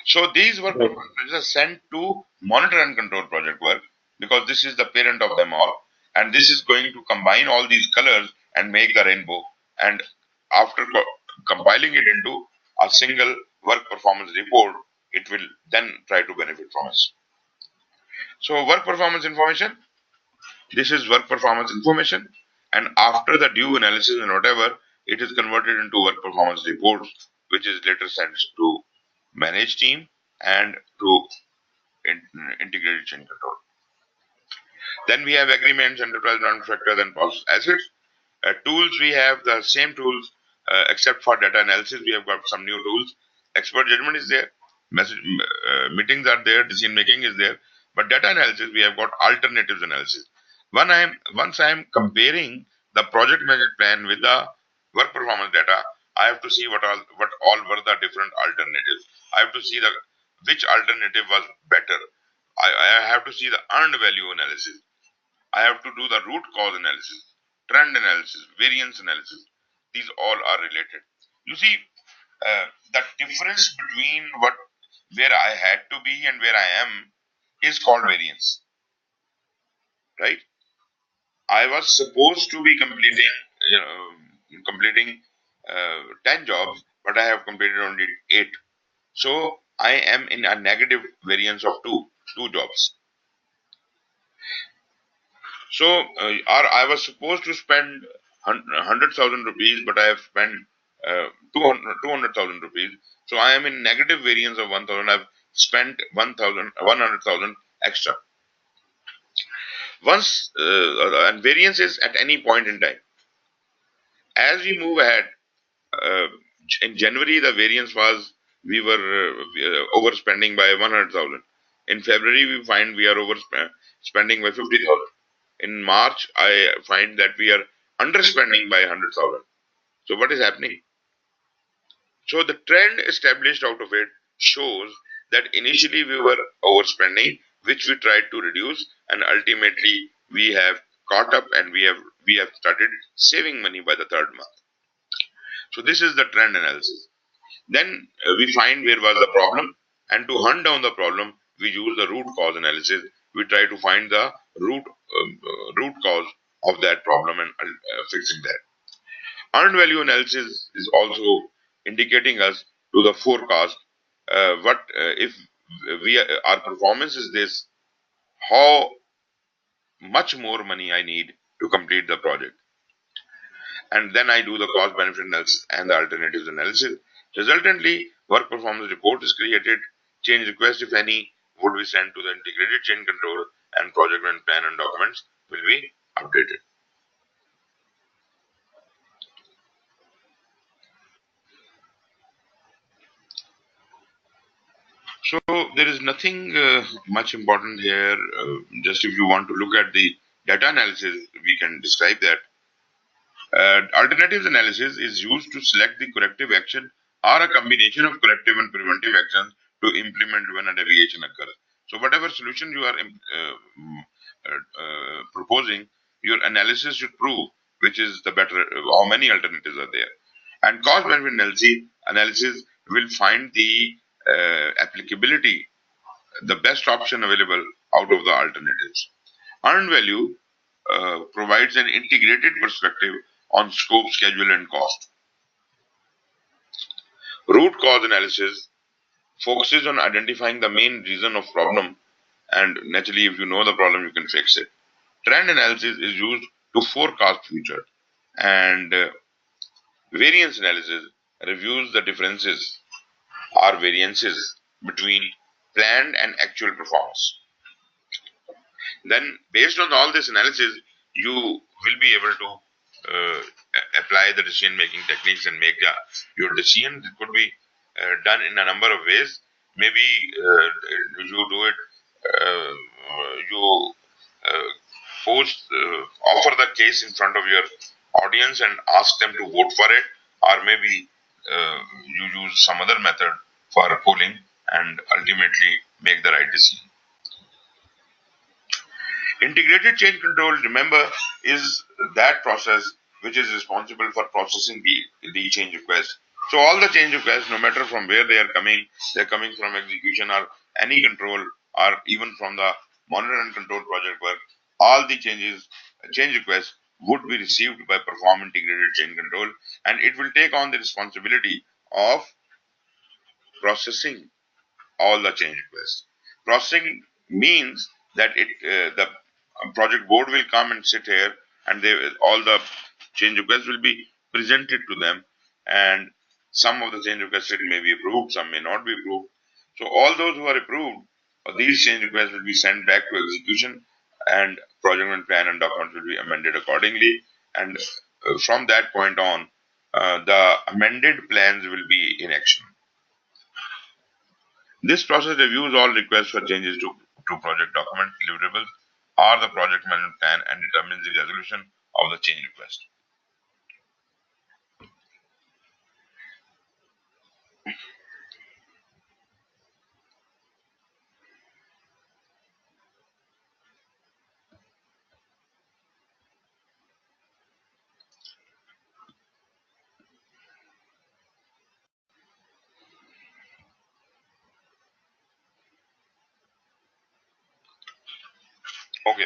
So these work Right. performances are sent to monitor and control project work because this is the parent of them all, and this is going to combine all these colors and make the rainbow. And after compiling it into a single work performance report, it will then try to benefit from us. So work performance information, this is work performance information, and after the due analysis and whatever, it is converted into work performance reports, which is later sent to manage team and to integrated change control. Then we have agreements, enterprise management factors, and process assets. Tools, we have the same tools except for data analysis. We have got some new tools. Expert judgment is there. Meetings are there. Decision making is there. But data analysis, we have got alternatives analysis. Once I am comparing the project management plan with the work performance data, I have to see what all were the different alternatives. I have to see which alternative was better. I have to see the earned value analysis. I have to do the root cause analysis, trend analysis, variance analysis. These all are related. You see, the difference between where I had to be and where I am is called variance, right? I was supposed to be completing 10 jobs, but I have completed only 8. So I am in a negative variance of two jobs. So I was supposed to spend 100,000 rupees, but I have spent 200,000 rupees. So I am in negative variance of 1,000. I've spent 100,000 extra. And variance is at any point in time. As we move ahead, uh, in January the variance was we were overspending by 100,000. In February we find we are overspending by 50,000. In March, I find that we are underspending by 100,000. So what is happening? So the trend established out of it shows that initially we were overspending, which we tried to reduce, and ultimately we have caught up and we have started saving money by the third month. So this is the trend analysis. Then we find where was the problem, and to hunt down the problem, we use the root cause analysis. We try to find the root cause of that problem and fixing that. Earned value analysis is also indicating us to the forecast. What if our performance is this? How much more money I need to complete the project? And then I do the cost benefit analysis and the alternatives analysis. Resultantly, work performance report is created. Change request, if any, would be sent to the integrated change control, and project and plan and documents will be updated. So there is nothing much important here. Just if you want to look at the data analysis, we can describe that. Alternatives analysis is used to select the corrective action or a combination of corrective and preventive actions to implement when a deviation occurs. So whatever solution you are proposing, your analysis should prove which is the better, how many alternatives are there. And cost benefit analysis will find the applicability, the best option available out of the alternatives. Earned value provides an integrated perspective on scope, schedule, and cost. Root cause analysis focuses on identifying the main reason of problem, and naturally, if you know the problem, you can fix it. Trend analysis is used to forecast future, and variance analysis reviews the differences or variances between planned and actual performance. Then, based on all this analysis, you will be able to apply the decision-making techniques and make your decision. It could be done in a number of ways. Maybe you do it, you offer the case in front of your audience and ask them to vote for it, or maybe you use some other method for polling and ultimately make the right decision. Integrated change control, remember, is that process which is responsible for processing the change request. So all the change requests, no matter from where they are coming, they're coming from execution or any control, or even from the monitor and control project work, all the change requests would be received by perform integrated change control, and it will take on the responsibility of processing all the change requests. Processing means that the project board will come and sit here, and all the change requests will be presented to them, and some of the change requests may be approved, some may not be approved. So all those who are approved, these change requests will be sent back to execution, and project and plan and documents will be amended accordingly. And from that point on, the amended plans will be in action. This process reviews all requests for changes to project document deliverables or the project management plan and determines the resolution of the change request. Okay.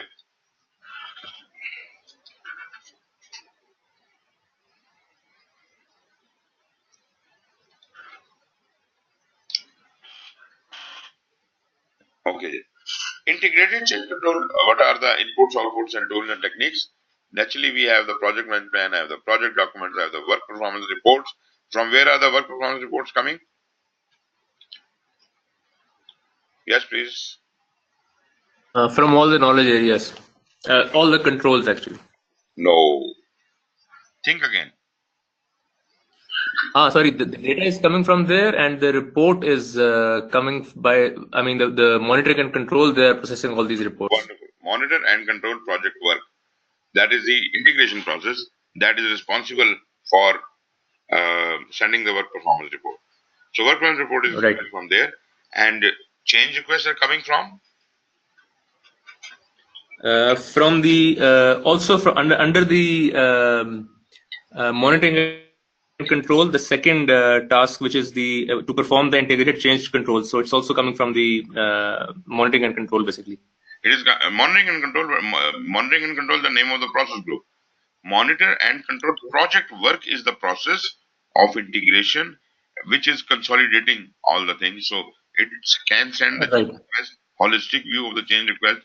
Okay. Integrated change control, what are the inputs, outputs, and tools and techniques? Naturally, we have the project management plan, I have the project documents, I have the work performance reports. From where are the work performance reports coming? Yes, please. From all the knowledge areas, all the controls actually. No. Think again. Sorry, the data is coming from there, and the report is coming by, I mean, the monitoring and control, they are processing all these reports. Wonderful. Monitor and control project work. That is the integration process that is responsible for sending the work performance report. So work performance report is Right. coming from there, and change requests are coming from From the also from under the monitoring and control, the second task, which is the to perform the integrated change control. So it's also coming from the monitoring and control, basically. it is monitoring and control. Monitoring and control, the name of the process group. Monitor and control project work is the process of integration, which is consolidating all the things. So it can send the Right. change request, holistic view of the change request,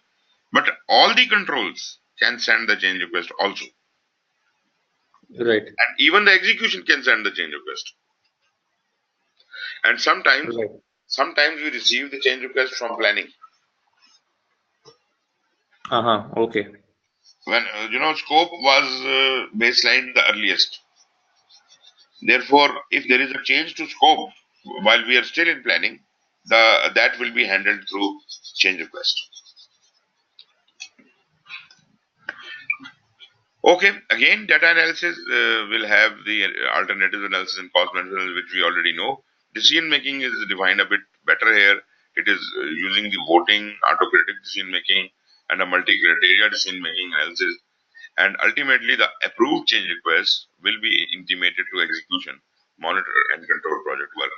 but all the controls can send the change request also. Right. And even the execution can send the change request. And sometimes we receive the change request from planning. Okay. When scope was baseline the earliest. Therefore, if there is a change to scope while we are still in planning, that will be handled through change request. Okay, again, data analysis will have the alternative analysis and cost benefit analysis, which we already know. Decision making is defined a bit better here. It is using the voting, autocratic decision making, and a multi-criteria decision making analysis. And ultimately, the approved change request will be intimated to execution, monitor, and control project work.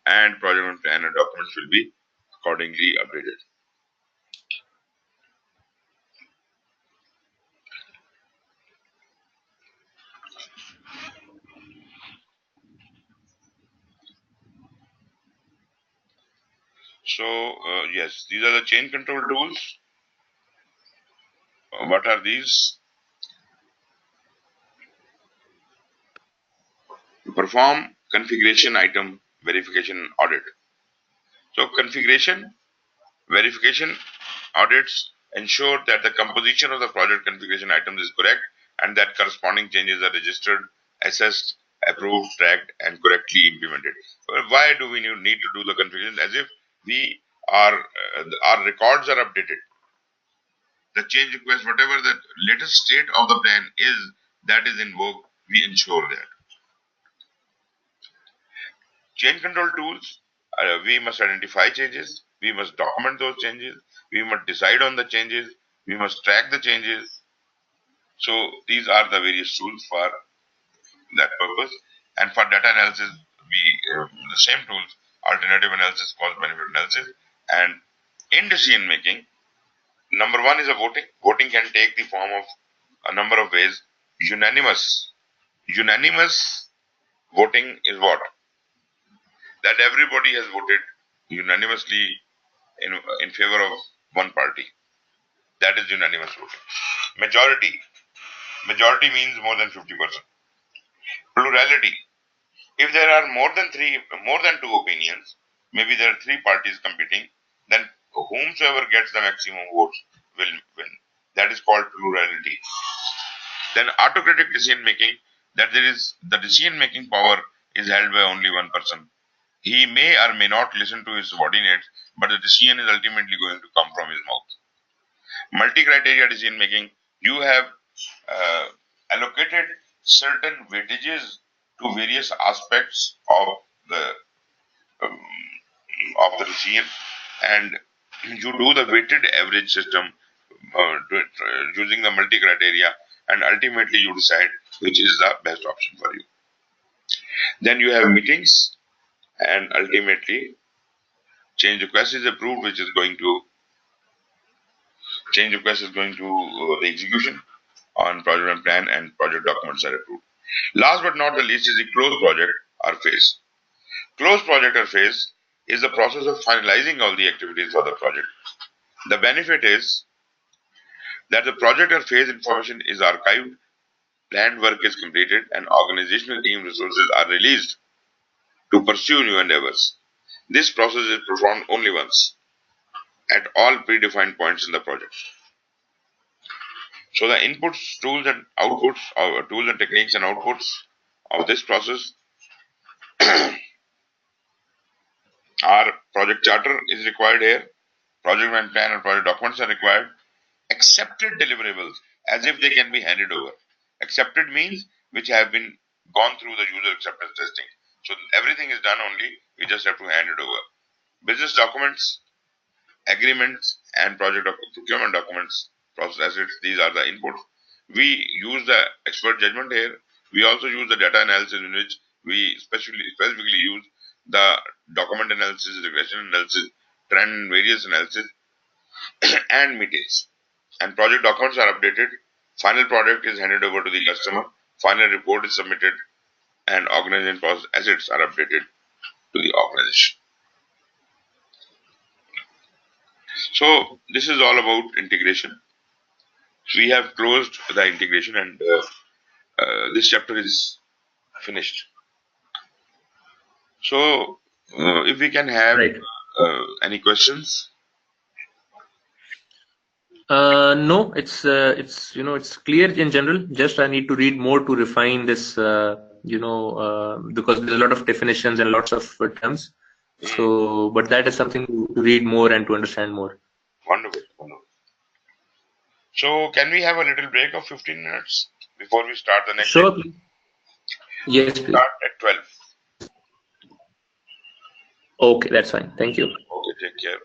And project plan and documents will be accordingly updated. So, yes, these are the change control tools. What are these? Perform configuration item verification audit. So, configuration verification audits ensure that the composition of the project configuration items is correct and that corresponding changes are registered, assessed, approved, tracked, and correctly implemented. Why do we need to do the configuration? As if we are our records are updated. The change request, whatever the latest state of the plan is, that is invoked, we ensure that. Change control tools, we must identify changes, we must document those changes, we must decide on the changes, we must track the changes. So these are the various tools for that purpose. And for data analysis, the same tools, alternative analysis, cost benefit analysis. And in decision making, number one is a voting. Voting can take the form of a number of ways. Unanimous voting is what? That everybody has voted unanimously in favor of one party. That is unanimous voting. Majority means more than 50%. Plurality. If there are more than two opinions, maybe there are three parties competing, then whomsoever gets the maximum votes will win. That is called plurality. Then autocratic decision making, that there is the decision making power is held by only one person. He may or may not listen to his subordinates, but the decision is ultimately going to come from his mouth. Multi-criteria decision making, you have allocated certain weightages to various aspects the um, of the decision, and you do the weighted average system using the multi-criteria, and ultimately you decide which is the best option for you. Then you have meetings, and ultimately change request is approved, which is going to change request is going to the execution on project and plan, and project documents are approved. Last but not the least is the close project or phase. Close project or phase is the process of finalizing all the activities for the project. The benefit is that the project or phase information is archived, planned work is completed, and organizational team resources are released to pursue new endeavors. This process is performed only once at all predefined points in the project. So the inputs, tools and outputs, or tools and techniques and outputs of this process are project charter is required here, project and plan and project documents are required, accepted deliverables as if they can be handed over. Accepted means which have been gone through the user acceptance testing. So everything is done only, we just have to hand it over. Business documents, agreements, and project procurement documents, process assets, these are the inputs. We use the expert judgment here. We also use the data analysis in which we specifically use the document analysis, regression analysis, trend variance analysis, and meetings. And project documents are updated. Final product is handed over to the customer. Final report is submitted, and organization process assets are updated to the organization. So this is all about integration. We have closed the integration, and this chapter is finished. So if we can have Right. any questions. No, it's it's clear in general. Just I need to read more to refine this, because there's a lot of definitions and lots of terms. So, but that is something to read more and to understand more. Wonderful, wonderful. So, can we have a little break of 15 minutes before we start the next Sure, day? please. Yes, please. Start at 12. Okay, that's fine. Thank you. Okay, take care.